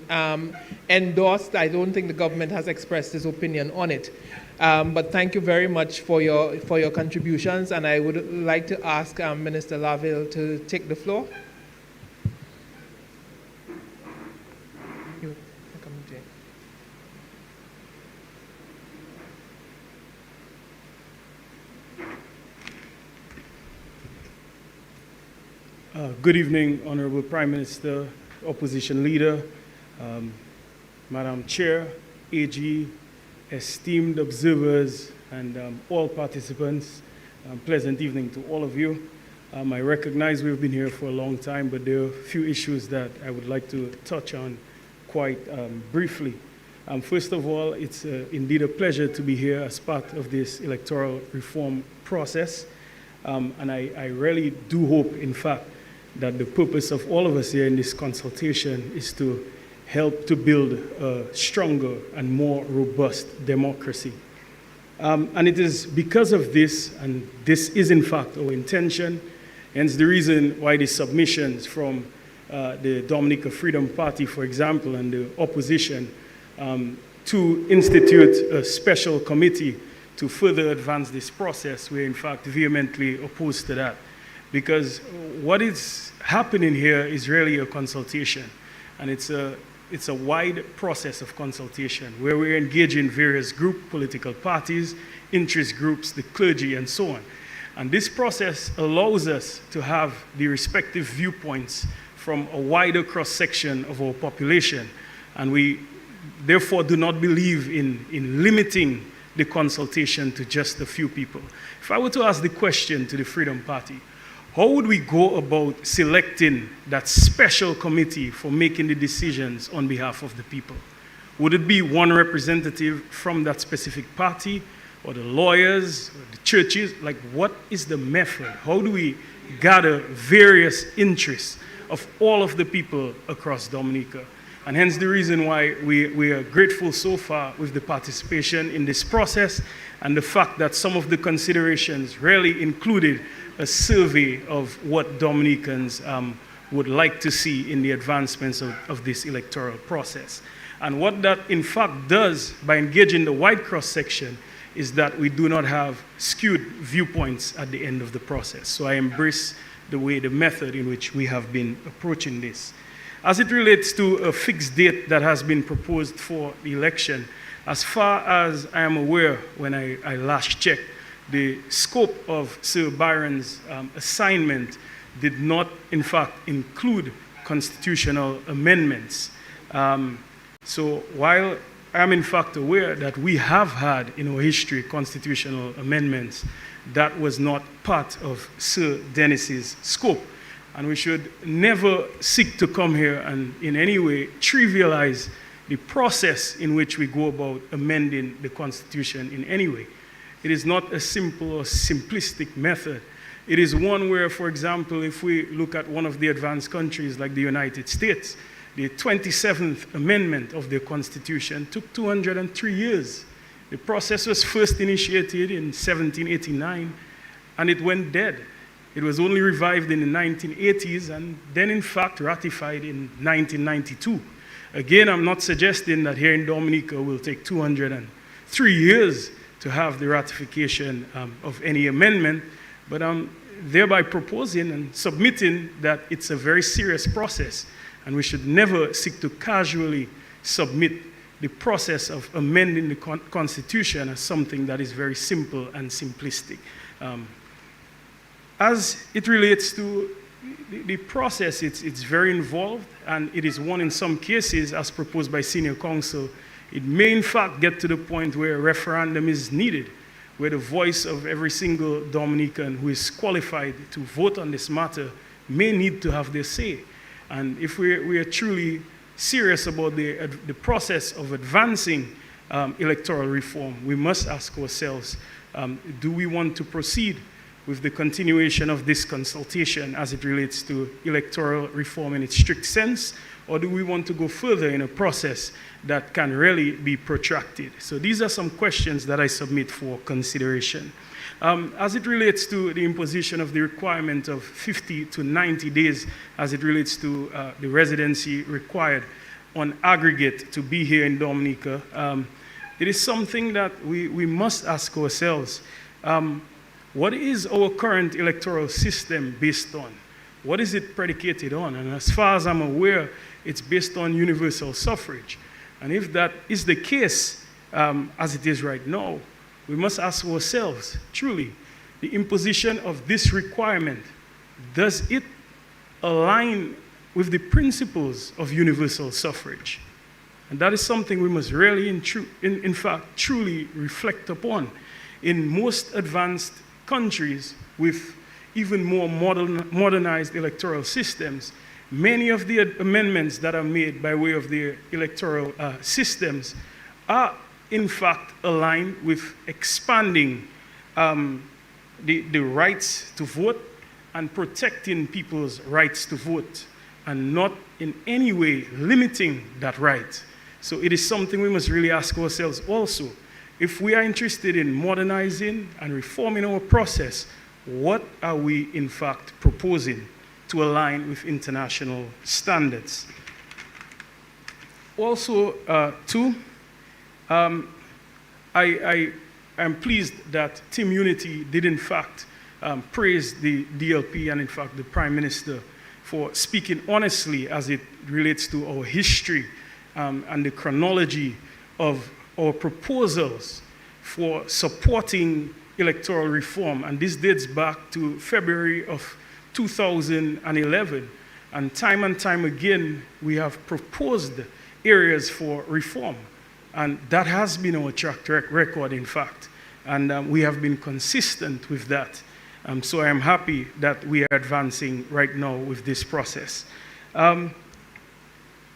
[SPEAKER 2] endorsed. I don't think the government has expressed its opinion on it. But thank you very much for your contributions, and I would like to ask Minister Laville to take the floor.
[SPEAKER 13] Good evening, Honorable Prime Minister, Opposition Leader, Madam Chair, AG, esteemed observers, and all participants. Pleasant evening to all of you. I recognize we've been here for a long time, but there are a few issues that I would like to touch on quite briefly. First of all, it's indeed a pleasure to be here as part of this electoral reform process. And I really do hope, in fact, that the purpose of all of us here in this consultation is to help to build a stronger and more robust democracy. And it is because of this, and this is in fact our intention, hence the reason why the submissions from the Dominica Freedom Party, for example, and the opposition to institute a special committee to further advance this process, we're in fact vehemently opposed to that. Because what is happening here is really a consultation, and it's a wide process of consultation where we're engaging various political parties, interest groups, the clergy, and so on. And this process allows us to have the respective viewpoints from a wider cross-section of our population, and we therefore do not believe in limiting the consultation to just a few people. If I were to ask the question to the Freedom Party, how would we go about selecting that special committee for making the decisions on behalf of the people? Would it be one representative from that specific party, or the lawyers, or the churches? Like, what is the method? How do we gather various interests of all of the people across Dominica? And hence the reason why we are grateful so far with the participation in this process, and the fact that some of the considerations really included a survey of what Dominicans would like to see in the advancements of this electoral process. And what that in fact does by engaging the wide cross-section is that we do not have skewed viewpoints at the end of the process. So I embrace the method in which we have been approaching this. As it relates to a fixed date that has been proposed for the election, as far as I am aware, when I last checked, the scope of Sir Byron's assignment did not, in fact, include constitutional amendments. So while I am, in fact, aware that we have had in our history constitutional amendments, that was not part of Sir Dennis's scope. And we should never seek to come here and in any way trivialize the process in which we go about amending the Constitution in any way. It is not a simple or simplistic method. It is one where, for example, if we look at one of the advanced countries like the United States, the 27th Amendment of their Constitution took 203 years. The process was first initiated in 1789, and it went dead. It was only revived in the 1980s, and then, in fact, ratified in 1992. Again, I'm not suggesting that here in Dominica will take 203 years to have the ratification of any amendment, but I'm thereby proposing and submitting that it's a very serious process, and we should never seek to casually submit the process of amending the Constitution as something that is very simple and simplistic. As it relates to the process, it's very involved, and it is one in some cases, as proposed by senior counsel, it may in fact get to the point where a referendum is needed, where the voice of every single Dominican who is qualified to vote on this matter may need to have their say. And if we are truly serious about the process of advancing electoral reform, we must ask ourselves, do we want to proceed with the continuation of this consultation as it relates to electoral reform in its strict sense, or do we want to go further in a process that can really be protracted? So these are some questions that I submit for consideration. As it relates to the imposition of the requirement of 50 to 90 days, as it relates to the residency required on aggregate to be here in Dominica, it is something that we must ask ourselves. What is our current electoral system based on? What is it predicated on? And as far as I'm aware, it's based on universal suffrage. And if that is the case, as it is right now, we must ask ourselves, truly, the imposition of this requirement, does it align with the principles of universal suffrage? And that is something we must really, in fact, truly reflect upon. In most advanced countries with even more modernized electoral systems, many of the amendments that are made by way of the electoral systems are in fact aligned with expanding the rights to vote and protecting people's rights to vote, and not in any way limiting that right. So it is something we must really ask ourselves also. If we are interested in modernizing and reforming our process, what are we in fact proposing to align with international standards? Also, I am pleased that Team Unity did in fact praise the DLP and in fact the Prime Minister for speaking honestly as it relates to our history and the chronology of our proposals for supporting electoral reform. And this dates back to February of 2011. And time again, we have proposed areas for reform. And that has been our track record, in fact. And we have been consistent with that. So I am happy that we are advancing right now with this process. I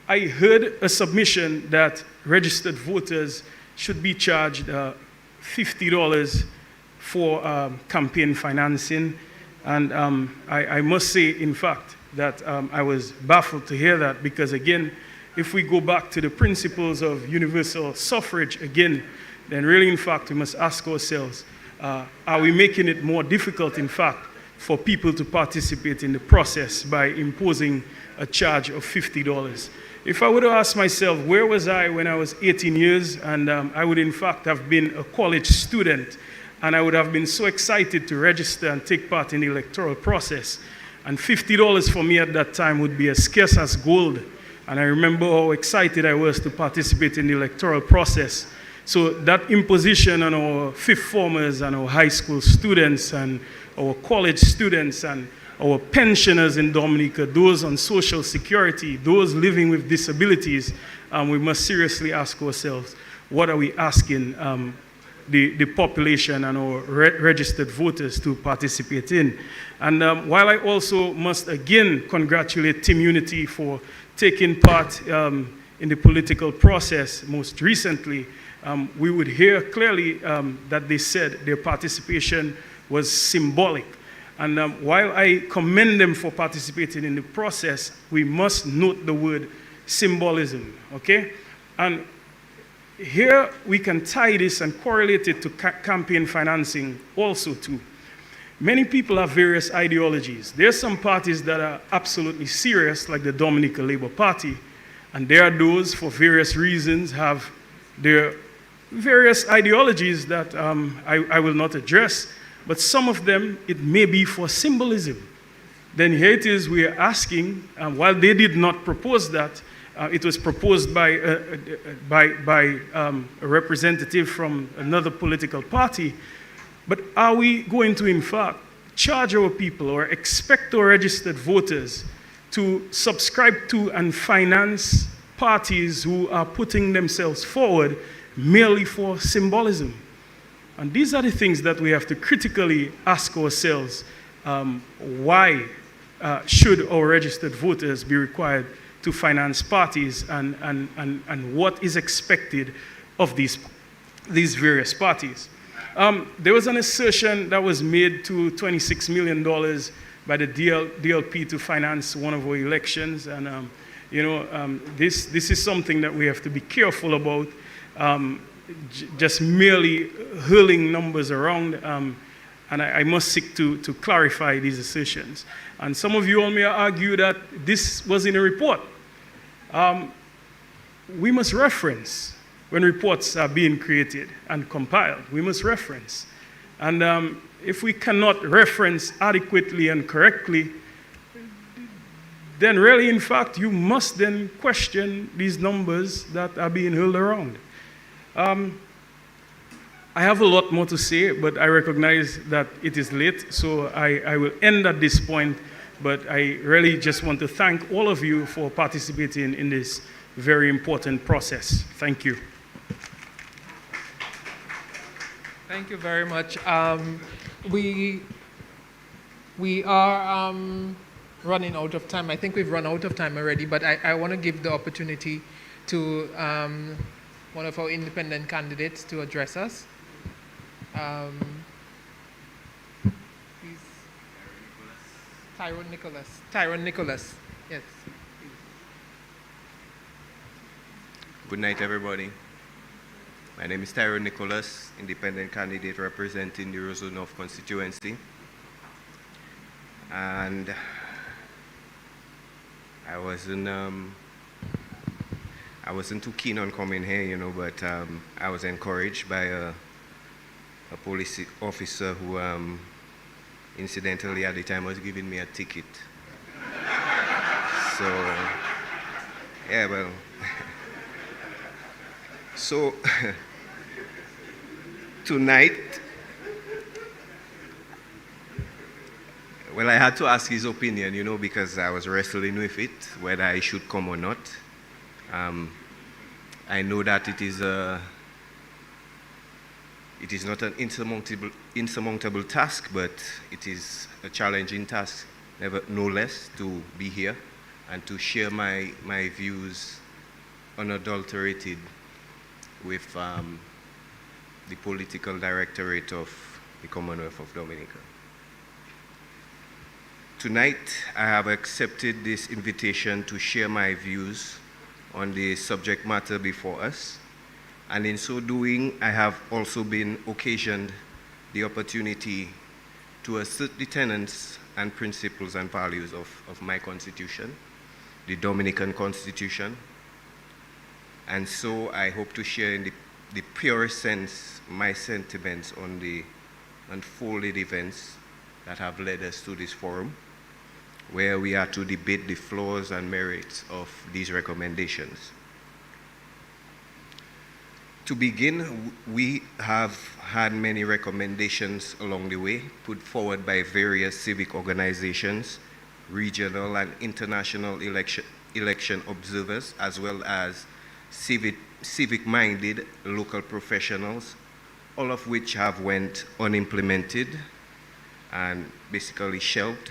[SPEAKER 13] heard a submission that registered voters should be charged $50 for campaign financing. And I must say, in fact, that I was baffled to hear that, because again, if we go back to the principles of universal suffrage again, then really, in fact, we must ask ourselves, are we making it more difficult, in fact, for people to participate in the process by imposing a charge of $50? If I were to ask myself, where was I when I was 18 years, and I would, in fact, have been a college student, and I would have been so excited to register and take part in the electoral process, and $50 for me at that time would be as scarce as gold. And I remember how excited I was to participate in the electoral process. So that imposition on our fifth formers and our high school students and our college students and our pensioners in Dominica, those on social security, those living with disabilities, we must seriously ask ourselves, what are we asking the population and our registered voters to participate in? And while I also must again congratulate Team Unity for taking part in the political process most recently, we would hear clearly that they said their participation was symbolic. And while I commend them for participating in the process, we must note the word symbolism, okay? And here we can tie this and correlate it to campaign financing also too. Many people have various ideologies. There are some parties that are absolutely serious, like the Dominica Labour Party, and there are those, for various reasons, have their various ideologies that I will not address, but some of them, it may be for symbolism. Then here it is, we are asking, while they did not propose that, it was proposed by a representative from another political party, but are we going to, in fact, charge our people or expect our registered voters to subscribe to and finance parties who are putting themselves forward merely for symbolism? And these are the things that we have to critically ask ourselves. Why should our registered voters be required to finance parties, and what is expected of these various parties? There was an assertion that was made to $26 million by the DLP to finance one of our elections. And, this is something that we have to be careful about, just merely hurling numbers around. And I must seek to clarify these assertions. And some of you all may argue that this was in a report. We must reference when reports are being created and compiled. We must reference. And if we cannot reference adequately and correctly, then really, in fact, you must then question these numbers that are being hurled around. I have a lot more to say, but I recognize that it is late, so I will end at this point. But I really just want to thank all of you for participating in this very important process. Thank you.
[SPEAKER 2] Thank you very much. We are running out of time. I think we've run out of time already, but I want to give the opportunity to one of our independent candidates to address us. Please. Tyrone Nicholas. Yes.
[SPEAKER 14] Good night, everybody. My name is Tyrone Nicholas, independent candidate representing the Roseau North constituency. And I wasn't too keen on coming here, but I was encouraged by a police officer who, incidentally, at the time was giving me a ticket. So, yeah, well. So, tonight, well, I had to ask his opinion, because I was wrestling with it, whether I should come or not. I know that it is not an insurmountable task, but it is a challenging task, no less, to be here and to share my views unadulterated with the political directorate of the Commonwealth of Dominica. Tonight, I have accepted this invitation to share my views on the subject matter before us, and in so doing, I have also been occasioned the opportunity to assert the tenets and principles and values of my constitution, the Dominican Constitution. And so I hope to share in the purest sense my sentiments on the unfolded events that have led us to this forum, where we are to debate the flaws and merits of these recommendations. To begin, we have had many recommendations along the way put forward by various civic organizations, regional and international election observers, as well as civic-minded local professionals, all of which have went unimplemented and basically shelved,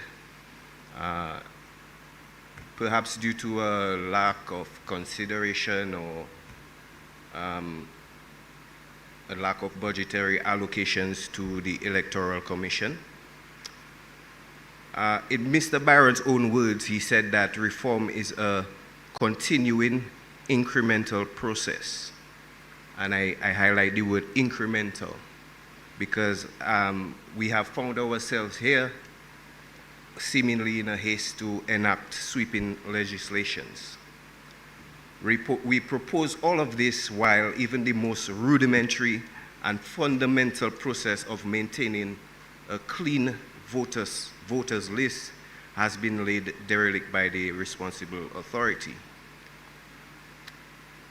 [SPEAKER 14] perhaps due to a lack of consideration or a lack of budgetary allocations to the Electoral Commission. In Mr. Barron's own words, he said that reform is a continuing incremental process. And I highlight the word incremental because we have found ourselves here seemingly in a haste to enact sweeping legislations. We propose all of this while even the most rudimentary and fundamental process of maintaining a clean voters list has been laid derelict by the responsible authority.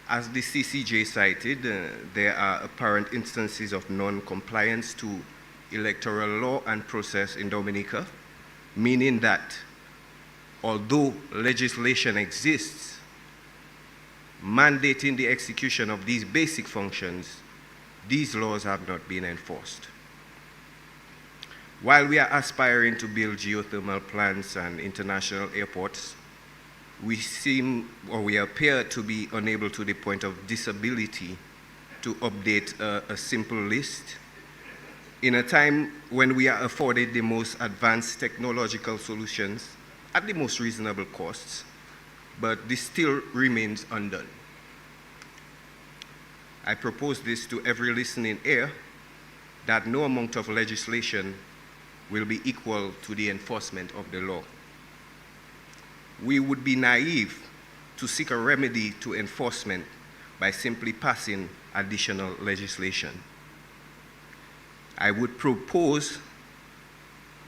[SPEAKER 14] As the CCJ cited, there are apparent instances of non-compliance to electoral law and process in Dominica, meaning that although legislation exists mandating the execution of these basic functions, these laws have not been enforced. While we are aspiring to build geothermal plants and international airports, we appear to be unable to the point of disability to update a simple list in a time when we are afforded the most advanced technological solutions at the most reasonable costs, but this still remains undone. I propose this to every listening ear, that no amount of legislation will be equal to the enforcement of the law. We would be naive to seek a remedy to enforcement by simply passing additional legislation. I would propose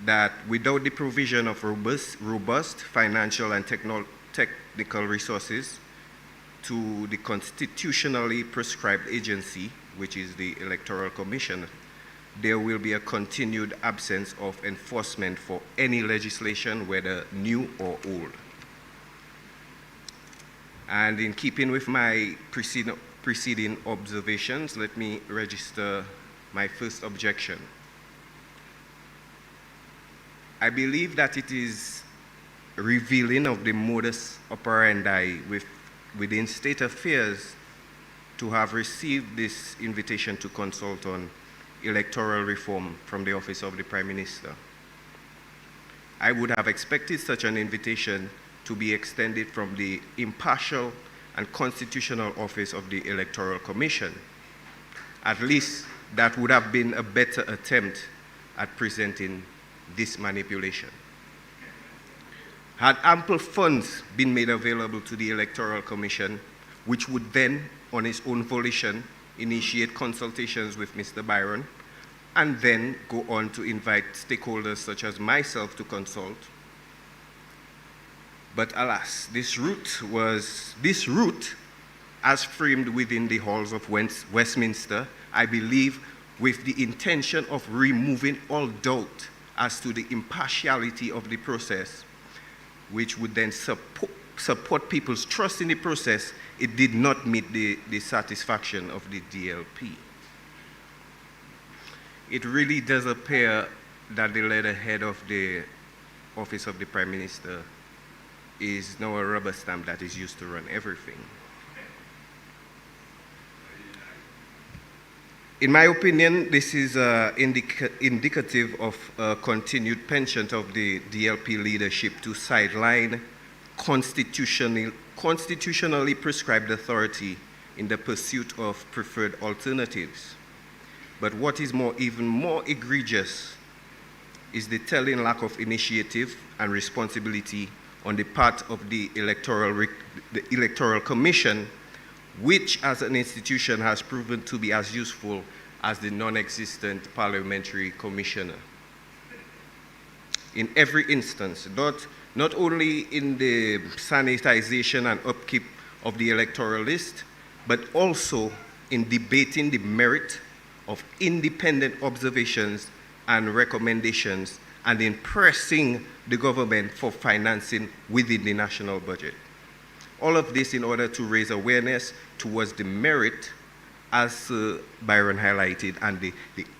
[SPEAKER 14] that without the provision of robust financial and technical resources to the constitutionally prescribed agency, which is the Electoral Commission, there will be a continued absence of enforcement for any legislation, whether new or old. And in keeping with my preceding observations, let me register my first objection. I believe that it is revealing of the modus operandi within state affairs to have received this invitation to consult on electoral reform from the office of the Prime Minister. I would have expected such an invitation to be extended from the impartial and constitutional office of the Electoral Commission. At least that would have been a better attempt at presenting this manipulation. Had ample funds been made available to the Electoral Commission, which would then, on its own volition, initiate consultations with Mr. Byron, and then go on to invite stakeholders such as myself to consult. But alas, this route, as framed within the halls of Westminster, I believe with the intention of removing all doubt as to the impartiality of the process, which would then support people's trust in the process, it did not meet the satisfaction of the DLP. It really does appear that the letterhead of the Office of the Prime Minister is now a rubber stamp that is used to run everything. In my opinion, this is indicative of a continued penchant of the DLP leadership to sideline constitutionally prescribed authority in the pursuit of preferred alternatives. But what is even more egregious is the telling lack of initiative and responsibility on the part of the Electoral Commission, which as an institution has proven to be as useful as the non-existent parliamentary commissioner. In every instance, not only in the sanitization and upkeep of the electoral list, but also in debating the merit of independent observations and recommendations, and in pressing the government for financing within the national budget. All of this in order to raise awareness towards the merit, as Byron highlighted, and the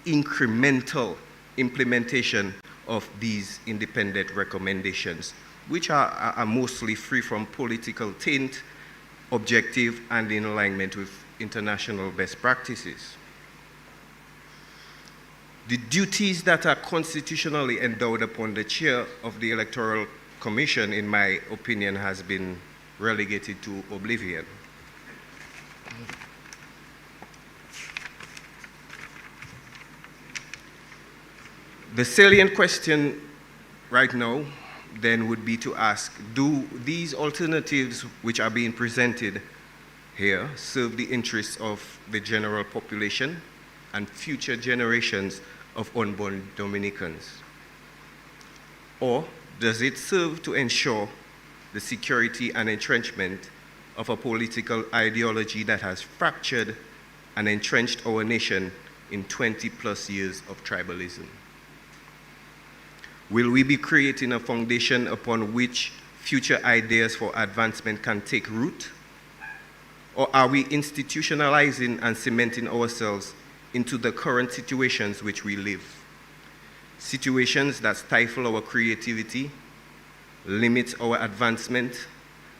[SPEAKER 14] incremental implementation of these independent recommendations, which are mostly free from political taint, objective, and in alignment with international best practices. The duties that are constitutionally endowed upon the chair of the Electoral Commission, in my opinion, has been relegated to oblivion. The salient question right now then would be to ask, do these alternatives which are being presented here serve the interests of the general population and future generations of unborn Dominicans? Or does it serve to ensure the security and entrenchment of a political ideology that has fractured and entrenched our nation in 20+ years of tribalism? Will we be creating a foundation upon which future ideas for advancement can take root? Or are we institutionalizing and cementing ourselves into the current situations which we live? Situations that stifle our creativity, limits our advancement,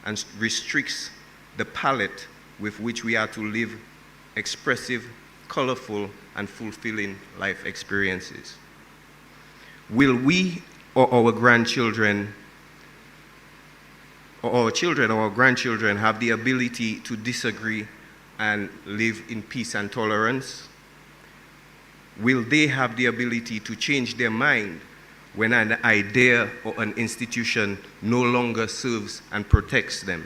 [SPEAKER 14] and restricts the palette with which we are to live expressive, colorful, and fulfilling life experiences. Will we or our grandchildren or our children or our grandchildren have the ability to disagree and live in peace and tolerance? Will they have the ability to change their mind when an idea or an institution no longer serves and protects them?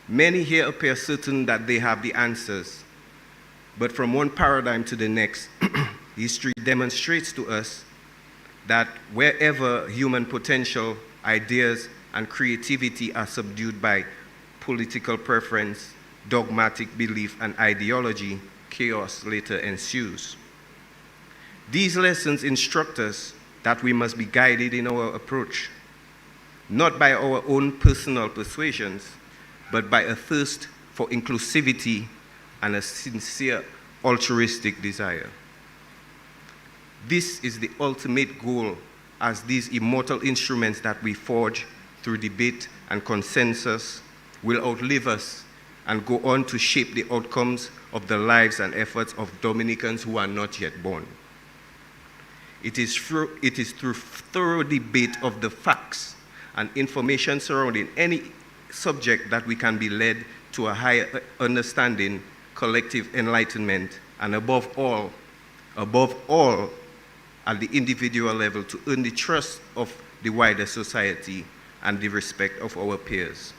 [SPEAKER 14] Many here appear certain that they have the answers, but from one paradigm to the next, history demonstrates to us that wherever human potential, ideas, and creativity are subdued by political preference, dogmatic belief, and ideology, chaos later ensues. These lessons instruct us that we must be guided in our approach, not by our own personal persuasions, but by a thirst for inclusivity and a sincere altruistic desire. This is the ultimate goal, as these immortal instruments that we forge through debate and consensus will outlive us and go on to shape the outcomes of the lives and efforts of Dominicans who are not yet born. It is through thorough debate of the facts and information surrounding any subject that we can be led to a higher understanding, collective enlightenment, and above all, at the individual level, to earn the trust of the wider society and the respect of our peers.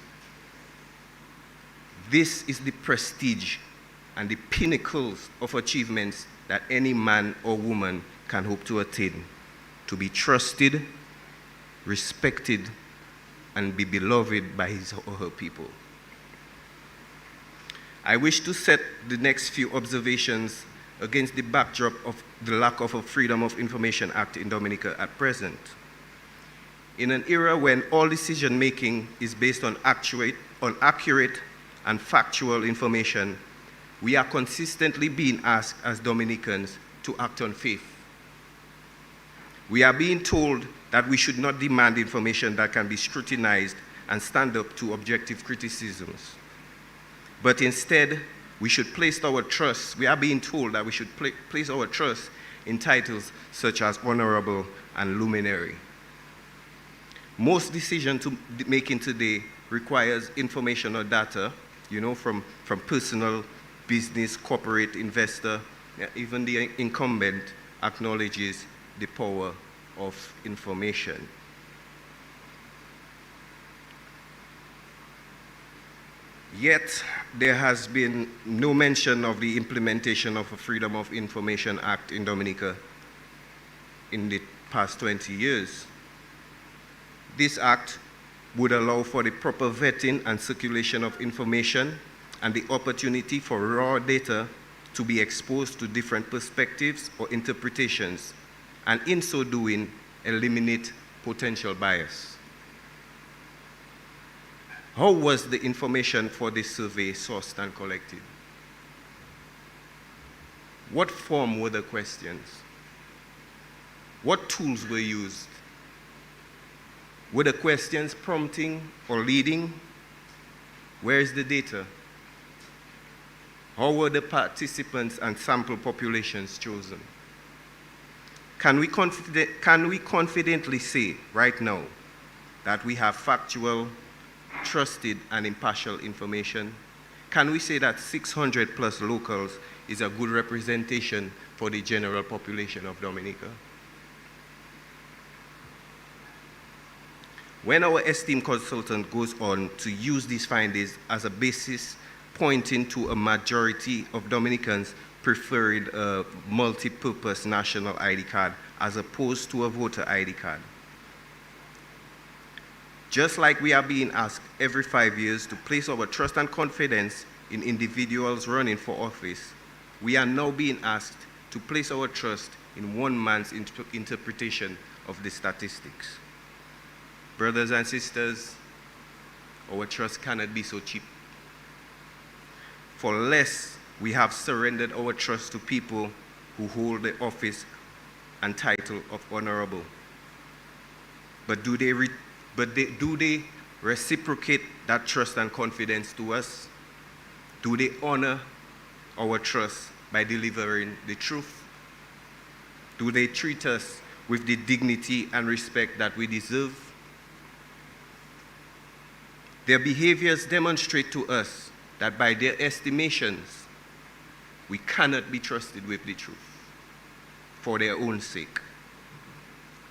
[SPEAKER 14] This is the prestige and the pinnacles of achievements that any man or woman can hope to attain, to be trusted, respected, and be beloved by his or her people. I wish to set the next few observations against the backdrop of the lack of a Freedom of Information Act in Dominica at present. In an era when all decision-making is based on accurate and factual information, we are consistently being asked as Dominicans to act on faith. We are being told that we should not demand information that can be scrutinized and stand up to objective criticisms. But instead, we should place our trust, we are being told that we should place our trust in titles such as honorable and luminary. Most decision making today requires information or data, from personal, business, corporate, investor. Even the incumbent acknowledges the power of information. Yet, there has been no mention of the implementation of a Freedom of Information Act in Dominica in the past 20 years. This act would allow for the proper vetting and circulation of information and the opportunity for raw data to be exposed to different perspectives or interpretations, and in so doing, eliminate potential bias. How was the information for this survey sourced and collected? What form were the questions? What tools were used? Were the questions prompting or leading? Where is the data? How were the participants and sample populations chosen? Can we confidently say right now that we have factual, trusted, and impartial information? Can we say that 600 plus locals is a good representation for the general population of Dominica? When our esteemed consultant goes on to use these findings as a basis pointing to a majority of Dominicans preferring a multi-purpose national ID card as opposed to a voter ID card. Just like we are being asked every 5 years to place our trust and confidence in individuals running for office, we are now being asked to place our trust in one man's interpretation of the statistics. Brothers and sisters, our trust cannot be so cheap. For less, we have surrendered our trust to people who hold the office and title of honorable. But do they reciprocate that trust and confidence to us? Do they honor our trust by delivering the truth? Do they treat us with the dignity and respect that we deserve? Their behaviors demonstrate to us that by their estimations, we cannot be trusted with the truth for their own sake.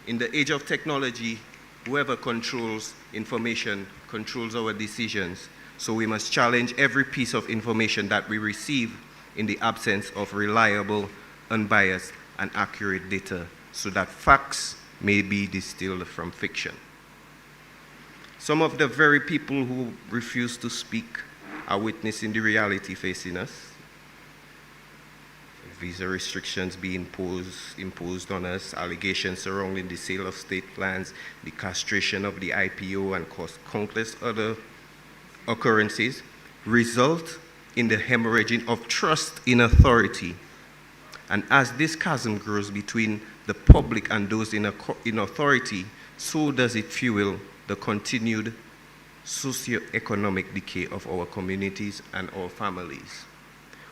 [SPEAKER 14] In the age of technology, whoever controls information controls our decisions. So we must challenge every piece of information that we receive in the absence of reliable, unbiased, and accurate data so that facts may be distilled from fiction. Some of the very people who refuse to speak are witnessing the reality facing us. Visa restrictions being imposed on us, allegations surrounding the sale of state lands, the castration of the IPO, and countless other occurrences result in the hemorrhaging of trust in authority. And as this chasm grows between the public and those in authority, so does it fuel the continued socio-economic decay of our communities and our families.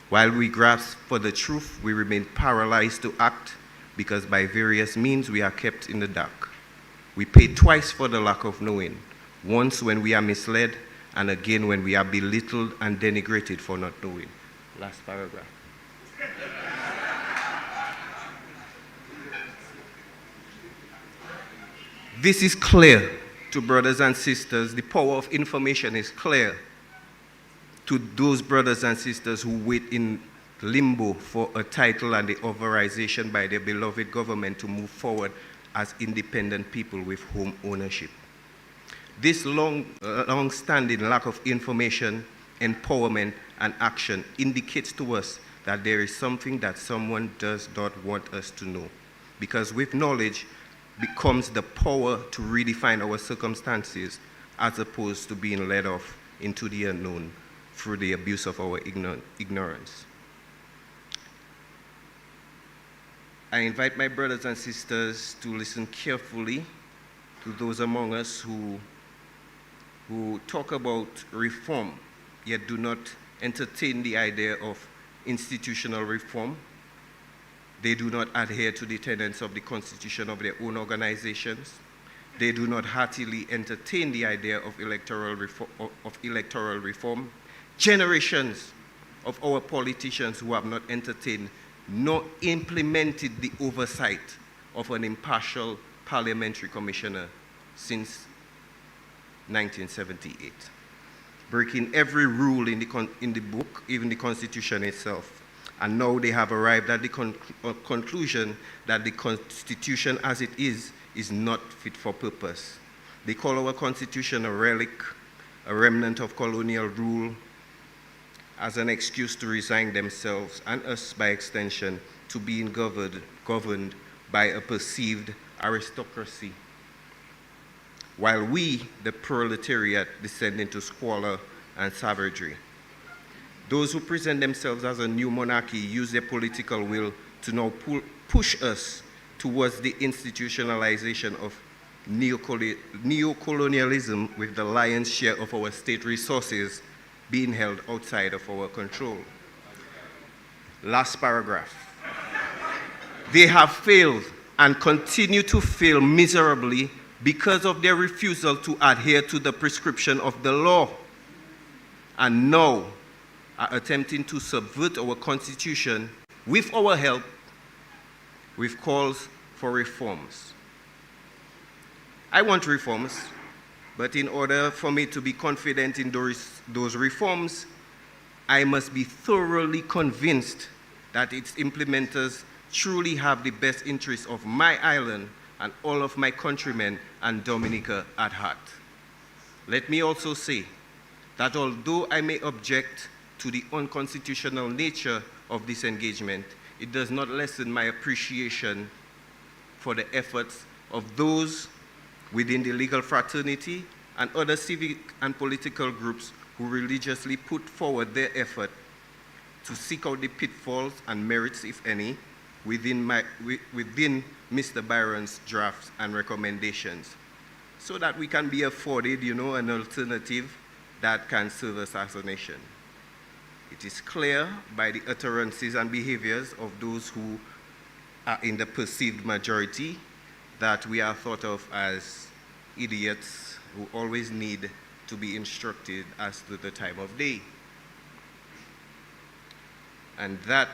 [SPEAKER 14] While we grasp for the truth, we remain paralyzed to act because by various means we are kept in the dark. We pay twice for the lack of knowing, once when we are misled, and again when we are belittled and denigrated for not knowing. Last paragraph. This is clear to brothers and sisters. The power of information is clear to those brothers and sisters who wait in limbo for a title and the authorization by their beloved government to move forward as independent people with home ownership. This long-standing lack of information, empowerment, and action indicates to us that there is something that someone does not want us to know. Because with knowledge becomes the power to redefine our circumstances as opposed to being led off into the unknown through the abuse of our ignorance. I invite my brothers and sisters to listen carefully to those among us who talk about reform, yet do not entertain the idea of institutional reform. They do not adhere to the tenets of the constitution of their own organizations. They do not heartily entertain the idea of electoral reform. Generations of our politicians who have not entertained nor implemented the oversight of an impartial parliamentary commissioner since 1978, breaking every rule in the book, even the Constitution itself. And now they have arrived at the conclusion that the Constitution as it is not fit for purpose. They call our Constitution a relic, a remnant of colonial rule, as an excuse to resign themselves, and us by extension, to being governed by a perceived aristocracy, while we, the proletariat, descend into squalor and savagery. Those who present themselves as a new monarchy use their political will to now push us towards the institutionalization of neocolonialism, with the lion's share of our state resources being held outside of our control. Last paragraph. They have failed and continue to fail miserably because of their refusal to adhere to the prescription of the law, and now are attempting to subvert our Constitution with our help, with calls for reforms. I want reforms, but in order for me to be confident in those reforms, I must be thoroughly convinced that its implementers truly have the best interests of my island and all of my countrymen and Dominica at heart. Let me also say that although I may object to the unconstitutional nature of this engagement, it does not lessen my appreciation for the efforts of those within the legal fraternity and other civic and political groups who religiously put forward their effort to seek out the pitfalls and merits, if any, within Mr. Byron's drafts and recommendations, so that we can be afforded, an alternative that can serve us as a nation. It is clear by the utterances and behaviors of those who are in the perceived majority that we are thought of as idiots who always need to be instructed as to the time of day. And that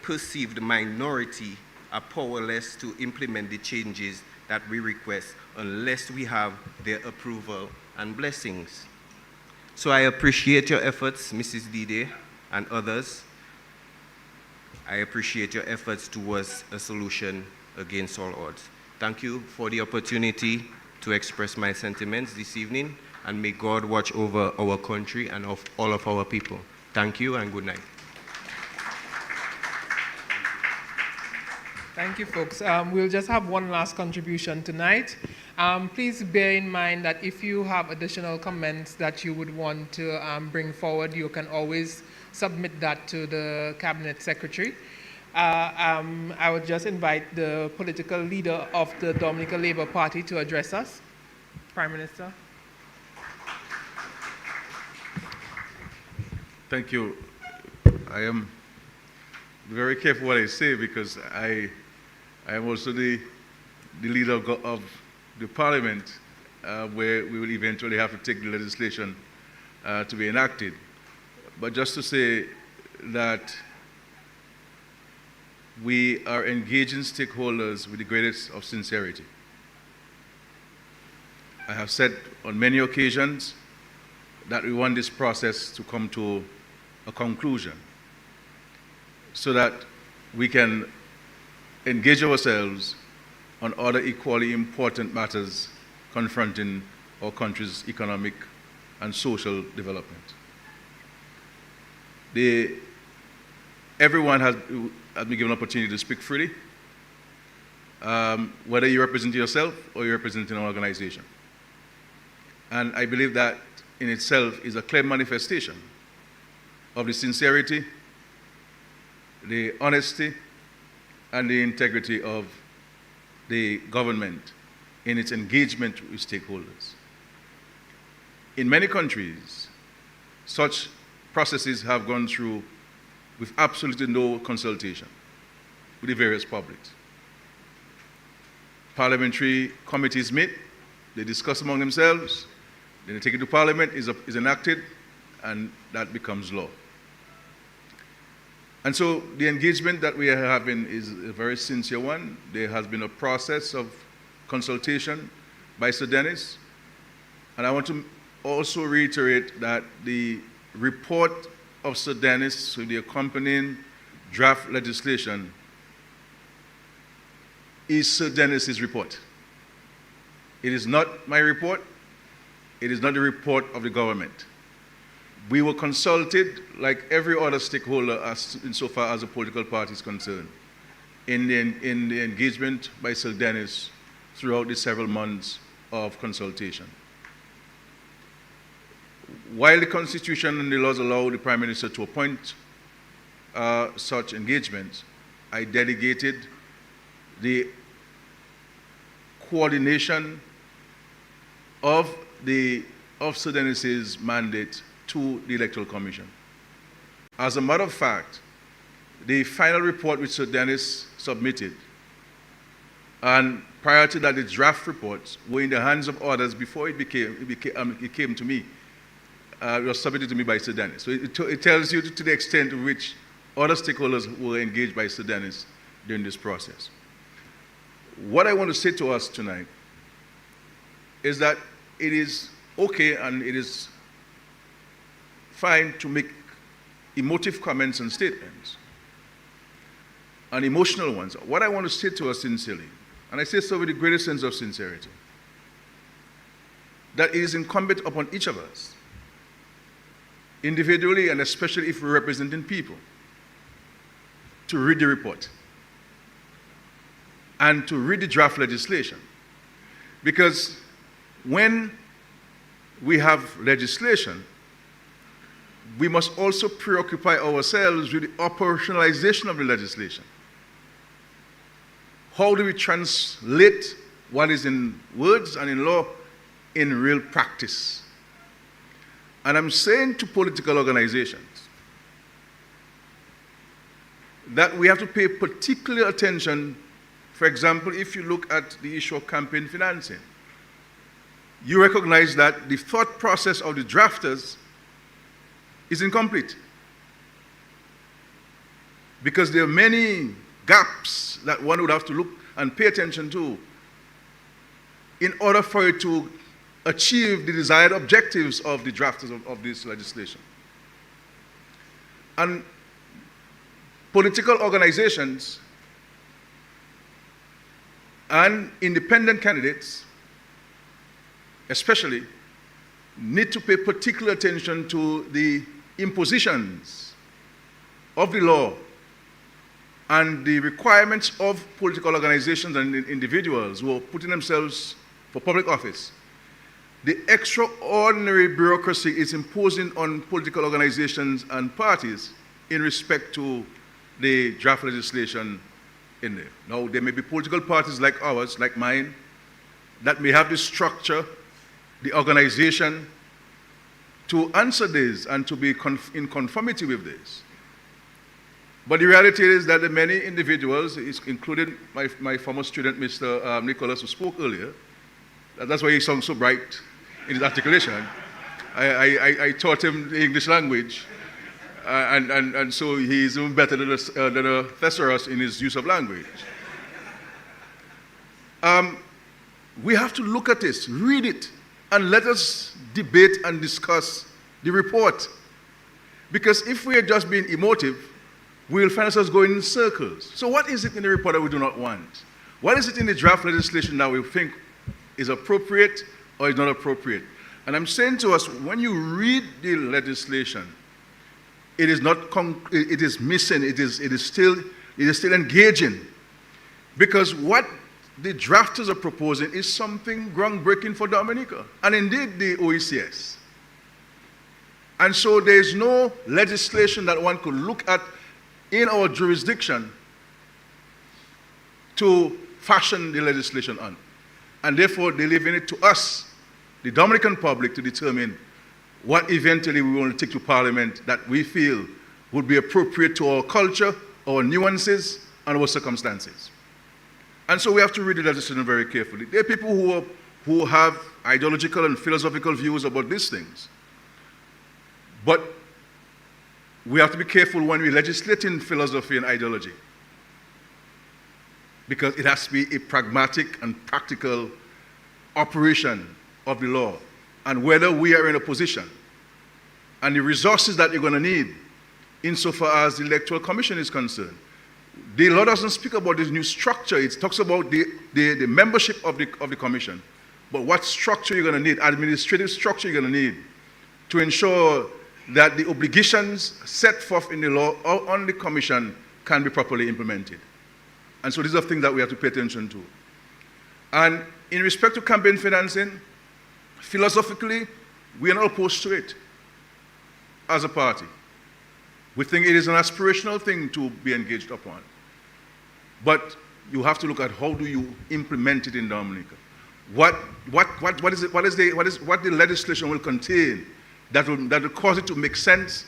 [SPEAKER 14] perceived minority are powerless to implement the changes that we request unless we have their approval and blessings. So I appreciate your efforts, Mrs. Dide and others. I appreciate your efforts towards a solution against all odds. Thank you for the opportunity to express my sentiments this evening, and may God watch over our country and of all of our people. Thank you and good night.
[SPEAKER 2] Thank you, folks. We'll just have one last contribution tonight. Please bear in mind that if you have additional comments that you would want to bring forward, you can always submit that to the Cabinet Secretary. I would just invite the political leader of the Dominica Labour Party to address us. Prime Minister.
[SPEAKER 15] Thank you. I am very careful what I say because I am also the leader of the Parliament where we will eventually have to take the legislation to be enacted. But just to say that we are engaging stakeholders with the greatest of sincerity. I have said on many occasions that we want this process to come to a conclusion so that we can engage ourselves on other equally important matters confronting our country's economic and social development. Everyone has been given an opportunity to speak freely, whether you represent yourself or you represent an organization. And I believe that in itself is a clear manifestation of the sincerity, the honesty, and the integrity of the government in its engagement with stakeholders. In many countries, such processes have gone through with absolutely no consultation with the various publics. Parliamentary committees meet, they discuss among themselves, then they take it to Parliament, is enacted, and that becomes law. And so the engagement that we are having is a very sincere one. There has been a process of consultation by Sir Dennis, and I want to also reiterate that the report of Sir Dennis with the accompanying draft legislation is Sir Dennis's report. It is not my report. It is not the report of the government. We were consulted like every other stakeholder insofar as a political party is concerned in the engagement by Sir Dennis throughout the several months of consultation. While the Constitution and the laws allow the Prime Minister to appoint such engagements, I delegated the coordination of Sir Dennis's mandate to the Electoral Commission. As a matter of fact, the final report which Sir Dennis submitted, and prior to that, the draft reports were in the hands of others before it came to me. It was submitted to me by Sir Dennis. So it tells you to the extent to which other stakeholders were engaged by Sir Dennis during this process. What I want to say to us tonight is that it is okay and it is fine to make emotive comments and statements, and emotional ones. What I want to say to us sincerely, and I say so with the greatest sense of sincerity, that it is incumbent upon each of us, individually and especially if we're representing people, to read the report and to read the draft legislation. Because when we have legislation, we must also preoccupy ourselves with the operationalization of the legislation. How do we translate what is in words and in law in real practice? And I'm saying to political organizations
[SPEAKER 6] that we have to pay particular attention. For example, if you look at the issue of campaign financing, you recognize that the thought process of the drafters is incomplete, because there are many gaps that one would have to look and pay attention to in order for it to achieve the desired objectives of the drafters of this legislation. And political organizations and independent candidates especially need to pay particular attention to the impositions of the law and the requirements of political organizations and individuals who are putting themselves for public office. The extraordinary bureaucracy is imposing on political organizations and parties in respect to the draft legislation in there. Now, there may be political parties like ours, like mine, that may have the structure, the organization to answer this and to be in conformity with this. But the reality is that the many individuals, including my former student, Mr. Nicholas, who spoke earlier, that's why he sounds so bright in his articulation. I taught him the English language, and so he's even better than a thesaurus in his use of language. We have to look at this, read it, and let us debate and discuss the report. Because if we are just being emotive, we will find ourselves going in circles. So what is it in the report that we do not want? What is it in the draft legislation that we think is appropriate or is not appropriate? And I'm saying to us, when you read the legislation, it is not it is missing, it is still engaging. Because what the drafters are proposing is something groundbreaking for Dominica, and indeed the OECS. And so there is no legislation that one could look at in our jurisdiction to fashion the legislation on. And therefore, they leave it to us, the Dominican public, to determine what eventually we want to take to Parliament that we feel would be appropriate to our culture, our nuances, and our circumstances. And so we have to read the legislation very carefully. There are people who have ideological and philosophical views about these things. But we have to be careful when we legislate in philosophy and ideology, because it has to be a pragmatic and practical operation of the law, and whether we are in a position and the resources that you're going to need insofar as the Electoral Commission is concerned. The law doesn't speak about this new structure. It talks about the membership of the commission. But what structure you're going to need, administrative structure you're going to need to ensure that the obligations set forth in the law on the commission can be properly implemented. And so these are things that we have to pay attention to. And in respect to campaign financing, philosophically, we are not opposed to it as a party. We think it is an aspirational thing to be engaged upon. But you have to look at how do you implement it in Dominica. What the legislation will contain that will cause it to make sense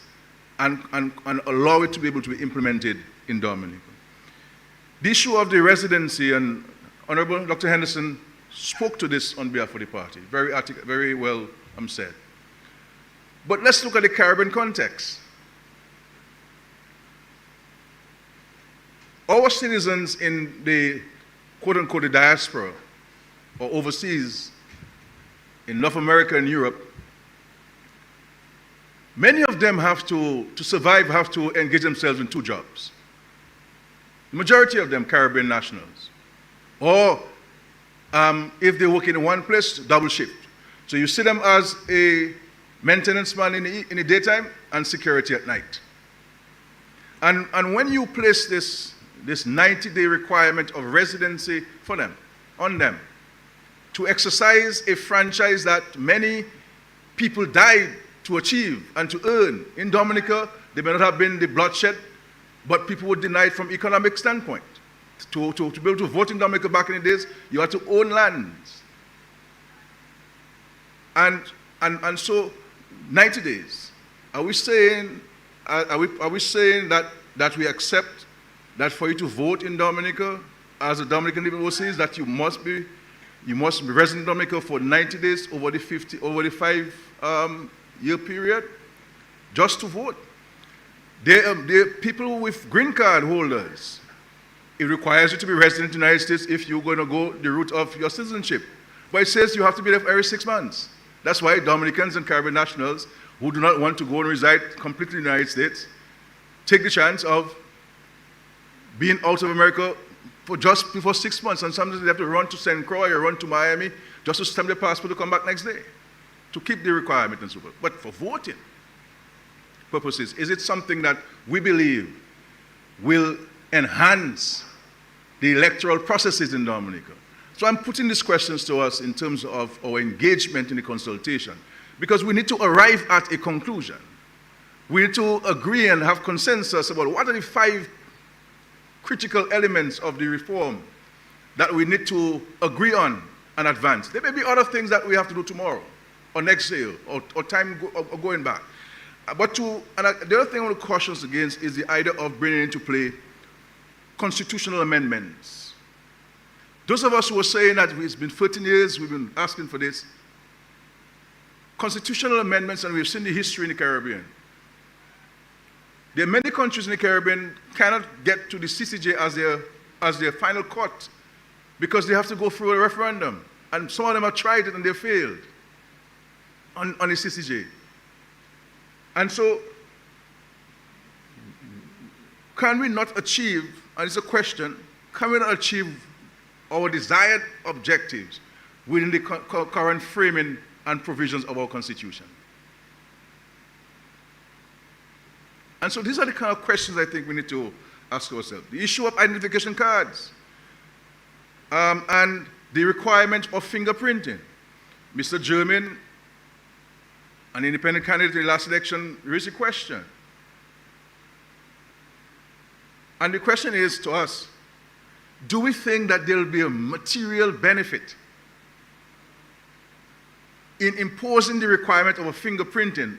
[SPEAKER 6] and allow it to be able to be implemented in Dominica. The issue of the residency, and Honorable Dr. Henderson spoke to this on behalf of the party, very well said. But let's look at the Caribbean context. Our citizens in the quote-unquote the diaspora or overseas in North America and Europe, many of them have to survive, have to engage themselves in 2 jobs. The majority of them Caribbean nationals. Or if they work in one place, double shift. So you see them as a maintenance man in the daytime and security at night. And when you place this 90-day requirement of residency for them, on them, to exercise a franchise that many people died to achieve and to earn. In Dominica, there may not have been the bloodshed, but people were denied from economic standpoint. To be able to vote in Dominica back in the days, you had to own lands. And so 90 days. Are we saying that we accept that for you to vote in Dominica, as a Dominican living overseas, that you must be resident in Dominica for 90 days over the 5-year period, just to vote. They're people with green card holders. It requires you to be resident in the United States if you're going to go the route of your citizenship. But it says you have to be there for every 6 months. That's why Dominicans and Caribbean nationals who do not want to go and reside completely in the United States take the chance of being out of America for just before 6 months. And sometimes they have to run to St. Croix or run to Miami just to stamp their passport to come back next day to keep the requirement and so forth. But for voting purposes, is it something that we believe will enhance the electoral processes in Dominica? So I'm putting these questions to us in terms of our engagement in the consultation, because we need to arrive at a conclusion. We need to agree and have consensus about what are the 5 critical elements of the reform that we need to agree on and advance. There may be other things that we have to do tomorrow or next year or going back. But the other thing I want to caution us against is the idea of bringing into play constitutional amendments. Those of us who are saying that it's been 13 years, we've been asking for this. Constitutional amendments, and we've seen the history in the Caribbean. There are many countries in the Caribbean cannot get to the CCJ as their final court because they have to go through a referendum. And some of them have tried it and they failed on the CCJ. And so, can we not achieve, and it's a question, can we not achieve our desired objectives within the current framing and provisions of our Constitution? And so these are the kind of questions I think we need to ask ourselves. The issue of identification cards and the requirement of fingerprinting. Mr. Germain, an independent candidate in the last election, raised a question. And the question is to us, do we think that there will be a material benefit in imposing the requirement of a fingerprinting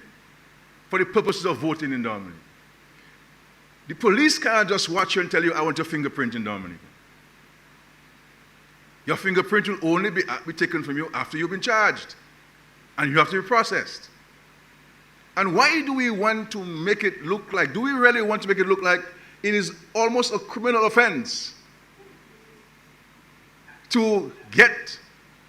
[SPEAKER 6] for the purposes of voting in Dominica? The police can't just watch you and tell you, I want your fingerprint in Dominica. Your fingerprint will only be taken from you after you've been charged, and you have to be processed. And why do we want to make it look like, do we really want to make it look like it is almost a criminal offense to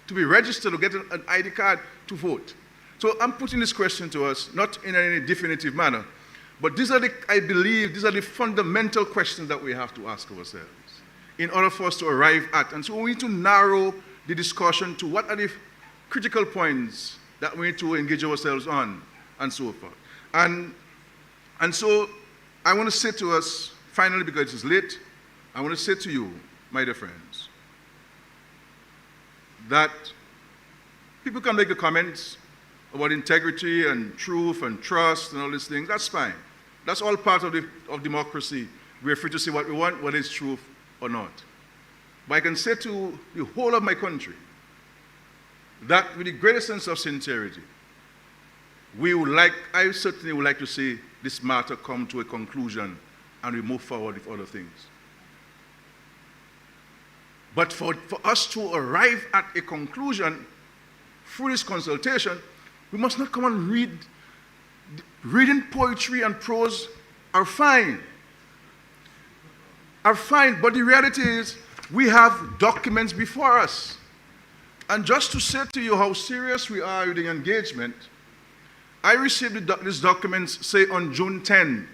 [SPEAKER 6] be registered or get an ID card to vote? So I'm putting this question to us, not in any definitive manner, but I believe these are the fundamental questions that we have to ask ourselves in order for us to arrive at. And so we need to narrow the discussion to what are the critical points that we need to engage ourselves on, and so forth. And so I want to say to us, finally, because it's late, I want to say to you, my dear friends, that people can make the comments about integrity and truth and trust and all these things. That's fine. That's all part of democracy. We're free to say what we want, whether it's truth or not. But I can say to the whole of my country that with the greatest sense of sincerity, I certainly would like to see this matter come to a conclusion and we move forward with other things. But for us to arrive at a conclusion through this consultation, we must not come and read. Reading poetry and prose are fine. But the reality is we have documents before us. And just to say to you how serious we are with the engagement, I received these documents, say, on June 10.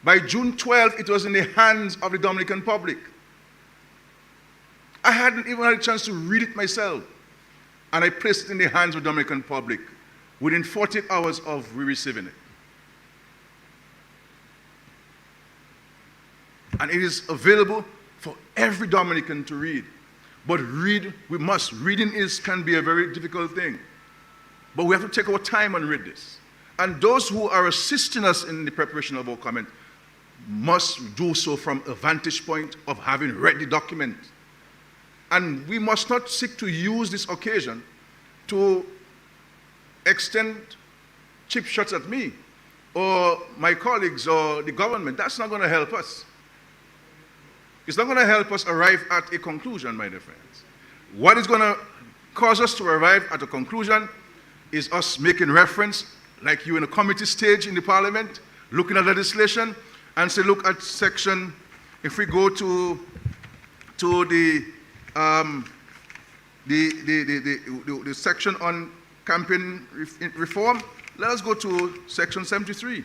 [SPEAKER 6] By June 12, it was in the hands of the Dominican public. I hadn't even had a chance to read it myself. And I placed it in the hands of the Dominican public within 48 hours of receiving it. And it is available for every Dominican to read. But we must. Reading can be a very difficult thing. But we have to take our time and read this. And those who are assisting us in the preparation of our comment must do so from a vantage point of having read the document. And we must not seek to use this occasion to extend cheap shots at me or my colleagues or the government. That's not going to help us. It's not going to help us arrive at a conclusion, my dear friends. What is going to cause us to arrive at a conclusion is us making reference, like you in a committee stage in the parliament, looking at legislation, and say, look at section, if we go to the section on campaign reform, let us go to section 73.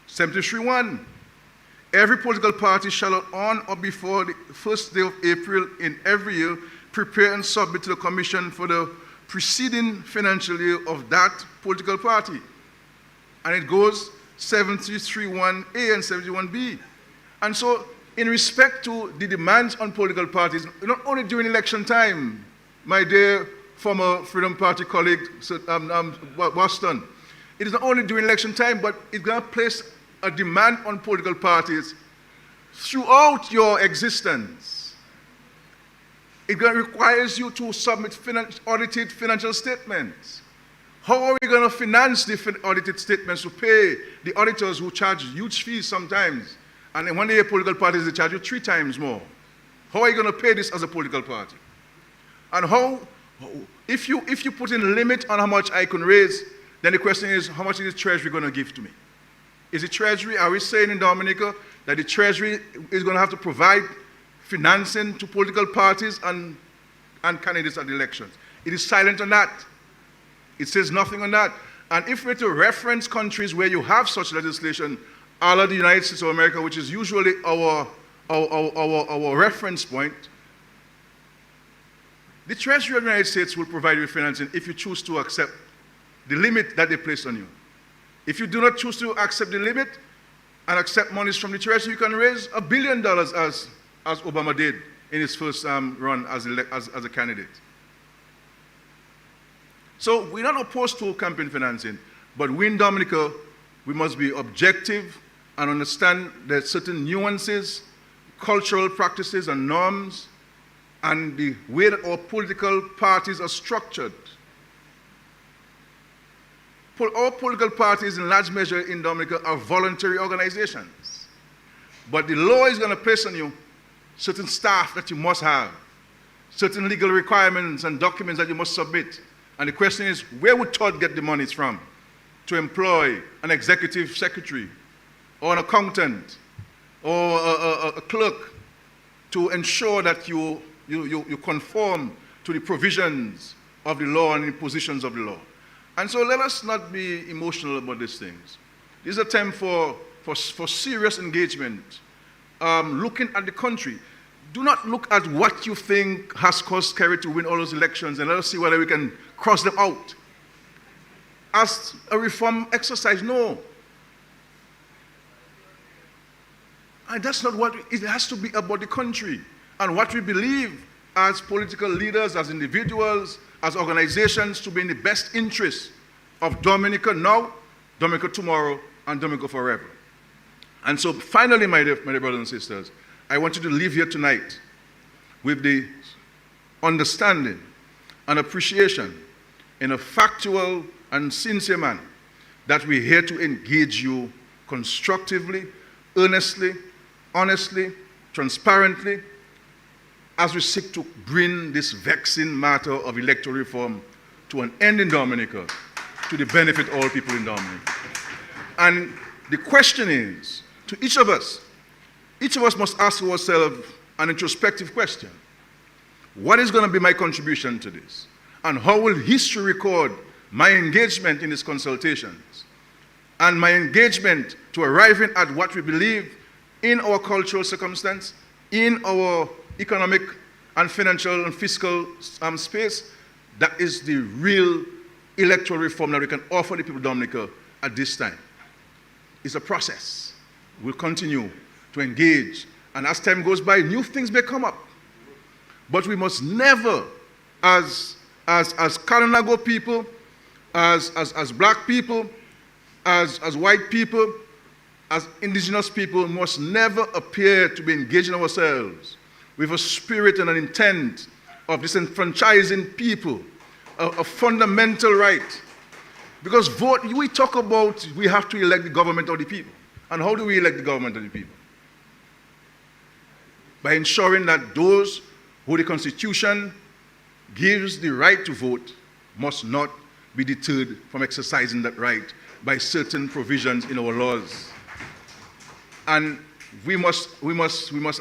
[SPEAKER 6] 73.1. Every political party shall on or before the first day of April in every year prepare and submit to the Commission for the preceding financial year of that political party. And it goes 73.1A and 71B. And so, in respect to the demands on political parties, not only during election time, my dear former Freedom Party colleague, Boston, it is not only during election time, but it's going to place a demand on political parties throughout your existence. It requires you to submit audited financial statements. How are we going to finance the audited statements to pay the auditors who charge huge fees sometimes? And then when they are political parties, they charge you 3 times more. How are you going to pay this as a political party? And if you put in a limit on how much I can raise, then the question is, how much is the Treasury going to give to me? Is the Treasury, are we saying in Dominica that the Treasury is going to have to provide financing to political parties and candidates at the elections? It is silent on that. It says nothing on that. And if we're to reference countries where you have such legislation, all of the United States of America, which is usually our reference point, the Treasury of the United States will provide you financing if you choose to accept the limit that they place on you. If you do not choose to accept the limit and accept monies from the Treasury, you can raise $1 billion as Obama did in his first run as a candidate. So we're not opposed to campaign financing, but we in Dominica, we must be objective and understand that certain nuances, cultural practices and norms, and the way that our political parties are structured. All political parties, in large measure in Dominica, are voluntary organizations. But the law is going to place on you certain staff that you must have, certain legal requirements and documents that you must submit. And the question is, where would Todd get the monies from to employ an executive secretary or an accountant or a clerk to ensure that you conform to the provisions of the law and the positions of the law? And so let us not be emotional about these things. This is a time for serious engagement, looking at the country. Do not look at what you think has caused Kerry to win all those elections and let us see whether we can cross them out. As a reform exercise, no. And that's not what it has to be about the country and what we believe as political leaders, as individuals, as organizations to be in the best interest of Dominica now, Dominica tomorrow, and Dominica forever. And so finally, my dear brothers and sisters, I want you to leave here tonight with the understanding and appreciation in a factual and sincere manner that we're here to engage you constructively, earnestly, honestly, transparently, as we seek to bring this vexing matter of electoral reform to an end in Dominica, to the benefit of all people in Dominica. And the question is, to each of us must ask ourselves an introspective question. What is going to be my contribution to this? And how will history record my engagement in these consultations and my engagement to arriving at what we believe in our cultural circumstance, in our economic and financial and fiscal space? That is the real electoral reform that we can offer the people of Dominica at this time. It's a process. We'll continue to engage, and as time goes by, new things may come up. But we must never, as Kalinago people, as black people, as white people, as indigenous people, must never appear to be engaging ourselves with a spirit and an intent of disenfranchising people, a fundamental right. Because we talk about we have to elect the government of the people. And how do we elect the government of the people? by ensuring that those who the Constitution gives the right to vote must not be deterred from exercising that right by certain provisions in our laws. And we must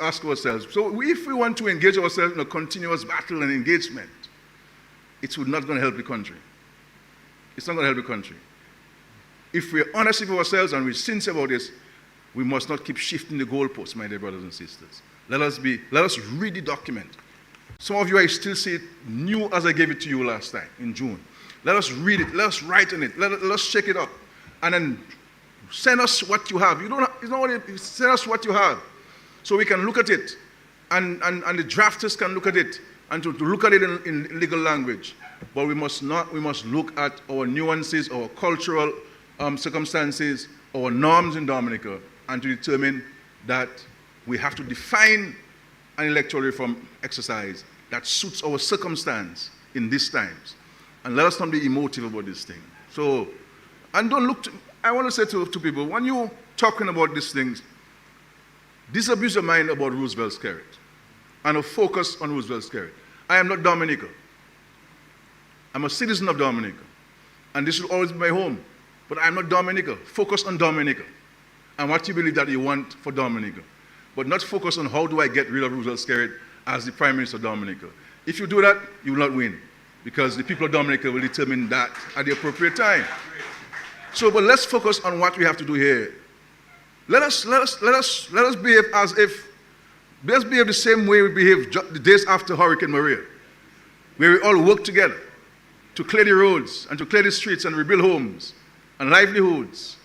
[SPEAKER 6] ask ourselves, so if we want to engage ourselves in a continuous battle and engagement, it's not going to help the country. It's not going to help the country. If we're honest with ourselves and we're sincere about this, we must not keep shifting the goalposts, my dear brothers and sisters. Let us read the document. Some of you, I still see it new as I gave it to you last time in June. Let us read it. Let us write on it. Let us check it up. And then send us what you have. Send us what you have so we can look at it. And the drafters can look at it and to look at it in legal language. But we must look at our nuances, our cultural circumstances, our norms in Dominica, and to determine that we have to define an electoral reform exercise that suits our circumstance in these times. And let us not be emotive about this thing. So, and don't look to, I want to say to people, when you're talking about these things, disabuse your mind about Roosevelt's carrot and focus on Roosevelt's carrot. I am not Dominica. I'm a citizen of Dominica. And this will always be my home. But I'm not Dominica. Focus on Dominica and what you believe that you want for Dominica. But not focus on how do I get rid of Roosevelt's carrot as the Prime Minister of Dominica. If you do that, you will not win, because the people of Dominica will determine that at the appropriate time. So, but let's focus on what we have to do here. Let us behave let's behave the same way we behaved the days after Hurricane Maria, where we all worked together to clear the roads and to clear the streets and rebuild homes and livelihoods.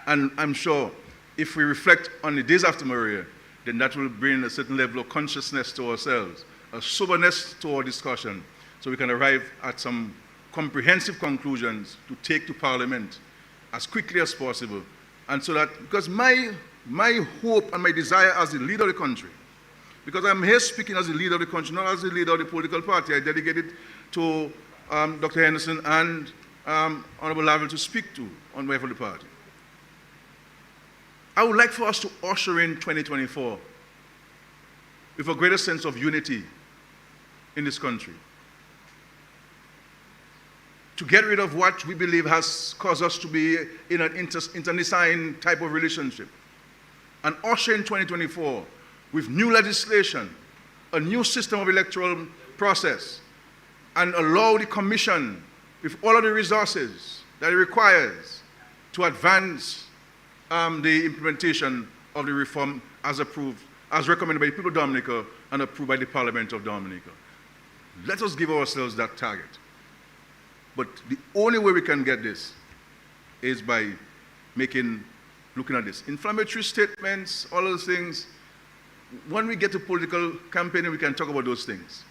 [SPEAKER 6] And I'm sure if we reflect on the days after Maria, then that will bring a certain level of consciousness to ourselves, a soberness to our discussion, so we can arrive at some comprehensive conclusions to take to Parliament as quickly as possible. And so that, because my hope and my desire as the leader of the country, because I'm here speaking as the leader of the country, not as the leader of the political party. I dedicated to Dr. Henderson and Honorable Lavelle to speak to on behalf of the party. I would like for us to usher in 2024 with a greater sense of unity in this country, to get rid of what we believe has caused us to be in an internecine type of relationship, and usher in 2024 with new legislation, a new system of electoral process, and allow the Commission with all of the resources that it requires to advance the implementation of the reform as approved, as recommended by the people of Dominica and approved by the Parliament of Dominica. Let us give ourselves that target. But the only way we can get this is by looking at this. Inflammatory statements, all those things. When we get to political campaigning, we can talk about those things.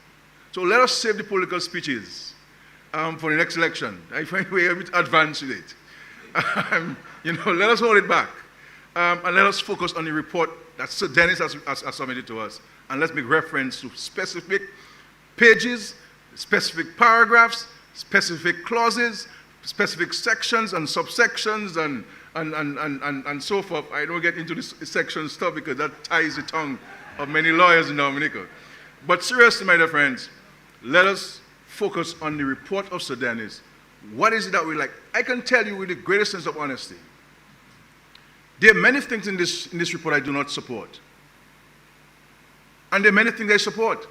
[SPEAKER 6] So let us save the political speeches for the next election. I find we're a bit advanced with it. Let us hold it back. And let us focus on the report that Sir Dennis has submitted to us. And let's make reference to specific pages, specific paragraphs, specific clauses, specific sections and subsections and so forth. I don't get into this section stuff because that ties the tongue of many lawyers in Dominica. But seriously, my dear friends, let us focus on the report of Sir Dennis. What is it that we like? I can tell you with the greatest sense of honesty, there are many things in this report I do not support. And there are many things I support.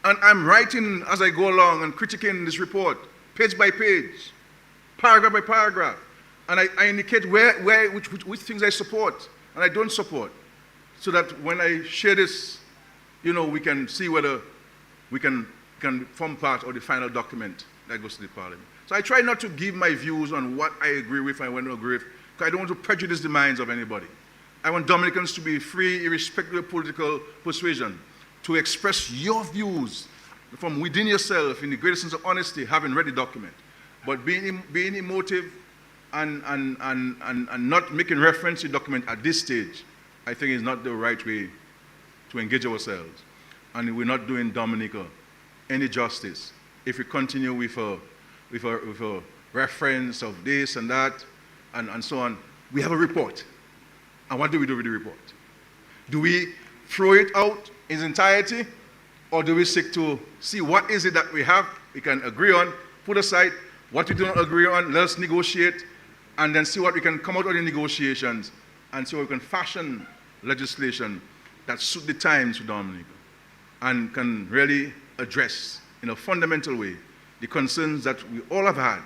[SPEAKER 6] And I'm writing as I go along and critiquing this report, page by page, paragraph by paragraph. And I indicate which things I support and I don't support, so that when I share this, we can see whether we can form part of the final document that goes to the Parliament. So I try not to give my views on what I agree with and what I don't agree with, because I don't want to prejudice the minds of anybody. I want Dominicans to be free, irrespective of political persuasion, to express your views from within yourself in the greatest sense of honesty, having read the document. But being emotive and not making reference to the document at this stage, I think is not the right way to engage ourselves. And we're not doing Dominica any justice if we continue with a reference of this and that and so on. We have a report. And what do we do with the report? Do we throw it out in its entirety, or do we seek to see what is it that we can agree on, put aside what we do not agree on, let us negotiate, and then see what we can come out of the negotiations and see how we can fashion legislation that suit the times for Dominica and can really address in a fundamental way the concerns that we all have had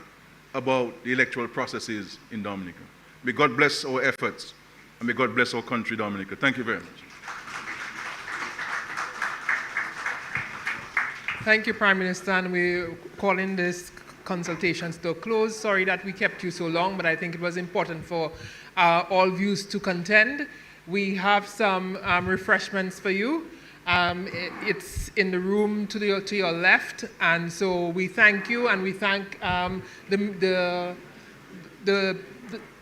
[SPEAKER 6] about the electoral processes in Dominica. May God bless our efforts, and may God bless our country, Dominica. Thank you very much.
[SPEAKER 2] Thank you, Prime Minister, and we're calling this consultations to a close. Sorry that we kept you so long, but I think it was important for all views to contend. We have some refreshments for you. It's in the room to your left, and so we thank you, and we thank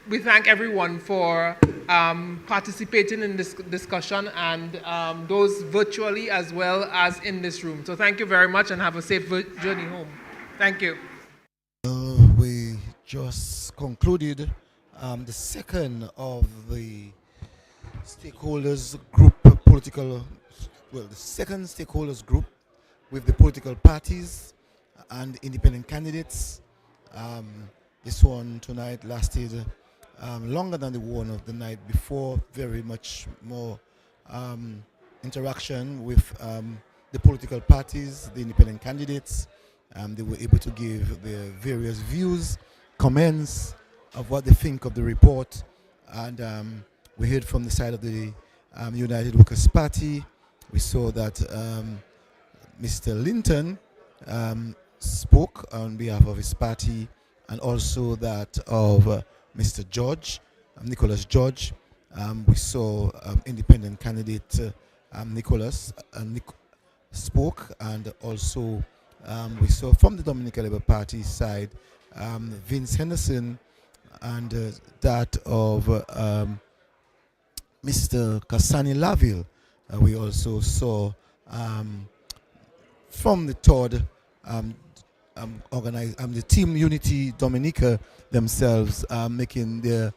[SPEAKER 2] we thank everyone for participating in this discussion, and those virtually as well as in this room. So thank you very much, and have a safe journey home. Thank you.
[SPEAKER 1] We just concluded the second of the stakeholders group the second stakeholders group with the political parties and independent candidates. This one tonight lasted longer than the one of the night before, very much more interaction with the political parties, the independent candidates. They were able to give their various views, comments of what they think of the report, and we heard from the side of the United Workers' Party. We saw that Mr. Linton spoke on behalf of his party, and also that of Mr. George, Nicholas George. We saw independent candidate Nicholas spoke, and also we saw from the Dominica Labour Party side Vince Henderson, and that of Mr. Kasani Laville. We also saw from the third the Team Unity Dominica themselves making their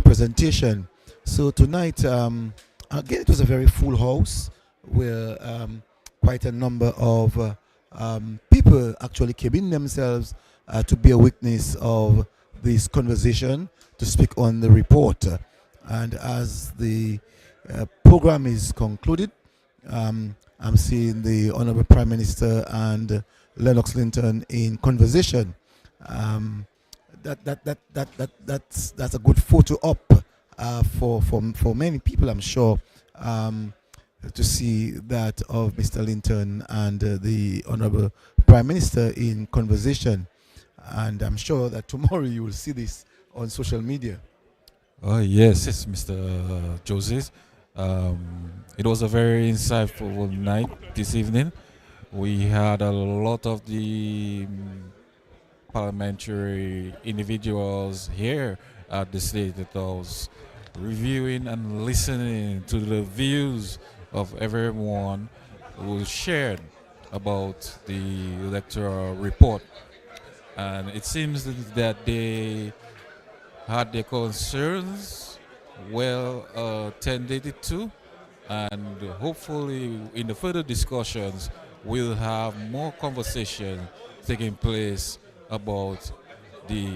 [SPEAKER 1] presentation. So tonight, again, it was a very full house where quite a number of people actually came in themselves to bear witness of this conversation, to speak on the report. And as the program is concluded, I'm seeing the Honorable Prime Minister and Lennox Linton in conversation. That's a good photo op for many people, I'm sure, to see that of Mr. Linton and the Honorable Prime Minister in conversation. And I'm sure that tomorrow you will see this on social media.
[SPEAKER 16] Yes, Mr. Joseph. It was a very insightful night this evening. We had a lot of the parliamentary individuals here at the State House, reviewing and listening to the views of everyone who shared about the electoral report. And it seems that they had their concerns well tended to, and hopefully in the further discussions we'll have more conversation taking place about the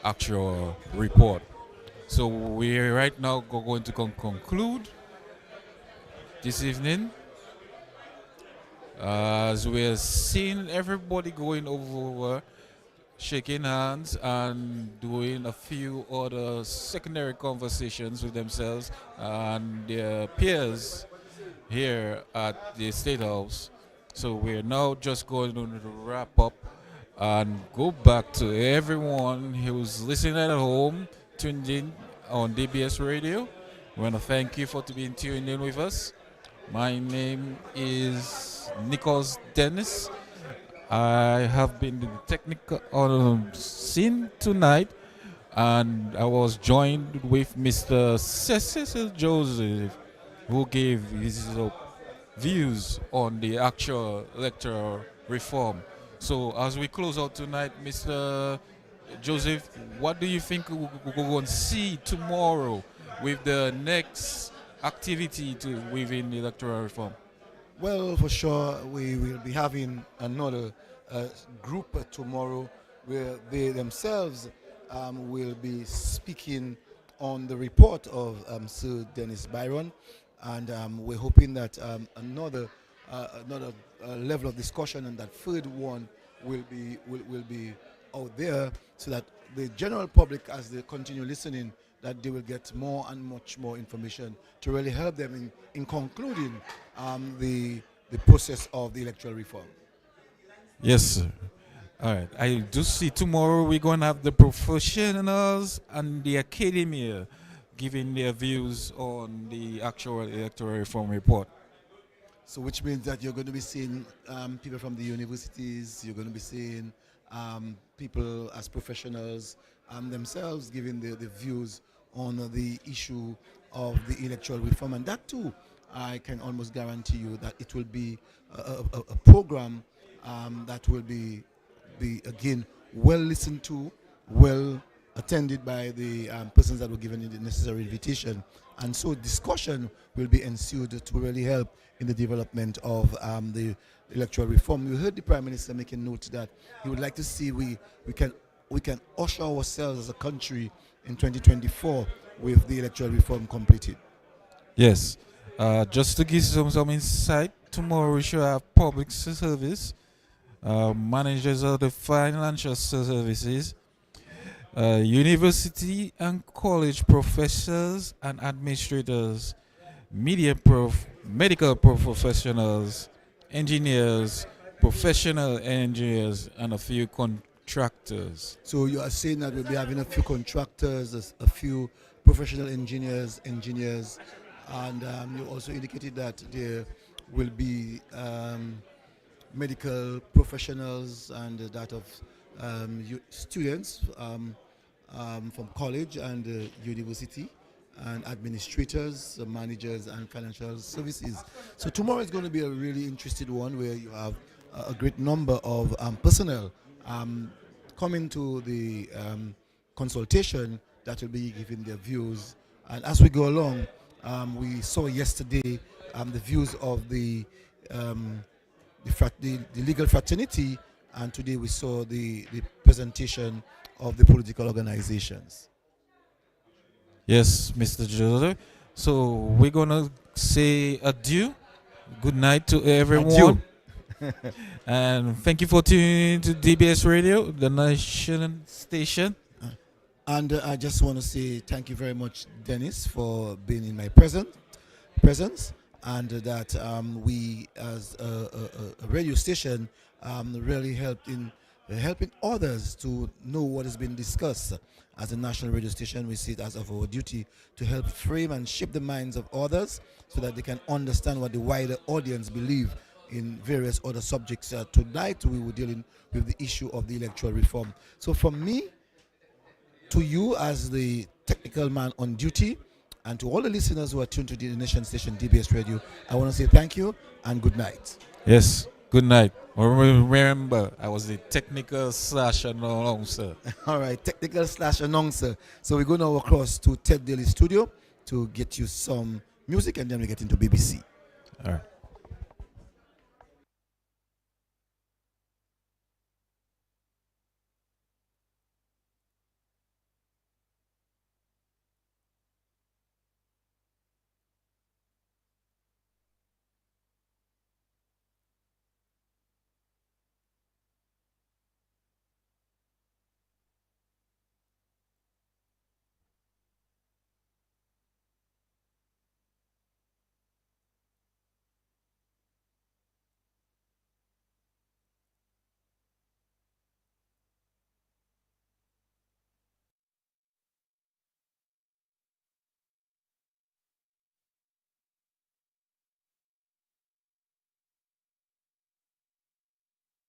[SPEAKER 16] actual report. So we're right now going to conclude this evening, as we're seeing everybody going over, shaking hands and doing a few other secondary conversations with themselves and their peers here at the State House. So we're now just going to wrap up and go back to everyone who's listening at home, tuned in on DBS Radio. We want to thank you for being tuned in with us. My name is Nicholas Dennis. I have been the technical scene tonight, and I was joined with Mr. Cecil Joseph, who gave his views on the actual electoral reform. So as we close out tonight, Mr. Joseph, what do you think we're going to see tomorrow with the next activity within the electoral reform?
[SPEAKER 1] Well, for sure, we will be having another group tomorrow where they themselves will be speaking on the report of Sir Dennis Byron, and we're hoping that another level of discussion and that third one will be out there, so that the general public, as they continue listening, that they will get more and much more information to really help them in concluding the process of the electoral reform.
[SPEAKER 16] Yes, sir. All right. I do see tomorrow we're going to have the professionals and the academia giving their views on the actual electoral reform report.
[SPEAKER 1] So which means that you're going to be seeing people from the universities, you're going to be seeing people as professionals themselves giving their views on the issue of the electoral reform. And that too, I can almost guarantee you that it will be a program that will be again well listened to, well attended by the persons that were given the necessary invitation. And so discussion will be ensued to really help in the development of the electoral reform. We heard the Prime Minister making note that he would like to see we can usher ourselves as a country in 2024 with the electoral reform completed.
[SPEAKER 16] Yes. Just to give some insight, tomorrow we should have public service, managers of the financial services, university and college professors and administrators, medical professionals, engineers, professional engineers, and a few contractors.
[SPEAKER 1] So you are saying that we'll be having a few contractors, a few professional engineers, and you also indicated that there will be medical professionals and that of students from college and university, and administrators, managers, and financial services. So tomorrow is going to be a really interesting one where you have a great number of personnel coming to the consultation that will be giving their views. And as we go along, we saw yesterday the views of the legal fraternity, and today we saw the presentation of the political organizations.
[SPEAKER 16] Yes, Mr. Joseph. So we're going to say adieu. Good night to everyone. And thank you for tuning in to DBS Radio, the national station.
[SPEAKER 1] And I just want to say thank you very much, Dennis, for being in my presence, and that we, as a radio station, really helped in helping others to know what has been discussed. As a national radio station, we see it as of our duty to help frame and shape the minds of others so that they can understand what the wider audience believe in various other subjects. Tonight, we were dealing with the issue of the electoral reform. So from me to you as the technical man on duty, and to all the listeners who are tuned to the nation station DBS Radio, I want to say thank you and good night.
[SPEAKER 16] Yes, good night. Remember, I was the technical / announcer.
[SPEAKER 1] All right, technical / announcer. So we're going to go across to Ted Daly's studio to get you some music, and then we get into BBC.
[SPEAKER 16] All right.